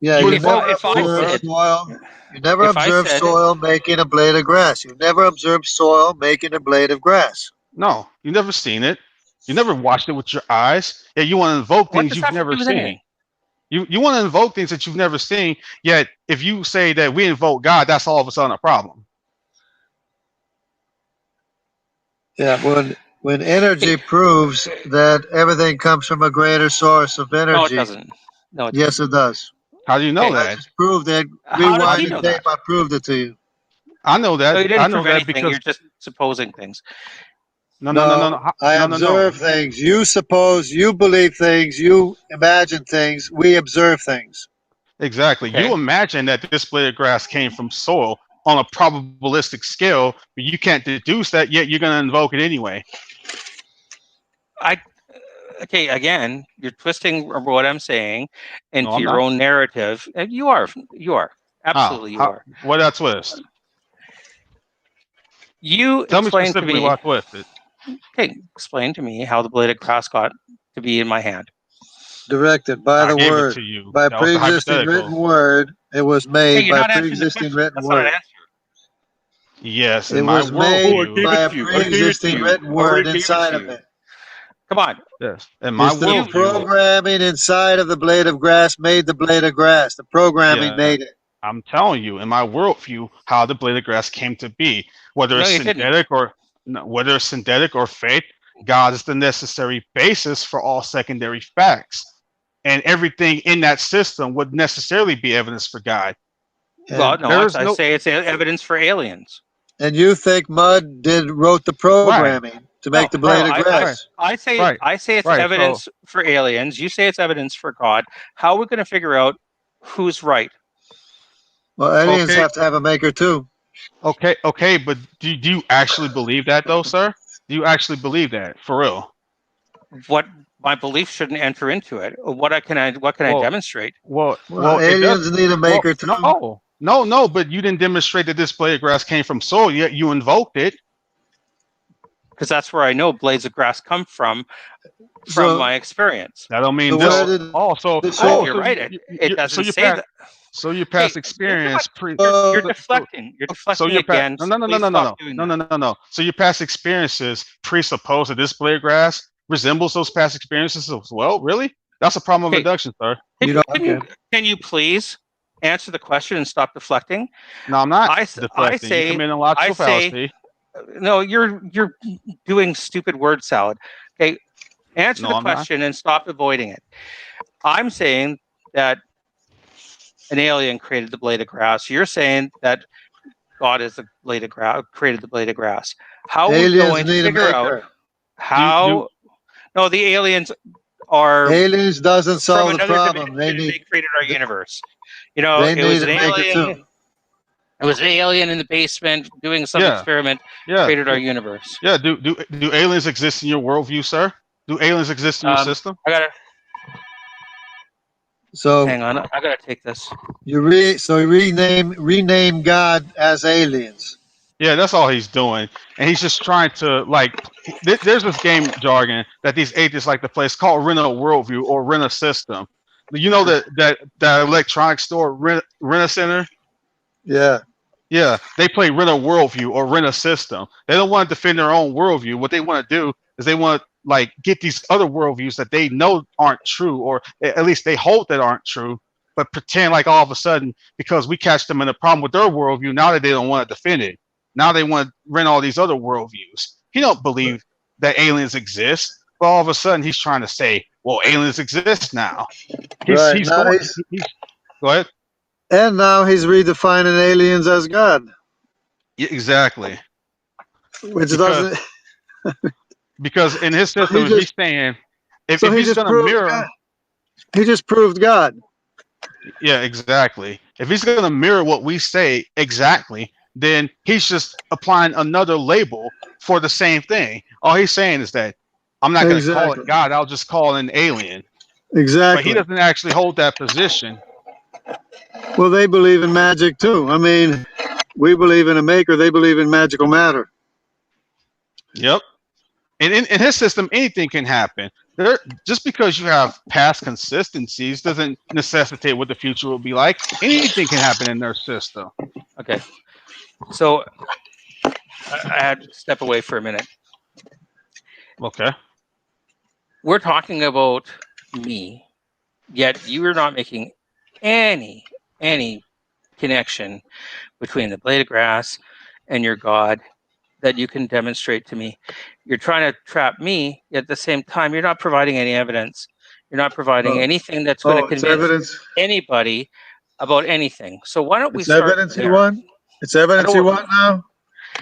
Yeah, You you would never if I observed said- soil. You never if I observed said- soil making a blade of grass. You never observed soil making a blade of grass. No, you never seen it. You never watched it with your eyes. Yeah, you want to invoke What things does you've that have to never do with seen. anything? You want to invoke things that you've never seen. Yet, if you say that we invoke God, that's all of a sudden a problem. Yeah, when energy proves that everything comes from a greater source of energy. No, it doesn't. No, it Yes, doesn't. it does. How do you know Okay. I that? just proved it. How does Rewind he the know tape. that? I proved it to you. I know that. No, you I didn't know prove that anything. because You're just supposing things. no. I observe things. You suppose. You believe things. You imagine things. We observe things. Exactly. Okay. You imagine that this blade of grass came from soil on a probabilistic scale, but you can't deduce that, yet you're going to invoke it anyway. Okay, again, you're twisting what I'm saying into I'm your not. own narrative. And you are. Absolutely, you are. What did I twist? You Tell me explain to specifically me. what I twisted. Okay, explain to me how the blade of grass got to be in my hand. Directed by I the gave it word. to you. By That was the pre-existing hypothetical. written word. It was Hey, made you're by not answering the pre-existing question. written That's not an word. answer. Yes, It in my was made worldview. by a to you. I gave it to pre-existing you. written I word already gave it inside to of you. it. Come on. Yes, in my It's the worldview. programming inside of the blade of grass made the blade of grass. The programming Yeah. made it. I'm telling you, in my worldview, how the blade of grass came to be, whether No, it's you didn't. synthetic or fake, God is the necessary basis for all secondary facts, and everything in that system would necessarily be evidence for God. Well, And, no, There's I no- say it's evidence for aliens. and you think Mud wrote the programming to make the blade of grass. I say Right. it's Right, evidence for aliens. You say it's evidence for God. How are we going to figure out who's right? Well, aliens Okay. have to have a maker too. Okay, but do you actually believe that though, sir? Do you actually believe that for real? What my belief shouldn't enter into it. What can I Well, demonstrate? Well, Aliens it does. need a maker too. No, but you didn't demonstrate that this blade of grass came from soil, yet you invoked it. Because that's where I know blades of grass come from So- my experience. That don't mean So this. where did Also, this Oh, soil- you're right. It doesn't say that. So your past Hey, experience You're deflecting. You're deflecting again. No. Please stop doing that. No. So your past experiences presuppose that this blade of grass resembles those past experiences as well. Really? That's a problem of Okay. induction, sir. Hey, You don't- can you please answer the question and stop deflecting? No, I'm not I deflecting. say- you commit a logical I say- fallacy. No, you're doing stupid word salad. Okay, answer No, the I'm not. question and stop avoiding it. I'm saying that an alien created the blade of grass. You're saying that God is the blade of grass, created the blade of grass. How are we aliens going to need a figure out maker. how? No, the aliens are Aliens doesn't from solve the another problem. They dimension. They need created our universe. You know, they it was need an a maker alien. too. It was an alien in the basement doing some Yeah. experiment, Yeah. created our universe. Yeah. Do aliens exist in your worldview, sir? Do aliens exist in your system? I gotta So hang on. I gotta take this. you rename God as aliens. Yeah, that's all he's doing, and he's just trying to There's this game jargon that these atheists like to play. It's called rent a worldview or rent a system. You know that electronics store rent a center Yeah. Yeah, they play rent a worldview or rent a system. They don't want to defend their own worldview. What they want to do is they want to like get these other worldviews that they know aren't true, or at least they hope that aren't true, but pretend like all of a sudden because we catch them in a problem with their worldview, now that they don't want to defend it, now they want to rent all these other worldviews. He don't believe that aliens exist, but all of a sudden he's trying to say, well, aliens exist now. Right. He's Now going. he's, Go ahead. and now he's redefining aliens as God, Yeah, exactly. which Because doesn't. because in his system, he if just he's saying if so he he's just going to proved mirror, God. He just proved God. yeah, exactly. If he's going to mirror what we say exactly, then he's just applying another label for the same thing. All he's saying is that I'm not going to call it Exactly. God. I'll just call it an alien. But he Exactly. doesn't actually hold that position. Well, they believe in magic too. I mean, we believe in a maker. They believe in magical matter. Yep. And in his system, anything can happen. There, just because you have past consistencies doesn't necessitate what the future will be like. Anything can happen in their system. Okay. So I had to step away for a minute. Okay. We're talking about me, yet you are not making any connection between the blade of grass and your God that you can demonstrate to me. You're trying to trap me, yet at the same time, you're not providing any evidence. You're not providing Oh, anything that's going to it's convince evidence. anybody about anything. So why don't we It's start evidence there? you want. It's I evidence don't. you want now.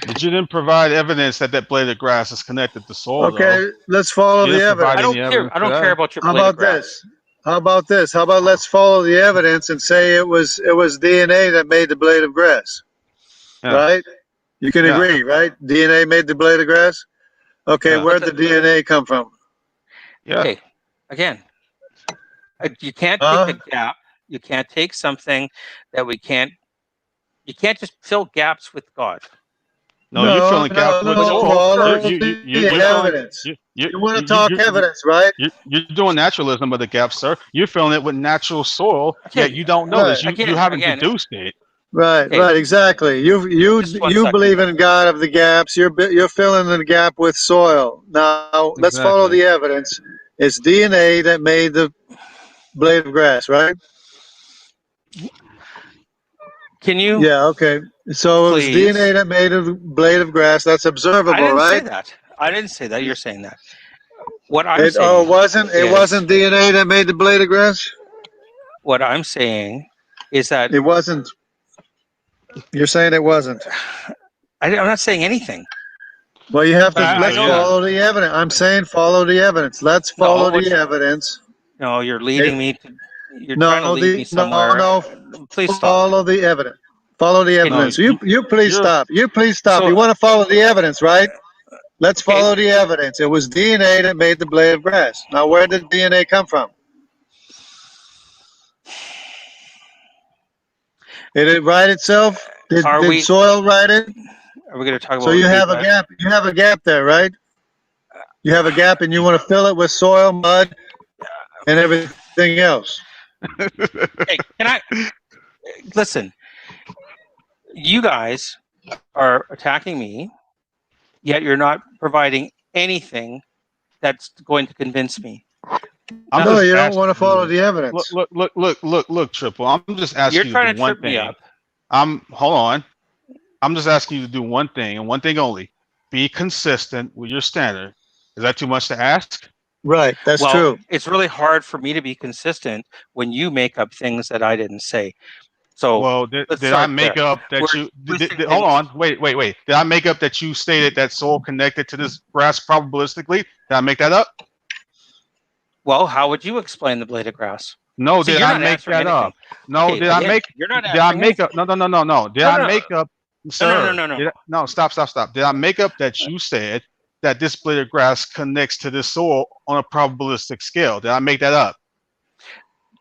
But you didn't provide evidence that that blade of grass is connected to soil, though. Okay, let's follow You the didn't provide evidence. I don't any care. evidence I for don't care that. about your How blade of about grass. this? How about this? How about let's follow the evidence and say it was DNA that made the blade of grass, Yeah. right? You can Yeah. agree, right? DNA made the blade of grass. Okay, Yeah. where'd the DNA come from? Yeah. Okay, again, you can't take Huh? a gap. You can't take something that we can't. You can't just fill gaps with God. No, you're No, filling gaps with When it soil. follow You're the filling. evidence. You You want to talk evidence, right? you're doing naturalism with the gaps, sir. You're filling it with natural soil, yet Okay, you don't know Right. this. You haven't again, deduced it. Right, okay, right, exactly. just one You second. believe in God of the gaps. You're filling the gap with soil. Now let's follow Exactly. the evidence. It's DNA that made the blade of grass, right? Can you Yeah, okay. So it was please? DNA that made a blade of grass. That's I observable, didn't say right? that. I didn't say that. You're saying that. What I'm It saying it is, wasn't DNA that made the blade of grass? what I'm saying is that It wasn't. You're saying it wasn't. I'm not saying anything. Well, you have But to I let's So know yeah. follow the evidence. I'm saying follow the evidence. Let's no. follow What the evidence. no, you're leading It, me to. You're trying to no, lead me no, somewhere. no. Please stop. Follow the evidence. Follow the Can No, evidence. You please you're stop. You please stop. so You want to follow the evidence, right? Let's okay. follow the evidence. It was DNA that made the blade of grass. Now, where did DNA come from? Did it write itself? Are Did we? soil write it? Are we going to talk So about you me? have a gap. You have a gap there, right? You have a gap, and you want to fill it with soil, mud, and everything else. Hey, can I listen? You guys are attacking me, yet you're not providing anything that's going to convince me. I'm No, just you don't asking want to follow you. the evidence. Look, Triple. I'm just You're asking you to trying do to one trip me thing. up. Hold on. I'm just asking you to do one thing and one thing only. Be consistent with your standard. Is that too much to ask? Right, that's Well, true. it's really hard for me to be consistent when you make up things that I didn't say. So Well, let's did I start make there. up that We're you twisting hold things. on, wait. Did I make up that you stated that soul connected to this grass probabilistically? Did I make that up? Well, how would you explain the blade of grass? No, See, did you're I not make answering that anything. up? No, Okay, again, you're not did I answering make up anything. no. Did No, I no, make up no, sir? no. No, stop. Did I make up that you said that this blade of grass connects to this soil on a probabilistic scale? Did I make that up?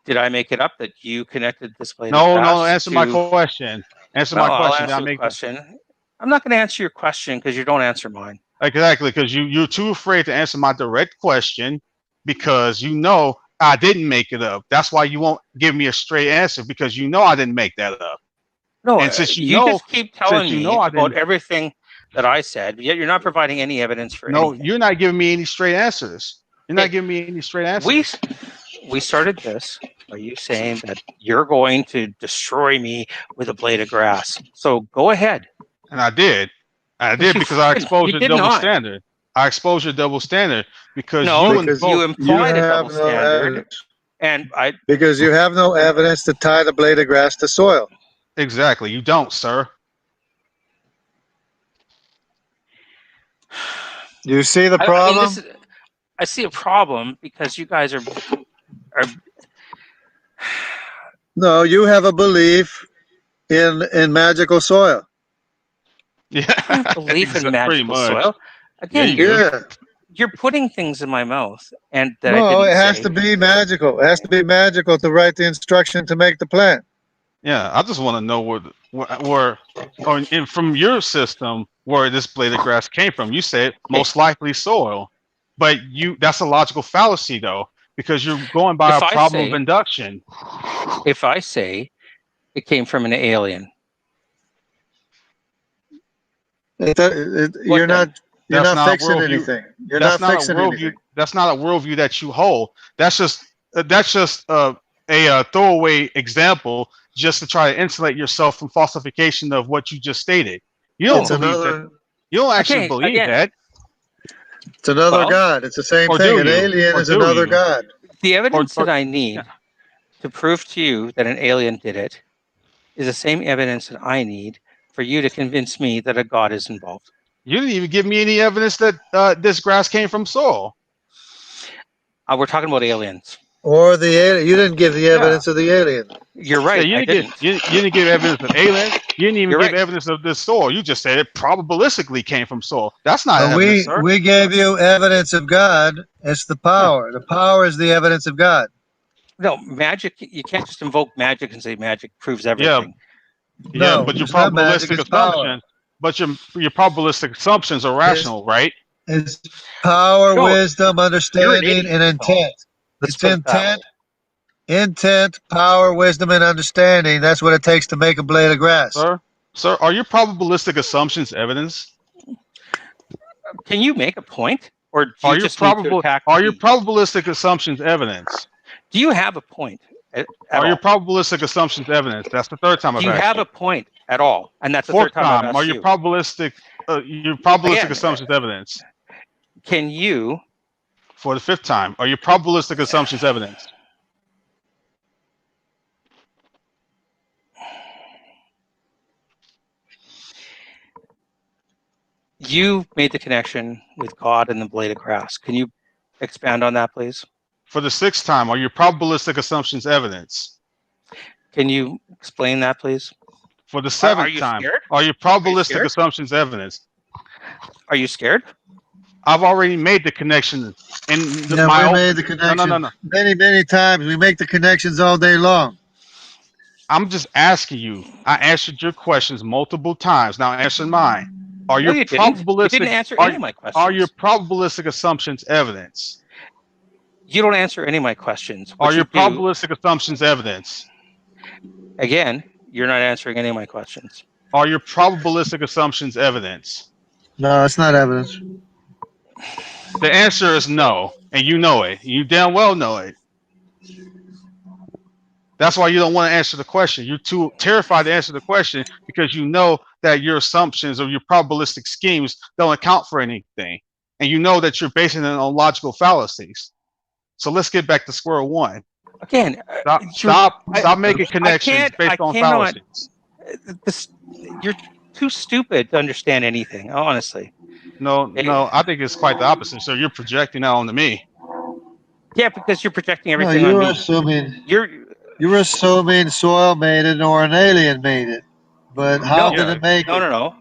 Did I make it up that you connected this blade of No, grass answer my to? question. Answer No, my I'll question. Did I answer the make that? question. I'm not going to answer your question because you don't answer mine. Exactly, because you're too afraid to answer my direct question because you know I didn't make it up. That's why you won't give me a straight answer because you know I didn't make that up. No, And since you just keep telling since you me know I about didn't, everything that I said, yet you're not providing any evidence for no, anything. you're not giving me any straight answers. You're Hey, not giving me any straight we answers. we started this by you saying that you're going to destroy me with a blade of grass. So go ahead. And I did. I But did because I exposed you your did double not. standard. I exposed your double standard because No, you Because you invoke. you implied a have double no standard, evidence. and I. Because you have no evidence to tie the blade of grass to soil. Exactly. You don't, sir. Do you see the I mean, problem? I see a problem because you guys are No, you have a belief in magical soil. Yeah. belief in Pretty magical much. soil. Yeah, Again, you do. you're putting things in my mouth and that I No, didn't it has say. to be magical. It has to be magical to write the instruction to make the plant. Yeah. I just want to know where, or from your system, where this blade of grass came from. You said most likely soil, but that's a logical fallacy though, because you're going by a If I problem of say induction. if I say it came from an alien, You're what then? not That's not a fixing worldview. anything. You're That's not not a fixing worldview. anything. That's not a worldview that you hold. That's just a throwaway example just to try to insulate yourself from falsification of what you just stated. You don't Oh, believe that. Another. You don't actually okay. believe Again, that, It's another well, god. It's the same or thing. do An you? alien Or is do another you? god. the evidence that Or I yeah. need to prove to you that an alien did it is the same evidence that I need for you to convince me that a god is involved. You didn't even give me any evidence that this grass came from soil. We're talking about aliens. Or the alien. You didn't give the Yeah. evidence of the alien. You're Yeah, right. I didn't. you didn't give evidence of aliens. You didn't even You're give right. evidence of this soil. You just said it probabilistically came from soil. That's not But evidence, sir. we gave you evidence of God. It's the Yeah. power. The power is the evidence of God. No, magic. You can't just invoke magic and say magic proves Yeah, everything. yeah, No, but your it's not magic. probabilistic It's power. assumptions, but your probabilistic assumptions are It's, rational, right? it's power, No, wisdom, you're an understanding, idiot. and That's all. intent. Let's It's put it that way. intent, power, wisdom, and understanding. That's what it takes to make a blade of grass. Sir, are your probabilistic assumptions evidence? Can you make a point, or do you Are your just need to attack me? probabilistic assumptions evidence? Do you have a point at Are your all? probabilistic assumptions evidence? That's the third time Do I've you asked have you. a point at all? And that's the Fourth third time I've time, are asked you. your probabilistic Again, assumptions evidence? can you? For the fifth time, are your probabilistic assumptions evidence? You made the connection with God and the blade of grass. Can you expand on that, please? For the sixth time, are your probabilistic assumptions evidence? Can you explain that, please? For the Are seventh you time, scared? are your Are you probabilistic scared? assumptions evidence? Are you scared? I've already made the connection in Yeah, my we own. made the No. connection many times. We make the connections all day long. I'm just asking you. I answered your questions multiple times. Now answer mine. Are No, your you didn't. You didn't probabilistic answer any of my are your questions. probabilistic assumptions evidence? You don't answer any of my questions. Are What you your do, probabilistic assumptions evidence? again, you're not answering any of my questions. Are your probabilistic assumptions evidence? No, it's not evidence. The answer is no, and you know it. You damn well know it. That's why you don't want to answer the question. You're too terrified to answer the question because you know that your assumptions or your probabilistic schemes don't account for anything. And you know that you're basing it on logical fallacies. So let's get back to square one. Again, Stop making connections I based on cannot. fallacies. You're too stupid to understand anything. Honestly. No, I think it's quite the opposite. So you're projecting that onto me. Yeah, because you're projecting No, everything on me. you're assuming soil made it or an alien made it. But how No, did it make it? no.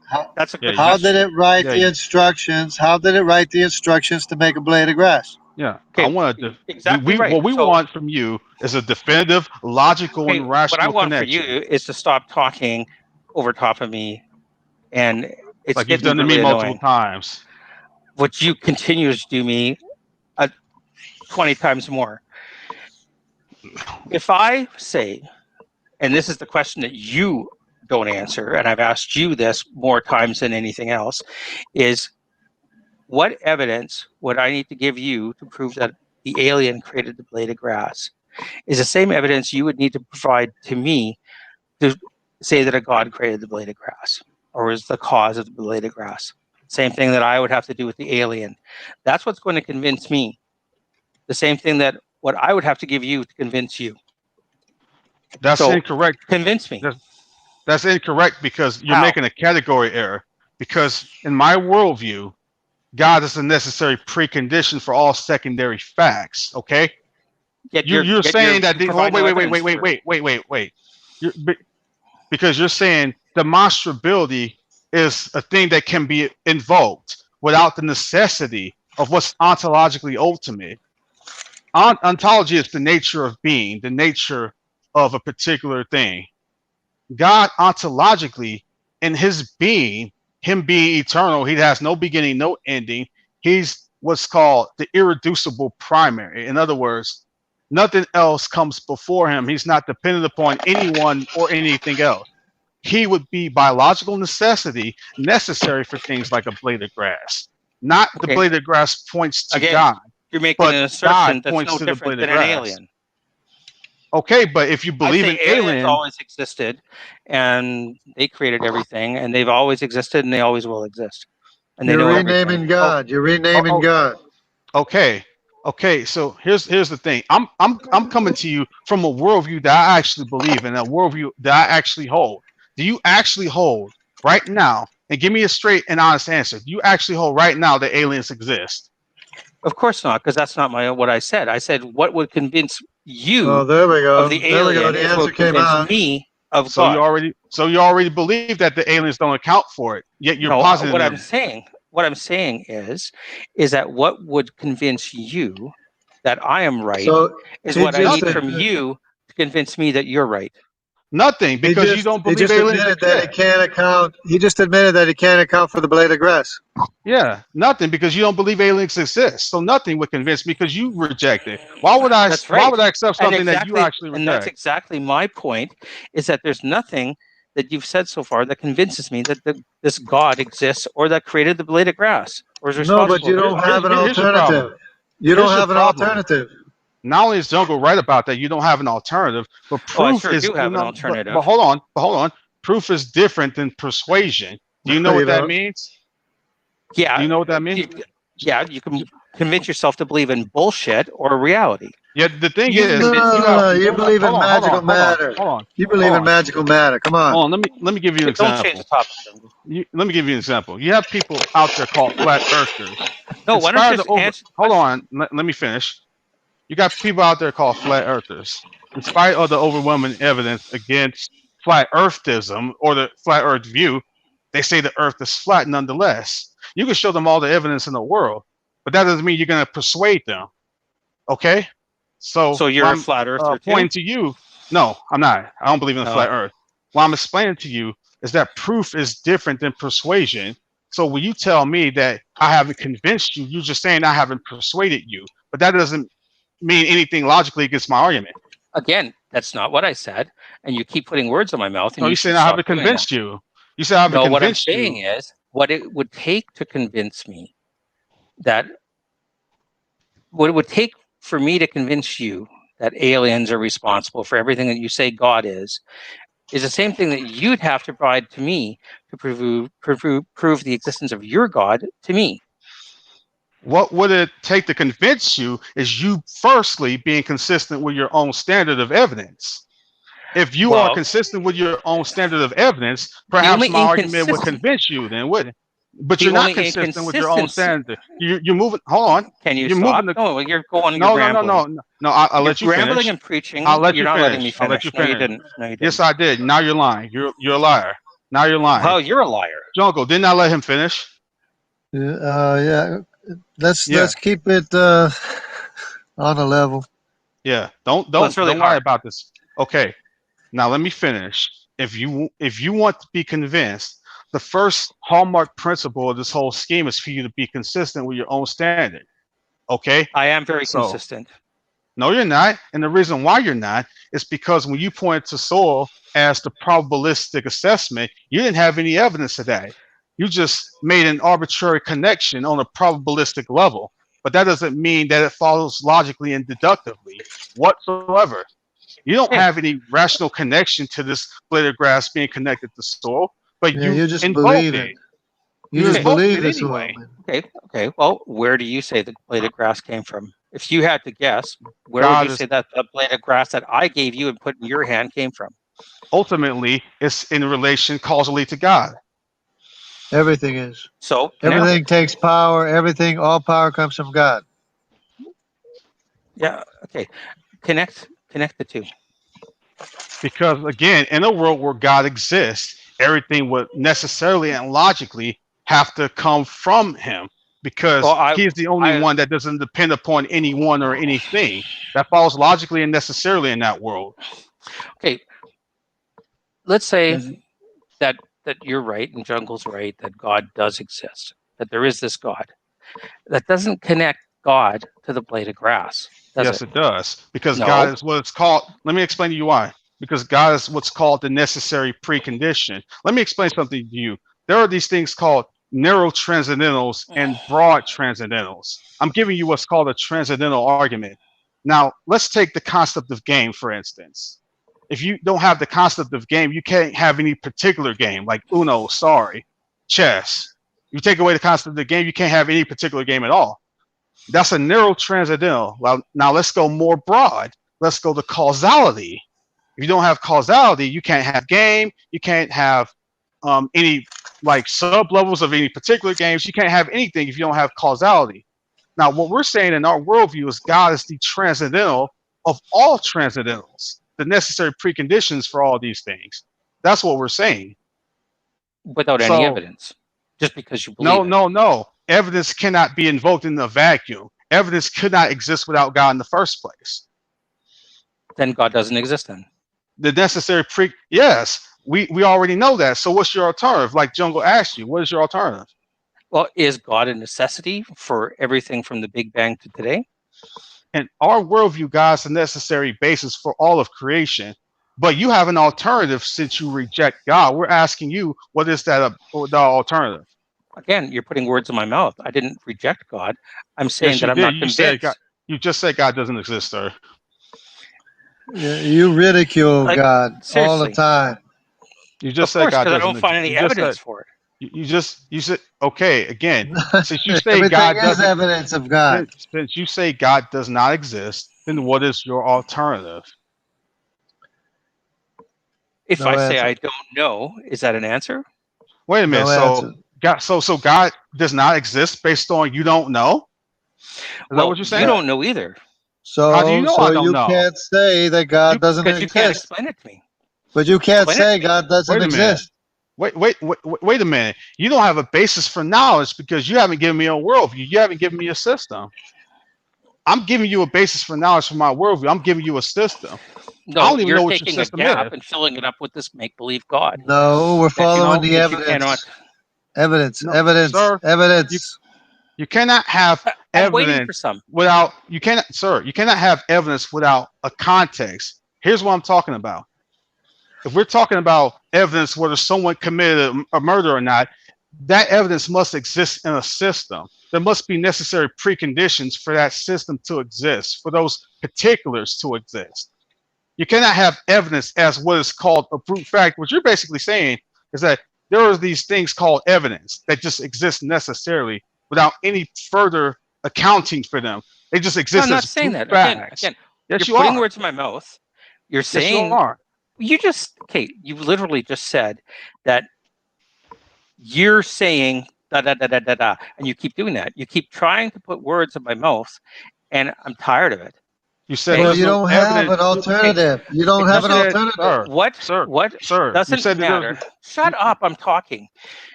How, That's a good how did question. it write Yeah, the instructions? How did it write the instructions to make a blade of grass? yeah. I Okay, want to. exactly right. What we So, want from you is a definitive, logical, okay, and what I rational want connection. for you is to stop talking over top of me, and it's Like you've getting done to me really multiple annoying. times. What you continue to do me 20 times more. If I say, and this is the question that you don't answer, and I've asked you this more times than anything else, is what evidence would I need to give you to prove that the alien created the blade of grass? Is the same evidence you would need to provide to me to say that a god created the blade of grass or is the cause of the blade of grass? Same thing that I would have to do with the alien. That's what's going to convince me. The same thing that what I would have to give you to convince you. That's So incorrect. convince me. That's incorrect because you're How? making a category error. Because in my worldview, God is a necessary precondition for all secondary facts. Okay, Yet you're saying that. you provide no evidence for it. Wait. Because you're saying demonstrability is a thing that can be invoked without the necessity of what's ontologically ultimate. Ontology is the nature of being, the nature of a particular thing. God ontologically, in his being, him being eternal, he has no beginning, no ending. He's what's called the irreducible primary. In other words, nothing else comes before him. He's not dependent upon anyone or anything else. He would be biological necessity necessary for things like a blade of grass. Not the Okay. blade of grass points to Again, God. you're making But an God assertion that's points no to the different blade than of an grass. alien. Okay, but if you I believe say in aliens alien, always existed, and they created everything, and they've always existed, and they always will exist, and they You're know renaming everything. God. You're renaming oh, God. okay. So here's the thing. I'm coming to you from a worldview that I actually believe in, a worldview that I actually hold. Do you actually hold right now? And give me a straight and honest answer. Do you actually hold right now that aliens exist? Of course not, because that's not what I said. I said what would convince you Oh, there we go. of the There we go. alien The is answer what came convince out. me of So God. you already believe that the aliens don't account for it. Yet you're No, positing what them. I'm saying is that what would convince you that I am right So is he what I just need from you to convince me that you're right. Nothing, he because you just don't he believe just aliens admitted that he exist. can't account. He just admitted that he can't account for the blade of grass. Yeah, nothing, because you don't believe aliens exist. So nothing would convince me because you reject it. Why would I? That's Why right. would I accept something that you actually And that's reject? exactly my point, is that there's nothing that you've said so far that convinces me that this God exists or that created the blade of grass or is No, but responsible you for don't it. have an Here's your problem. alternative. You don't Here's your have an problem. alternative. Not only is Jungle right about that, you don't have an alternative, but Oh, I proof sure is do have an no, alternative. but hold on. Proof is different than persuasion. Do you know You what that know, means? Yeah, Do you know what that means? you can convince yourself to believe in bullshit or reality. Yeah, the thing You've is, convinced you have. no. You believe in Hold magical on, hold on, matter. hold on, You believe hold in on, magical matter. Come on. hold on. Let me give you an Don't change the example. topic, Jungle. Let me give you an example. You have people out there called flat earthers. No, why don't you Inspired to just over. answer the Hold question? on, let me finish. You got people out there called flat earthers. In spite of the overwhelming evidence against flat earthism or the flat earth view, they say the earth is flat nonetheless. You can show them all the evidence in the world, but that doesn't mean you're going to persuade them. Okay? So So what you're a I'm flat earther too? pointing to you, no, I'm not. I don't believe in the Oh, flat earth. What I'm explaining to you is that proof is different than persuasion. So when you tell me that I haven't convinced you, you're just saying I haven't persuaded you. But that doesn't mean anything logically against my argument. again, that's not what I said, and you keep putting words in my mouth, and No, you you should saying I stop haven't doing that. convinced you. You said I haven't No, what I'm convinced saying you. is what it would take to convince me that what it would take for me to convince you that aliens are responsible for everything that you say God is the same thing that you'd have to provide to me to prove the existence of your God to me. What would it take to convince you is you firstly being consistent with your own standard of evidence. If you are Well, consistent with your own standard of evidence, the perhaps only my argument would inconsistent, convince you then, wouldn't it? But the you're not only consistent with your own inconsistency. standard. You're moving. Hold on. Can you You're moving stop? the. No, you're No, no, no, rambling. no, no. No, I'll You're let you rambling finish. and I'll preaching. let You're you not letting me finish. I'll let finish. you No, you finish. didn't. No, you Yes, didn't. I did. Now you're lying. You're a liar. Now you're lying. Oh, you're a liar. Jungle, didn't I let him finish? Yeah. Let's Yeah, keep it on a level. yeah. Well, it's really Don't lie hard. about this. Okay. Now let me finish. If you want to be convinced, the first hallmark principle of this whole scheme is for you to be consistent with your own standard. Okay? I am very So consistent. no, you're not. And the reason why you're not is because when you point to soil, as the probabilistic assessment, you didn't have any evidence of that. You just made an arbitrary connection on a probabilistic level. But that doesn't mean that it follows logically and deductively whatsoever. You don't Okay. have any rational connection to this blade of grass being connected to soil, but Yeah, you you just invoke believe it. it. You just invoked believe it this anyway. anyway. Okay. Well, where do you say the blade of grass came from? If you had to guess, where would God you is say that the blade of grass that I gave you and put in your hand came from? ultimately it's in relation causally to God. Everything is. So Everything takes power. Everything, all power comes from God. Yeah. Okay. Connect the two. Because again, in a world where God exists, everything would necessarily and logically have to come from him because Well, he's the only one that doesn't depend upon anyone or anything. That follows logically and necessarily in that world. okay. Let's say And that you're right and Jungle's right that God does exist. That there is this God. That doesn't connect God to the blade of grass, does Yes, it? it does. Because No. God is what it's called. Let me explain to you why. Because God is what's called the necessary precondition. Let me explain something to you. There are these things called narrow transcendentals and broad transcendentals. I'm giving you what's called a transcendental argument. Now, let's take the concept of game, for instance. If you don't have the concept of game, you can't have any particular game like Uno, sorry, chess. You take away the concept of the game, you can't have any particular game at all. That's a narrow transcendental. Well, now let's go more broad. Let's go to causality. If you don't have causality, you can't have game. You can't have any like sub levels of any particular games. You can't have anything if you don't have causality. Now, what we're saying in our worldview is God is the transcendental of all transcendentals, the necessary preconditions for all these things. That's what we're saying. Without any evidence, just because you believe. No. Evidence cannot be invoked in a vacuum. Evidence could not exist without God in the first place. Then God doesn't exist then. The necessary yes, we already know that. So what's your alternative? Like Jungle asked you, what is your alternative? Well, is God a necessity for everything from the Big Bang to today? And our worldview, God's the necessary basis for all of creation. But you have an alternative since you reject God. We're asking you, what is that the alternative? Again, you're putting words in my mouth. I didn't reject God. I'm saying Yes, that you I'm did. not You convinced. said God, you just said God doesn't exist, sir. you ridicule Like, God all the seriously. time. You just Of said course, God because I doesn't don't find exist. any You just evidence said for it. you said okay again. Since you say Everything God is doesn't, evidence of God. since you say God does not exist, then what is your alternative? If No I say answer. I don't know, is that an answer? Wait a minute. No So answer. God does not exist based on you don't know? Is that what you're You saying? don't know either, How do you So, know I so don't you know? can't say that God doesn't because you can't exist. explain it to me. But you can't Explain it say to me. God doesn't Wait a minute. exist. Wait a minute. You don't have a basis for knowledge because you haven't given me a worldview. You haven't given me a system. I'm giving you a basis for knowledge for my worldview. I'm giving you a system. I No, don't even you're know what your taking a system gap is. and filling it up with this make-believe God. No, we're following the That you evidence. cannot. Evidence, No, evidence, sir. evidence. You cannot have I'm waiting for evidence some. without you cannot have evidence without a context. Here's what I'm talking about. If we're talking about evidence whether someone committed a murder or not, that evidence must exist in a system. There must be necessary preconditions for that system to exist, for those particulars to exist. You cannot have evidence as what is called a brute fact. What you're basically saying is that there are these things called evidence that just exist necessarily without any further accounting for them. They just No, exist I'm not as saying brute that. facts. Again, Yes, you're you putting are. words in my mouth. You're Yes, you saying are. you literally just said that you're saying da da da da da da, and you keep doing that. You keep trying to put words in my mouth, and I'm tired of it. You said Okay? Well, there's you no don't have evidence. an alternative. You don't It have You an doesn't. said, alternative. sir, What you doesn't said that there's matter? Shut up! I'm talking.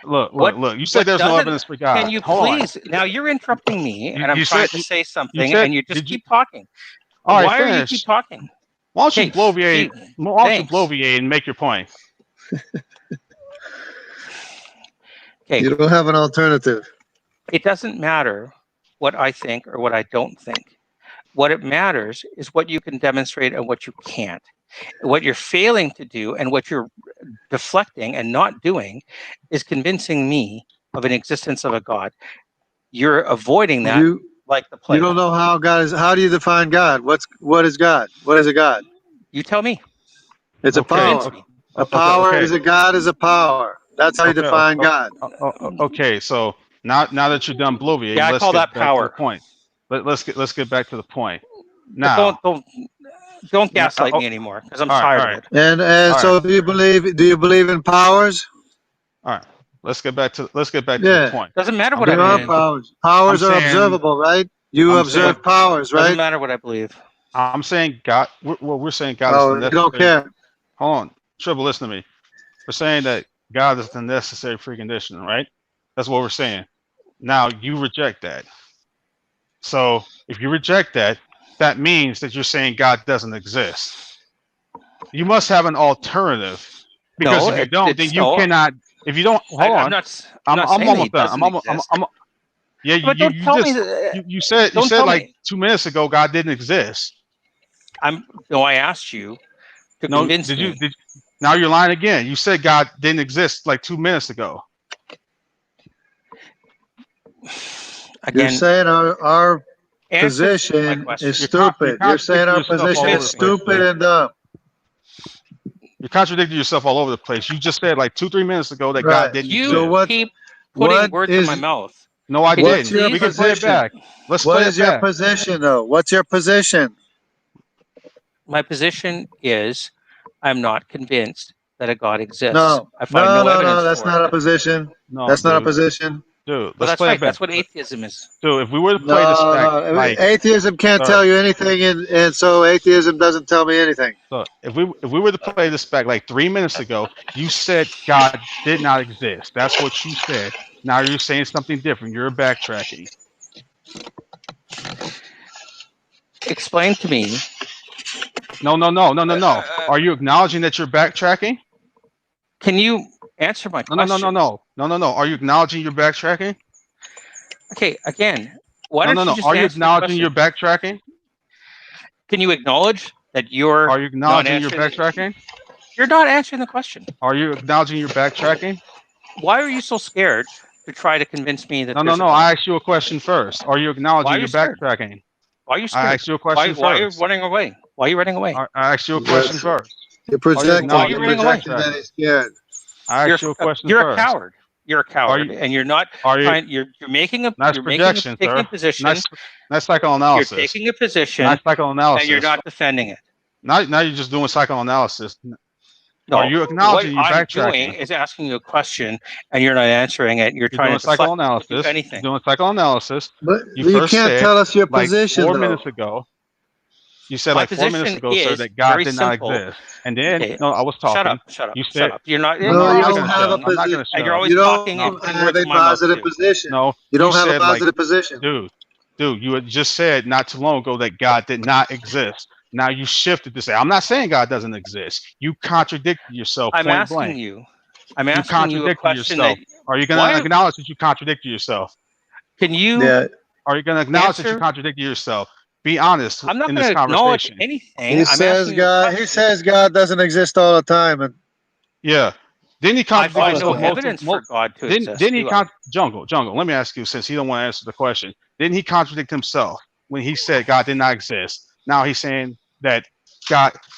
What look. You said there's no doesn't? evidence for Can God. you Hold on. please? Now you're interrupting me, and I'm You trying said to say you something, said and you just did you? keep talking. All right, Why are you keep finish. talking? Why don't you Okay, bloviate? gee, Why don't you thanks. bloviate and make your point? Okay, You don't have an alternative. it doesn't matter what I think or what I don't think. What it matters is what you can demonstrate and what you can't. What you're failing to do and what you're deflecting and not doing is convincing me of an existence of a God. You're avoiding that like the You plague. don't know how God is. How do you define God? What is God? What is a God? You tell me. It's a Okay, power. Convince me. A power okay. is a God is a power. That's how you Okay, define God. okay. So now that you're done bloviating, Yeah, I let's call get that back to the power. point. Let's get back to the point. But Now, don't now gaslight me anymore because I'm all right, tired all of right, it. And all right, so do you believe in powers? all right. Let's get back to the Yeah, point. Doesn't matter what I'm I there are believe. saying, powers. I'm Powers are saying, observable, right? You I'm saying, observe powers, Doesn't right? matter what I believe. I'm saying God. We're saying God is the Oh, you don't necessary. care. Hold on, Triple, listen to me. We're saying that God is the necessary precondition, right? That's what we're saying. Now you reject that. So if you reject that, that means that you're saying God doesn't exist. You must have an alternative, because No, if you don't, then it's you no. cannot. If you don't, hold I'm on. not. I'm I'm not I'm saying that he almost done. doesn't exist. Yeah. But don't You tell me just that. you Don't said tell like me. 2 minutes ago God didn't exist. No, I asked you to No, convince me. now you're lying again. You said God didn't exist like 2 minutes ago. You're Again, saying our answer my position question. is You're stupid. You're saying contradicting our yourself all position over is the place, stupid dude. and dumb. You're contradicting yourself all over the place. You just said like 2-3 minutes ago that God Right. didn't So You exist. keep putting what words in my is mouth. No, I Can you what's didn't. your We please? can play it position? back. Let's What play is it your back. position though? What's your position? My position is I'm not convinced that a God exists. No, I find no evidence That's for it. not a position. No, That's not a dude. position. Dude, Well, let's that's play it right. back. That's what atheism is. Dude, if we were to play this No, back, no. I mean, like, atheism can't sir, tell you anything, and so atheism doesn't tell me anything. so if we were to play this back like 3 minutes ago, you said God did not exist. That's what you said. Now you're saying something different. You're backtracking. Explain to me. No. Are you acknowledging that you're backtracking? Can you answer my question? No. Are you acknowledging you're backtracking? Okay, again, why don't you No. just Are you answer the acknowledging question? you're backtracking? Can you acknowledge that you're Are you not acknowledging you're answering backtracking? you're not answering the question? Are you acknowledging you're backtracking? Why are you so scared to try to convince me that there's a No. God? I asked you a question first. Are you Why are acknowledging you you're scared? backtracking? Why are you I scared? asked you a question Why are you first. running away? Why are you running away? I asked you a question first. You're Are you Why are projecting. you You're acknowledging running you're away? projecting that backtracking? he's scared. I asked you a question You're a first. coward. You're a coward, and you're not Are you trying. You're making a. nice You're projection, taking a sir? position. Nice You're psychoanalysis. taking a position, Nice and you're psychoanalysis. not defending it. Now you're just doing psychoanalysis. Are No, you what acknowledging you're I'm doing backtracking? is asking you a question, and you're not answering it. You're You're trying doing to deflect, if psychoanalysis. You're anything. doing psychoanalysis. But You you first can't said tell us your like position four though. minutes ago. You said My like 4 minutes position ago, sir, is that God very did not simple. exist. And then Okay, no, I was shut talking. up, shut up, You shut said up. You're not. no. No, You're I'm you not always don't gonna have a shut. talking, I'm not position. gonna and you're shut. always You talking and don't putting have words a in my mouth positive too. position. No, You you don't have a said like, positive position. dude, you had just said not too long ago that God did not exist. Now you shifted to say, I'm not saying God doesn't exist. You contradicted yourself I'm point asking blank. you. I'm You asking you a contradicted question that. yourself. Are you going to Why acknowledge that you contradicted yourself? can you Yeah. Are you going to acknowledge that you answer? contradicted yourself? Be honest I'm not in going this to acknowledge conversation. anything. I'm asking you a He question. says God doesn't exist all the time, and Yeah. Didn't he I contradict all find the no himself time. evidence for God to exist. didn't he Do I? Jungle, let me ask you, since he don't want to answer the question, didn't he contradict himself when he said God did not exist? Now he's saying that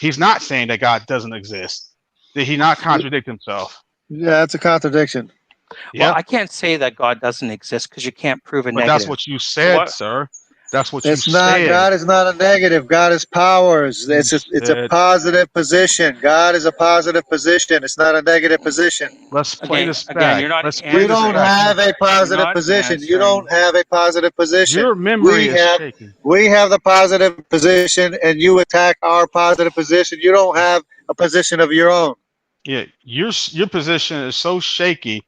he's not saying that God doesn't exist. Did he not contradict himself? Yeah, that's a contradiction. Well, Yeah. I can't say that God doesn't exist because you can't prove a But that's negative. what you So said, what? sir. That's what you It's not. said. God is not a negative. God is powers. You It's a said, positive position. God is a positive position. It's not a negative position. let's play this Again, back. you're not Let's play You this don't answering. back. have a You're positive not position. You answering. don't have a positive position. Your memory We is have shaky. we have the positive position, and you attack our positive position. You don't have a position of your own. Yeah, your position is so shaky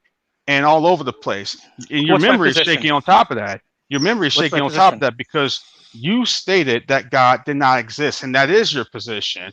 and all over the place. And your What's my memory is position? shaky on top of that. Your memory is What's shaky my on top of position? that because you stated that God did not exist, and that is your position.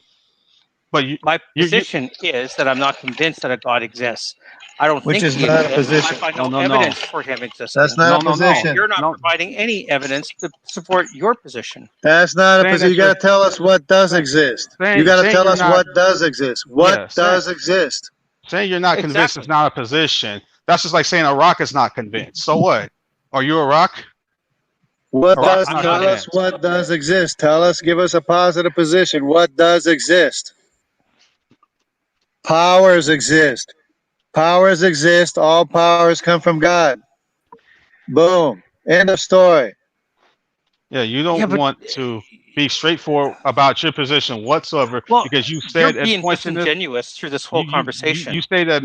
But you, My you position is that I'm not convinced that a God exists. I don't Which think is he not a exists. I position. find No, no no, no. evidence for him existing. That's not No, a no, no. position. You're not No. providing any evidence to support your position. That's not a Saying position. that You got to tell us what does saying, exist. You saying got to saying tell you're us not what does exist. What yeah, does exist? saying you're not convinced is Exactly. not a position. That's just like saying a rock is not convinced. So what? Are you a rock? What A rock's does I'm not not. tell us convinced. what does exist? Tell us, give us a positive position. What does exist? Powers exist. Powers exist. All powers come from God. Boom. End of story. Yeah, you Yeah, don't but want to be straightforward about your position whatsoever well, because you you're said at being points in this disingenuous through this whole you conversation.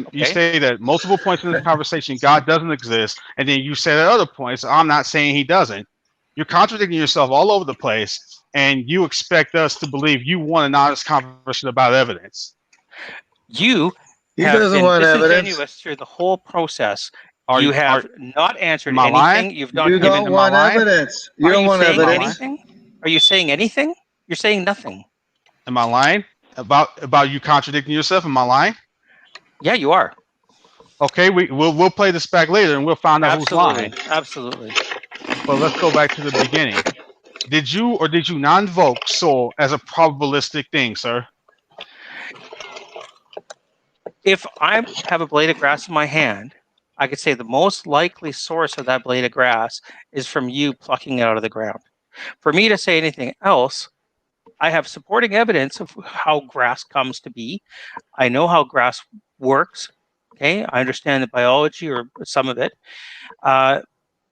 Okay. say that multiple points in this conversation God doesn't exist, and then you said at other points I'm not saying he doesn't. You're contradicting yourself all over the place, and you expect us to believe you want an honest conversation about evidence. You He have doesn't been want evidence. disingenuous through the whole process. Are You have are not answered am I lying? anything. You've You not don't given. Am I want lying? evidence. You Are don't you want saying Am I lying? evidence. anything? Are you saying anything? You're saying nothing. Am I lying about you contradicting yourself? Am I lying? Yeah, you are. Okay, we'll play this back later and we'll find out who's lying. Absolutely. Absolutely. But let's go back to the beginning. Did you or did you not invoke soul as a probabilistic thing, sir? If I have a blade of grass in my hand, I could say the most likely source of that blade of grass is from you plucking it out of the ground. For me to say anything else, I have supporting evidence of how grass comes to be. I know how grass works. Okay, I understand the biology or some of it.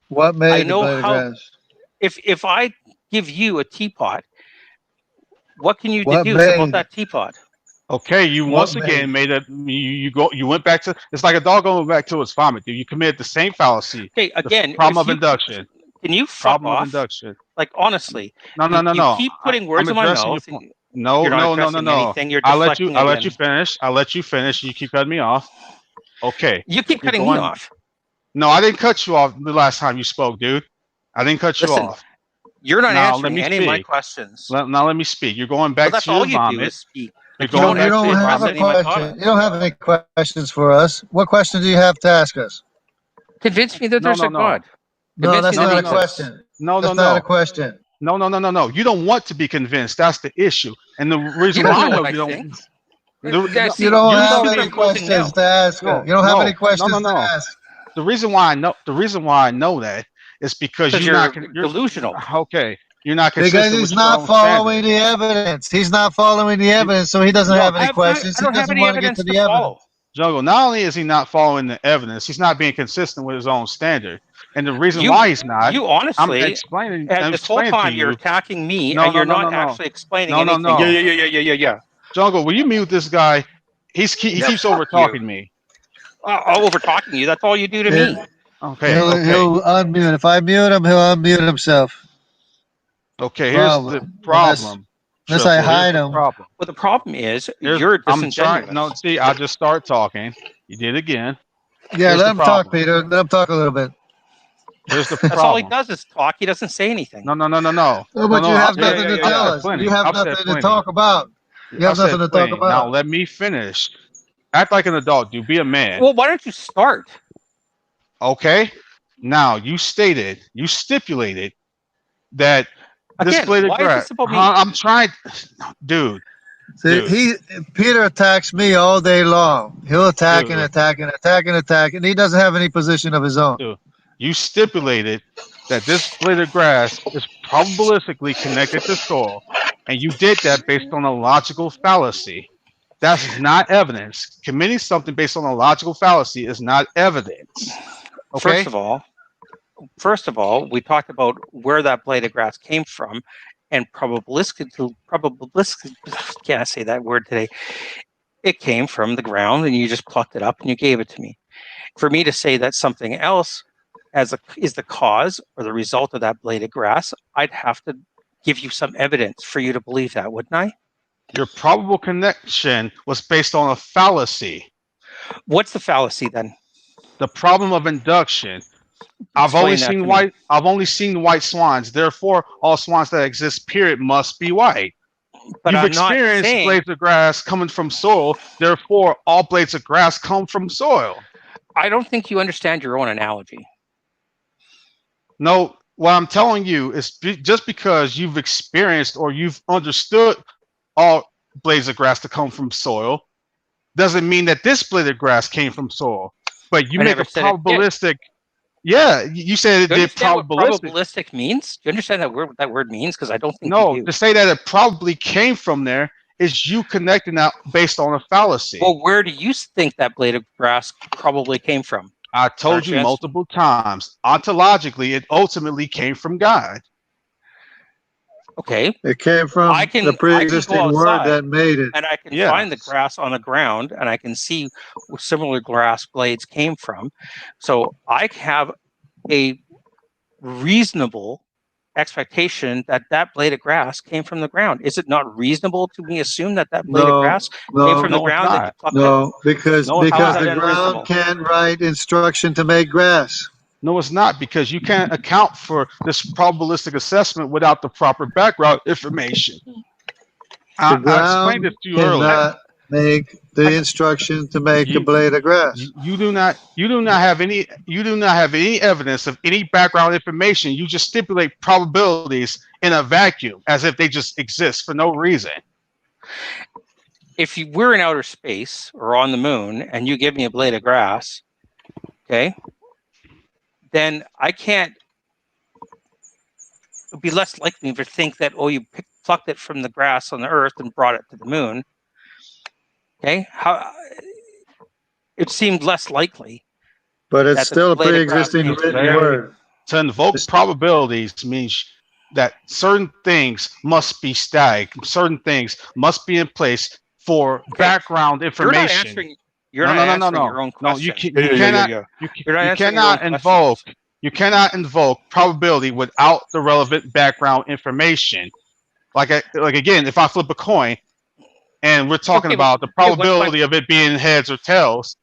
What I made the know blade of how. grass? If I give you a teapot, what can you What deduce about made? that teapot? Okay, you What once made? again made a you went back to it's like a dog going back to its vomit, dude. You committed the same fallacy. Okay, The again, problem if of you induction. can you fuck Problem of off? induction. Like honestly, No, no, you, no, you no. keep putting I'm words in my addressing your mouth. point. No, You're not no, no, no, addressing no. anything. You're deflecting I'll let you again. finish. I'll let you finish. You keep cutting me off. Okay. You keep You're cutting me going off. No, I didn't cut you off the last time you spoke, dude. I didn't cut you Listen, off. you're not Now let answering me any of my speak. questions. Now let me speak. You're going But back that's to all your you do vomit. is speak. You're Like you going don't You back to actually don't your have address a vomit. any of my question. You don't comments. have any questions for us. What question do you have to ask us? Convince me that No, there's no, a no. God. No, Convince me that's No, that not he no, a no. exists. question. No, no, That's not a no. question. No, no, no, no, no. You don't want to be convinced. That's the issue. And the You reason don't why I know know what I you don't. think. The, no, You See, don't you you're have tell me. any superimposing questions now. to ask us. No, You don't have any no, no, no, questions to no. ask. The reason why I know. The reason why I know that is because Because you're not. you're You're delusional. okay. You're not Because consistent he's with your not own standard. following the evidence. He's not following the You, evidence, so he doesn't no, have any questions. I He don't have doesn't any want to get evidence to to the follow. evidence. Jungle, not only is he not following the evidence, he's not being consistent with his own standard. And the reason You why he's not, you honestly, I'm this whole explaining to time you're you. attacking me No, and no, you're no, not no, no, actually explaining no, no, anything. Yeah, no. yeah, yeah, yeah, yeah, yeah, yeah. Jungle, will you mute this guy? He Yeah, keeps fuck over you. talking me. I'll over talking you. That's all you do to It, me. Okay, okay, he'll unmute. If I mute him, he'll unmute himself. okay. Here's the Problem. problem, Unless I Triple. Here's hide the him. problem. But the problem is Here's you're I'm trying. No, disingenuous. see, I just start talking. You did again. Yeah, Here's let the him talk, problem. Peter. Let him talk a little bit. Here's the That's all he problem. does is talk. He doesn't say anything. No, no, no, no, no, No, no, but no. you I've have Yeah, said yeah, nothing yeah, to yeah, I've tell yeah. said us. You plenty. have I've said nothing to plenty. talk about. You I've have nothing said to talk plenty. Now about. let me finish. Act like an adult, dude. Be a man. Well, why don't you start? Okay. Now you stipulated that this Again, blade of why is grass. this about me? I'm trying, dude, See, dude, Peter attacks me all day long. He'll attack and dude, attack and attack and attack, and he doesn't have any position of his own. dude. You stipulated that this blade of grass is probabilistically connected to soil, and you did that based on a logical fallacy. That's not evidence. Committing something based on a logical fallacy is not evidence. First Okay? of all, we talked about where that blade of grass came from, and probabilistically, can't I say that word today? It came from the ground, and you just plucked it up and you gave it to me. For me to say that something else is the cause or the result of that blade of grass, I'd have to give you some evidence for you to believe that, wouldn't I? Your probable connection was based on a fallacy. What's the fallacy then? The problem of induction. I've only Explain that to me. seen white swans. Therefore, all swans that exist, period, must be white. But You've I'm not experienced saying. blades of grass coming from soil. Therefore, all blades of grass come from soil. I don't think you understand your own analogy. No, what I'm telling you is just because you've experienced or you've understood all blades of grass to come from soil doesn't mean that this blade of grass came from soil. But you I make never a said it did. probabilistic. Yeah, you said it Do you did understand what probabilistic. probabilistic means? Do you understand what that word means? Because I don't think No, you do. to say that it probably came from there is you connecting that based on a fallacy. Well, where do you think that blade of grass probably came from? I told you Yes. multiple times. Ontologically, it ultimately came from God. Okay. It came from I can the go pre-existing word outside that made it. and I can Yeah. find the grass on the ground and I can see where similar grass blades came from. So I have a reasonable expectation that that blade of grass came from the ground. Is it not reasonable to me assume that that blade of grass came from the No, it's ground that you not. plucked it? No, because No, it's How is because that the unreasonable? ground can't write instruction to make grass. No, it's not, because you can't account for this probabilistic assessment without the proper background information. The I explained this ground to you earlier. cannot make the instruction to make a blade of grass. You do not have any evidence of any background information. You just stipulate probabilities in a vacuum as if they just exist for no reason. If we're in outer space or on the moon and you give me a blade of grass, okay, then I can't. It would be less likely to think that, oh, you plucked it from the grass on the Earth and brought it to the moon. Okay, it seemed less likely. But it's that the still a blade of grass pre-existing came from written there. word. To invoke probabilities means that certain things must be static, certain things must be in place for background information. You're not answering your own question. You cannot invoke probability without the relevant background information. Like again, if I flip a coin and we're talking about the probability of it being heads or tails,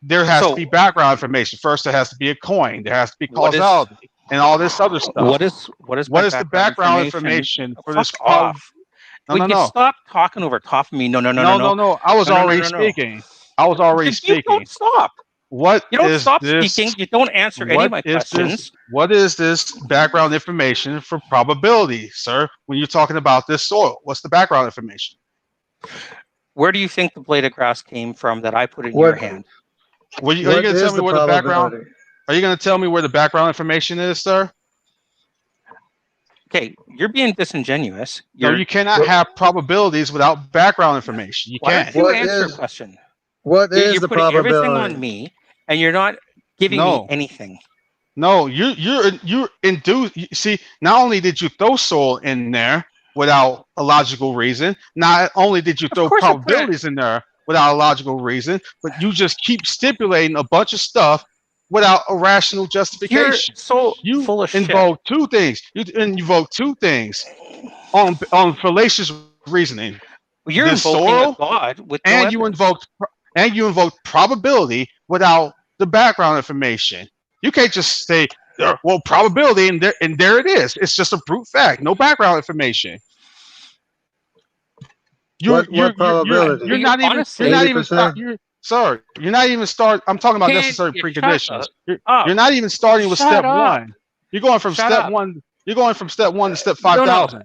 there has to be background information. First, there has to be a coin. There has to be causality and all this other stuff. What is the background information for this? Would you stop talking over top of me? No. I was already speaking. You don't stop. You don't stop speaking. You don't answer any of my questions. What is this background information for probability, sir? When you're talking about this soil, what's the background information? Where do you think the blade of grass came from that I put in your hand? Are you going to tell me where the background? Are you going to tell me where the background information is, sir? Okay, you're being disingenuous. No, you cannot have probabilities without background information. You can't. Why don't you answer a question? What is the probability? You're putting everything on me, and you're not giving me anything. No, you're induced. See, not only did you throw soil in there without a logical reason, not only did you throw probabilities in there without a logical reason, but you just keep stipulating a bunch of stuff without a rational justification. You're full of invoke shit. Two things. You invoke two things on fallacious reasoning. Well, you're invoking a God with no evidence. You invoked probability without the background information. You can't just say, well, probability, and there it is. It's just a brute fact. No background information. What probability? You're not even Sir, you're not even start. I'm talking about necessary preconditions. You're not even starting with step one. You're going from step one. You're going from step 1 to step 5,000. No.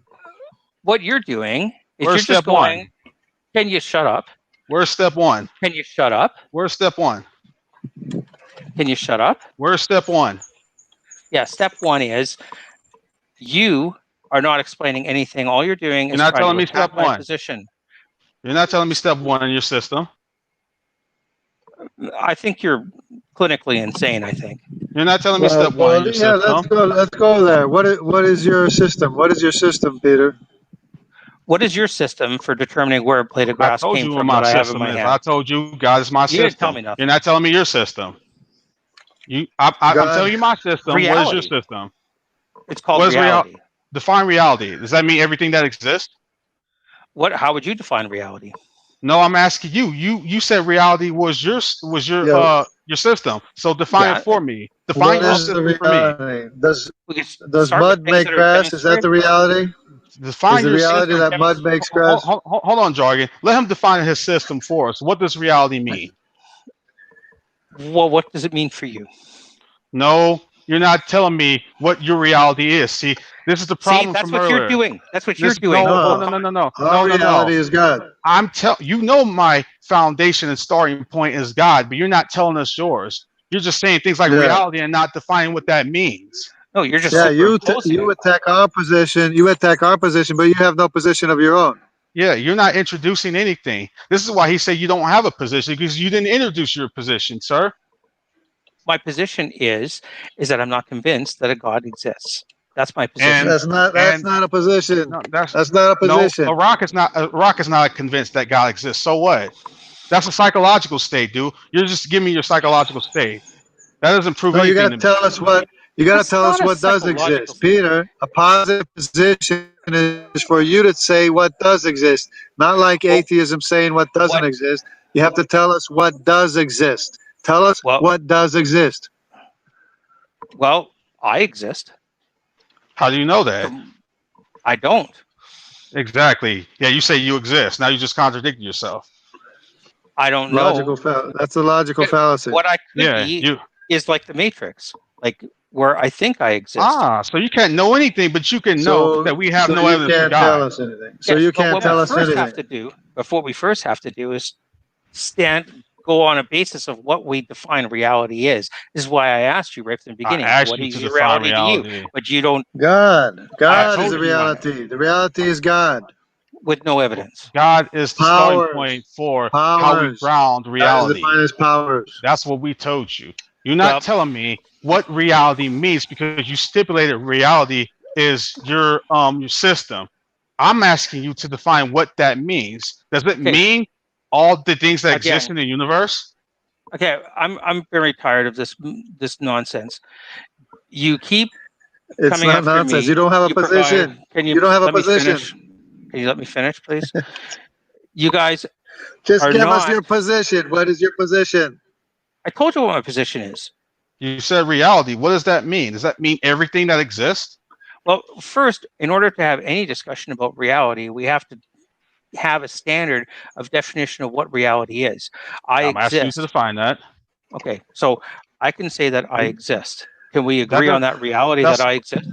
What you're doing is you're just going. Can you shut up? Where's step 1? Can you shut up? Where's step 1? Can you shut up? Where's step 1? Yeah, step 1 is you are not explaining anything. All you're doing is not telling me step 1. Position. You're not telling me step 1 in your system. I think you're clinically insane. I think you're not telling me step 1 in your system. Let's go there. What is your system? What is your system, Peter? What is your system for determining where a blade of grass came from? I told you God is my system. You didn't tell me nothing. You're not telling me your system. I'm telling you my system. Reality. What is your system? It's called reality. Define reality. Does that mean everything that exists? How would you define reality? No, I'm asking you. You said reality was your system. So define it for me. Define your system for me. Does mud make grass? Is that the reality? Define Is the your reality system. that mud makes grass? Hold on, Jargon. Let him define his system for us. What does reality mean? Well, what does it mean for you? No, you're not telling me what your reality is. See, this is the See, problem that's from what earlier. you're doing. That's what you're This doing. No. Our reality is God. I'm you know my foundation and starting point is God, but you're not telling us yours. You're just saying things like Yeah. reality and not defining what that means. No, you're just Yeah, you superimposing it. attack our position. You attack our position, but you have no position of your own. Yeah, you're not introducing anything. This is why he said you don't have a position, because you didn't introduce your position, sir. My position is that I'm not convinced that a God exists. That's my position. And That's not a position. no, That's not a position. no, Iraq is not convinced that God exists. So what? That's a psychological state, dude. You're just giving me your psychological state. That doesn't prove No, you anything got to to me. tell us what That's not a what does psychological exist, Peter. A positive position is for you to say what does exist, not like atheism saying what doesn't exist. You have to tell us what does exist. Tell us what does exist. Well, I exist. How do you know that? I don't. Exactly. Yeah, you say you exist. Now you just contradicted yourself. I don't know. That's a logical fallacy. What I could be is like the Matrix, like where I think I exist. So you can't know anything, but you can know that we have no evidence for God. Tell us anything. So you can't tell us anything. What we first have to do is go on a basis of what we define reality is. This is why I asked you right from the beginning. What is your reality to you? But you don't. God is the reality. The reality is God. With no evidence. God is the starting point for how we ground reality. That's what we told you. You're not telling me what reality means because you stipulated reality is your system. I'm asking you to define what that means. Does it mean all the things that exist in the universe? Okay, I'm very tired of this nonsense. You keep coming after me. It's not nonsense. You don't have a position. You don't have a position. Can you let me finish, please? You guys just give us your position. What is your position? I told you what my position is. You said reality. What does that mean? Does that mean everything that exists? Well, first, in order to have any discussion about reality, we have to have a standard of definition of what reality is. I'm asking you to define that. Okay, so I can say that I exist. Can we agree on that reality that I exist?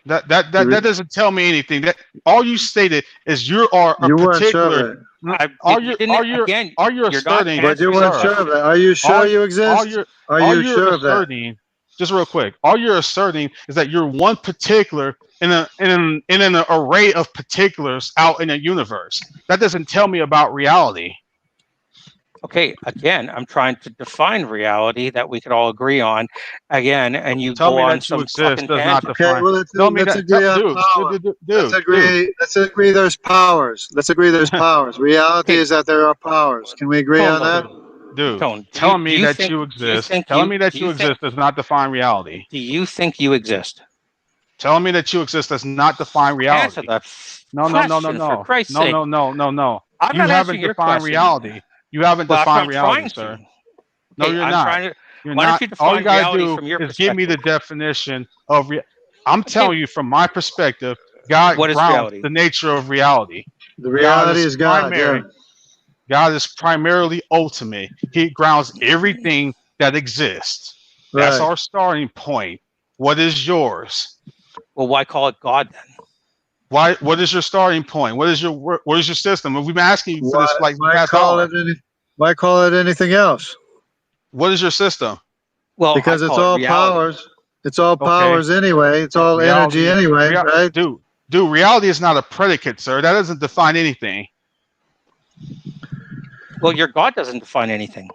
That doesn't tell me anything. That all you stated is you are a particular. Are you asserting? But you weren't sure of that. Are you sure you exist? Are you sure of that? Just real quick, all you're asserting is that you're one particular in an array of particulars out in a universe. That doesn't tell me about reality. Okay, again, I'm trying to define reality that we could all agree on. Again, and you tell go me on that some you exist does not define. Okay, well, let's agree there's powers. Let's agree there's powers. Reality is that there are powers. Can we agree on that? Dude, telling me that you exist does not define reality. Do you think you exist? Telling me that you exist does not define reality. Answer the No. for Christ's sake. No. I'm you not haven't defined reality. You haven't defined reality, sir. No, you're not. You're not. All you gotta do is give me the definition of I'm telling you from my perspective, God grounds the nature of reality. The reality is God. Primary. God is primarily ultimate. He grounds everything that exists. That's our starting point. What is yours? Well, why call it God then? Why? What is your starting point? What is your system? We've been asking you for this why call it anything else? What is your system? Well, because it's all powers. It's all powers anyway. It's all energy anyway, right? Dude, reality is not a predicate, sir. That doesn't define anything. Well, your God doesn't define anything.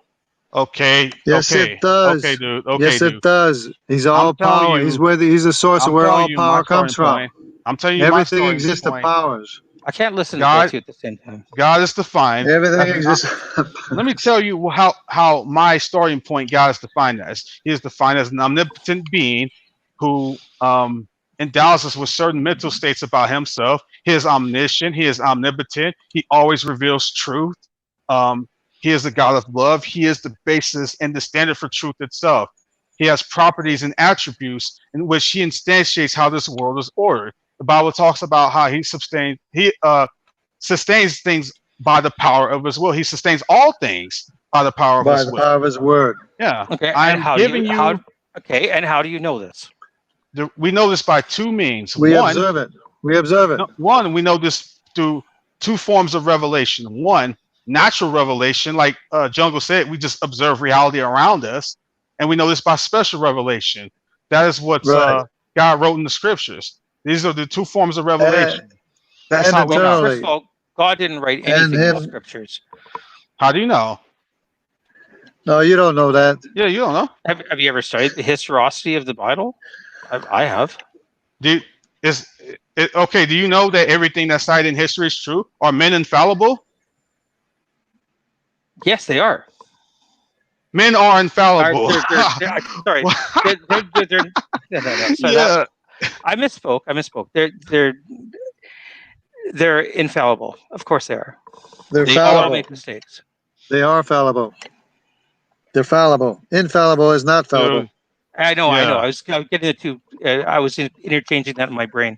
Okay. Yes, it does. Okay, dude. Yes, it does. He's all power. He's the source of where all power comes from. I'm telling you, everything exists of powers. I can't listen to both of you at the same time. God is defined. Everything exists. Let me tell you how my starting point God is defined as. He is defined as an omnipotent being who endows us with certain mental states about himself. He is omniscient. He is omnipotent. He always reveals truth. He is the God of love. He is the basis and the standard for truth itself. He has properties and attributes in which he instantiates how this world is ordered. The Bible talks about how he sustains things by the power of his will. He sustains all things by the power of By his the will. power of his word. Yeah. Okay, and I'm how giving do you, you. how? Okay, and how do you know this? We know this by two means. We One, observe it. We observe it. no, one, we know this through two forms of revelation. One, natural revelation, like Jungle said, we just observe reality around us, and we know this by special revelation. That is what Right. God wrote in the scriptures. These are the two forms of revelation. That's and how we know. eternally. First of all, God didn't write And anything in the him- scriptures. How do you know? No, you don't know that. Yeah, you don't know. Have you ever studied the historicity of the Bible? I have. Okay, do you know that everything that's cited in history is true? Are men infallible? Yes, they are. Men are infallible. Sorry. No. Sorry, Yeah. I misspoke. They're infallible. Of course they are. They're They all fallible. make mistakes. They are fallible. They're fallible. Infallible is not fallible. I know. Yeah. I was getting the two. I was interchanging that in my brain.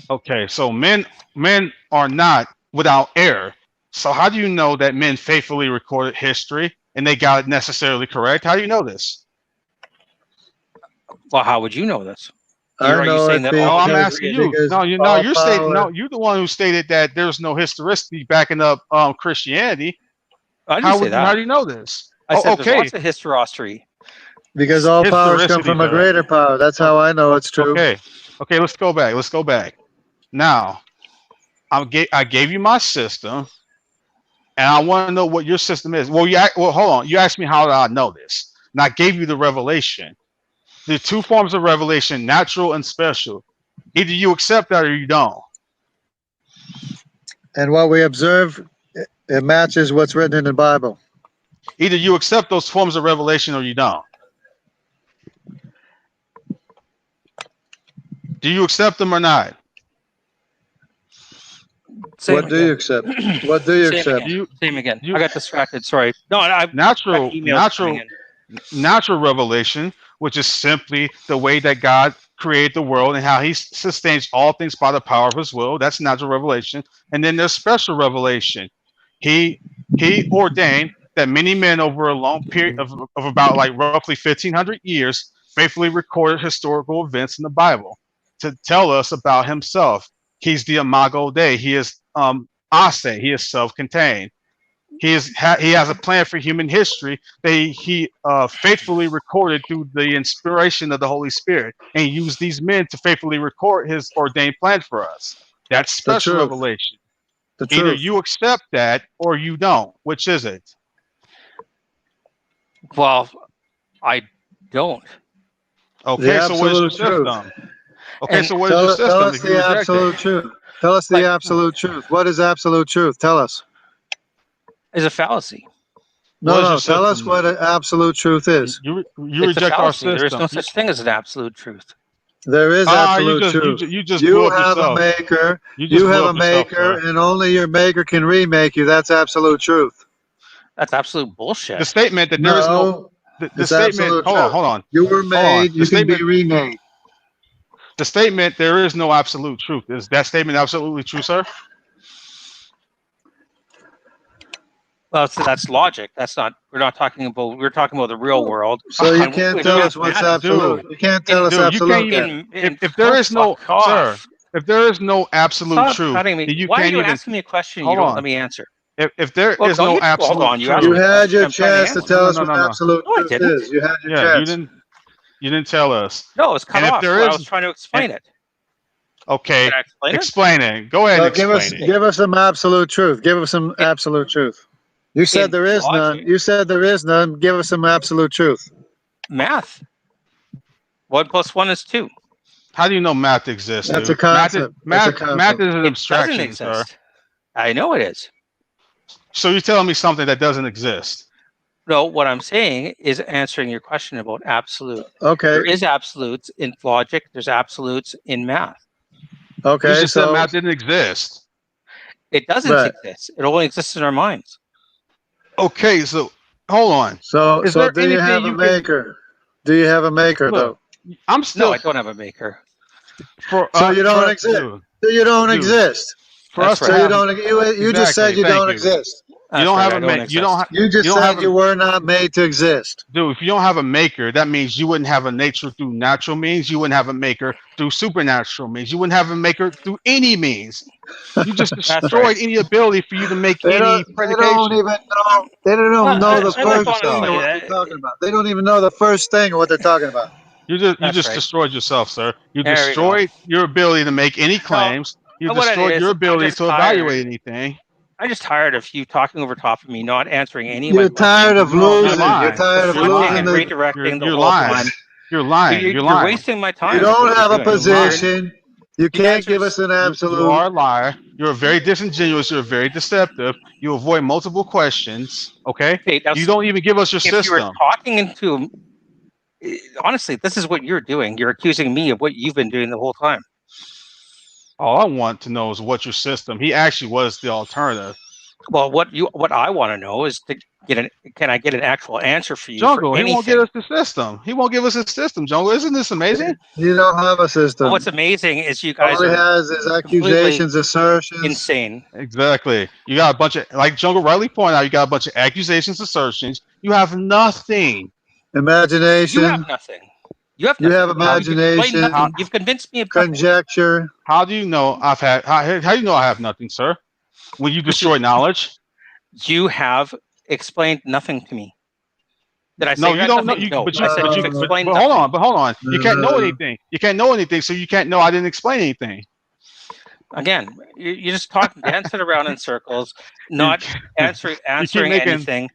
Okay, so men are not without error. So how do you know that men faithfully recorded history and they got it necessarily correct? How do you know this? Well, how would you know this? I Are you know saying it that No, all I'm because- asking you. because No, you're all stating. power- No, you're the one who stated that there's no historicity backing up Christianity. I didn't say that. How do you know this? I said okay. there's lots of historicity. Because all powers come Historicity, from a though. greater power. That's how I know it's true. Okay, let's go back. Now, I gave you my system, and I want to know what your system is. Well, hold on. You asked me how did I know this, and I gave you the revelation. The two forms of revelation, natural and special. Either you accept that or you don't. And what we observe, it matches what's written in the Bible. Either you accept those forms of revelation or you don't. Do you accept them or not? What do you accept? What do you Same accept? again. Same again. you- I got distracted. Sorry. No, I Natural, emails coming in. natural revelation, which is simply the way that God created the world and how he sustains all things by the power of his will. That's natural revelation. And then there's special revelation. He ordained that many men over a long period of about like roughly 1,500 years faithfully recorded historical events in the Bible to tell us about himself. He's the Imago Dei. He is Ase. He is self-contained. He has a plan for human history that he faithfully recorded through the inspiration of the Holy Spirit, and he used these men to faithfully record his ordained plan for us. That's special truth. revelation. The Either truth. you accept that or you don't. Which is it? Well, I don't. Okay, The so what is your absolute truth. system? Okay, And so what is Tell your us system? If you the reject absolute it? truth. Tell us the Like- absolute truth. What is absolute truth? Tell us. Is a fallacy. No, What is no. your Tell us system, what then? absolute truth is. You It's a reject our fallacy. There is system. no such thing as an absolute truth. There is You absolute truth. just You blew up have a yourself. maker. You just You blew have a up yourself, maker, sir. and only your maker can remake you. That's absolute truth. That's absolute bullshit. The statement that there is no the it's statement. absolute Hold on, truth. hold on. You were made. The You can be statement- remade. The statement there is no absolute truth. Is that statement absolutely true, sir? Well, so that's logic. That's not. We're not talking about. We're talking about the real world. So you And can't we tell don't us what's have that. absolute. You can't tell us Dude, you absolute. can't yet. if there is no sir, if there is no absolute Stop truth, cutting me. then you Why are can't you even. asking me a question? Hold You don't on. let me answer. If there Well, is don't no you- hold absolute on, you truth, asked You me. had your I'm trying to chance to answer. tell No, us no, what no, no. absolute No, I truth didn't. is. You had your yeah, chance. you didn't tell us. No, it was cut And if off. there So I is- was trying to explain it. Okay, Can I explain it? explain it. Go ahead So and give explain us some absolute truth. Give us some absolute truth. You said In there is none. logic. You said there is none. Give us some absolute truth. Math. 1 + 1 is 2. How do you know math exists? That's dude? a concept. Math, That's a concept. math is an It doesn't abstraction, sir. exist. I know it is. So you're telling me something that doesn't exist? No, what I'm saying is answering your question about absolute. Okay. There is absolutes in logic. There's absolutes in math. You Okay. just said So math didn't exist. It doesn't Right. exist. It only exists in our minds. Okay, so hold on. Is so there do you anything have a you can- maker? Do you have a maker Look, though? I'm still No, I don't have a maker. So you don't exist. Dude, So you don't dude, exist. for That's us So to you have, don't. You just said exactly, you thank don't you. exist. You That's don't right, have I a don't ma- you don't exist. ha- You just you don't have said you were not made to exist. dude, if you don't have a maker, that means you wouldn't have a nature through natural means. You wouldn't have a maker through supernatural means. You wouldn't have a maker through any means. You just That's right. destroyed any ability for you to make They any don't. They don't predication. even know. They don't Well, even know the You I just destroyed first want to thing yourself. of say what that. they're talking about. They don't even know the first thing of what they're talking about. You That's just right. destroyed yourself, sir. You There we go. destroyed your ability to make any No, claims. You what it destroyed is, your I'm ability just to tired. evaluate anything. I'm just tired of you talking over top of me, not answering any of my You're tired questions, of No, you're losing. You're lying. tired of You're deflecting losing and lying. the. redirecting the You're whole lying. time. You're lying. You're You're lying. wasting my You time. Is don't what have you're a doing. position. You You guys can't are give us an You are absolute. a liar. You're very disingenuous. You're very deceptive. You avoid multiple questions. Okay. okay. Now, You don't even give us your if you were system. talking into, honestly, this is what you're doing. You're accusing me of what you've been doing the whole time. All I want to know is what's your system. He actually was the alternative. Well, what I want to know is to can I get an actual answer for you Jungle, for he won't give anything? us the system. He won't give us his system, Jungle. Isn't this amazing? You don't have a Well, system. what's amazing is you All guys he are has is completely accusations, assertions. insane. Exactly. You got a bunch of, like Jungle rightly pointed out, you got a bunch of accusations, assertions. You have nothing. You Imagination. have nothing. You have You nothing. have You've imagination. explained nothing. You've convinced me of nothing. Conjecture. How do you know I've had? How do you know I have nothing, sir? When you destroy knowledge? You have explained nothing to me. Did I say No, you you had don't know. nothing? No, But I said you've but explained hold nothing. on. But hold on. You can't know Uh, anything. You can't know anything, so you can't know I didn't explain anything. Again, you're just talking, dancing around in circles, not answering making anything.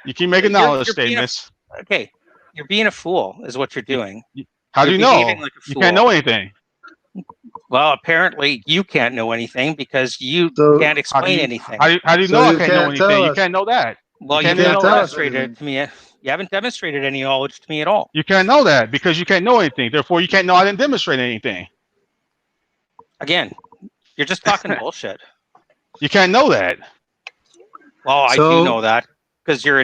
you keep making You're- knowledge you're being a- statements. Okay, you're being a fool, is what you're doing. How do You're you know? behaving like a You fool. can't know anything. Well, apparently you can't know anything because you So- can't explain anything. How do you So know I you can't know can't tell anything? You us. can't know that. Well, you you can't haven't know tell that. us demonstrated anything. it to me. You haven't demonstrated any knowledge to me at all. You can't know that because you can't know anything. Therefore, you can't know I didn't demonstrate anything. Again, you're just talking bullshit. You can't know that. Well, I So- do know that because you're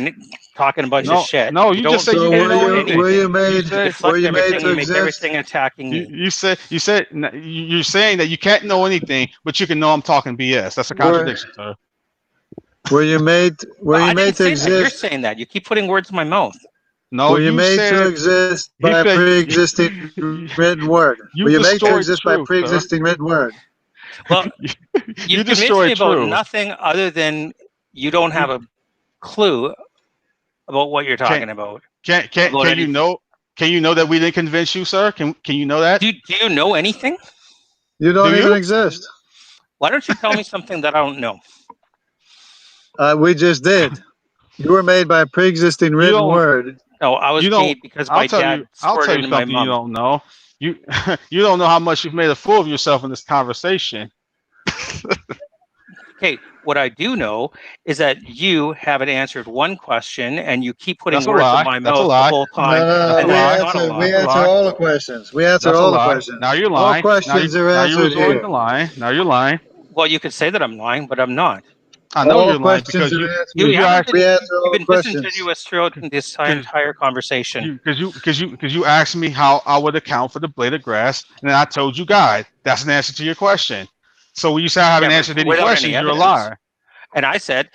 talking a bunch of shit. No, you just said So you didn't know anything. were you You made? said- deflect Were you made everything. to You make exist? everything attacking me. you're saying that you can't know anything, but you can know I'm talking BS. That's a contradiction, sir. Were you made? Were Well, you I made didn't to say that. You're exist? saying that. You keep putting words in my mouth. No, Were you made to said exist he by a said- pre-existing written word? You Were you made to destroyed exist by truth, pre-existing written word? Well, you you convinced destroyed me about truth. nothing other than you don't have a clue about what you're talking about. Can About you anything. know? Can you know that we didn't convince you, sir? Can you know that? Do you know anything? You don't Do even you? exist. Why don't you tell me something that I don't know? We just did. You were made by a pre-existing written don't- word. No, I was You don't- made because I'll my tell dad you. I'll tell squirted you into my something you mom. don't know. You you don't know how much you've made a fool of yourself in this conversation. Okay, what I do know is that you haven't answered one question, and you keep putting That's a words lie. in my That's a mouth lie. the whole time. No, and we that's not a answer. lie. We That's a answer lie. all the questions. We answer That's a all the lie. questions. Now you're All lying. questions are now you're answered resorting here. to lying. Now you're lying. Well, you could say that I'm lying, but I'm not. I know All you're lying questions because are you answered. You you haven't asked been, We answer all you've the been questions. disingenuous throughout this entire conversation. because you asked me how I would account for the blade of grass, and then I told you God. That's an answer to your question. So when you say I haven't Yeah, but answered any without any questions, you're a evidence. liar. And I said,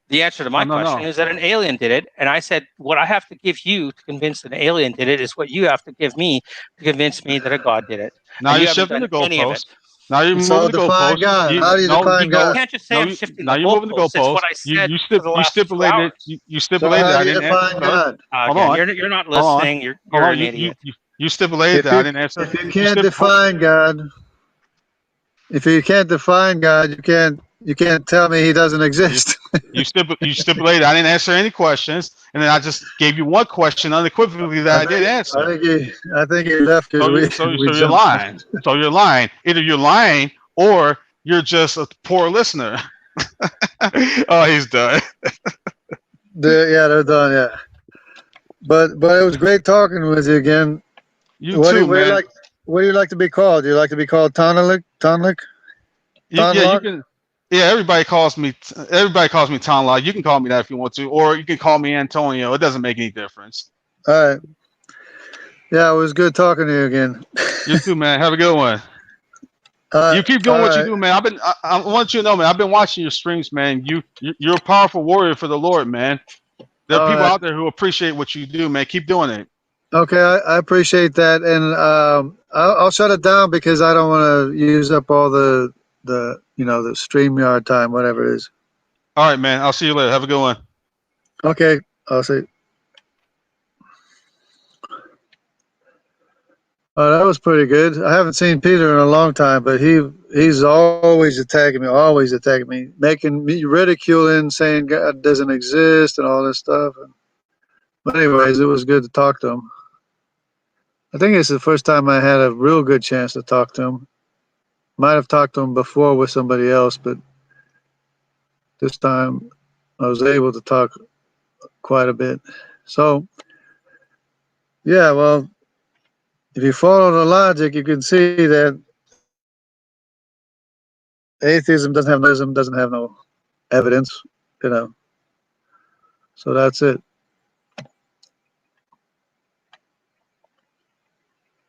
the answer to my No. question is that an alien did it. And I said, what I have to give you to convince an alien did it is what you have to give me to convince me that a God did it. Now And you you're haven't shifting the done any of it. goalposts. Now you're So moving the define goalposts. God. How do you define You God? can't just say I'm shifting now the you're moving the goalposts. It's goalposts. what I said You for the last 2 stipulated hours. you So stipulated how that I do you didn't answer. define Sir. God? Hold Again, on. you're not Hold on. listening. You're Hold on. an idiot. You stipulated that I didn't answer. If you can't define God, if you can't define God, you can't tell me He doesn't exist. You stipulated I didn't answer any questions, and then I just gave you one question unequivocally that I did answer. I think he left because So we you're jumped. lying. So you're lying. Either you're lying or you're just a poor listener. Oh, he's done. They're done. Yeah, but it was great talking with you again. You too, man. What do you like to be called? Do you like to be called Tonlik? Yeah, you Tonlock? can. Yeah, everybody calls me Tonlock. You can call me that if you want to, or you can call me Antonio. It doesn't make any difference. All right. Yeah, it was good talking to you again. You too, man. Have a good one. You keep doing all what you right. do, man. I want you to know, man. I've been watching your streams, man. You're a powerful warrior for the Lord, man. There are All people right. out there who appreciate what you do, man. Keep doing it. Okay, I appreciate that, and I'll shut it down because I don't want to use up all the the StreamYard time, whatever it is. All right, man. I'll see you later. Have a good one. Okay, I'll see. Oh, that was pretty good. I haven't seen Peter in a long time, but he's always attacking me, making me ridiculing, saying God doesn't exist and all this stuff. But anyways, it was good to talk to him. I think it's the first time I had a real good chance to talk to him. Might have talked to him before with somebody else, but this time I was able to talk quite a bit. So, yeah, well, if you follow the logic, you can see that atheism doesn't have no evidence, you know. So that's it.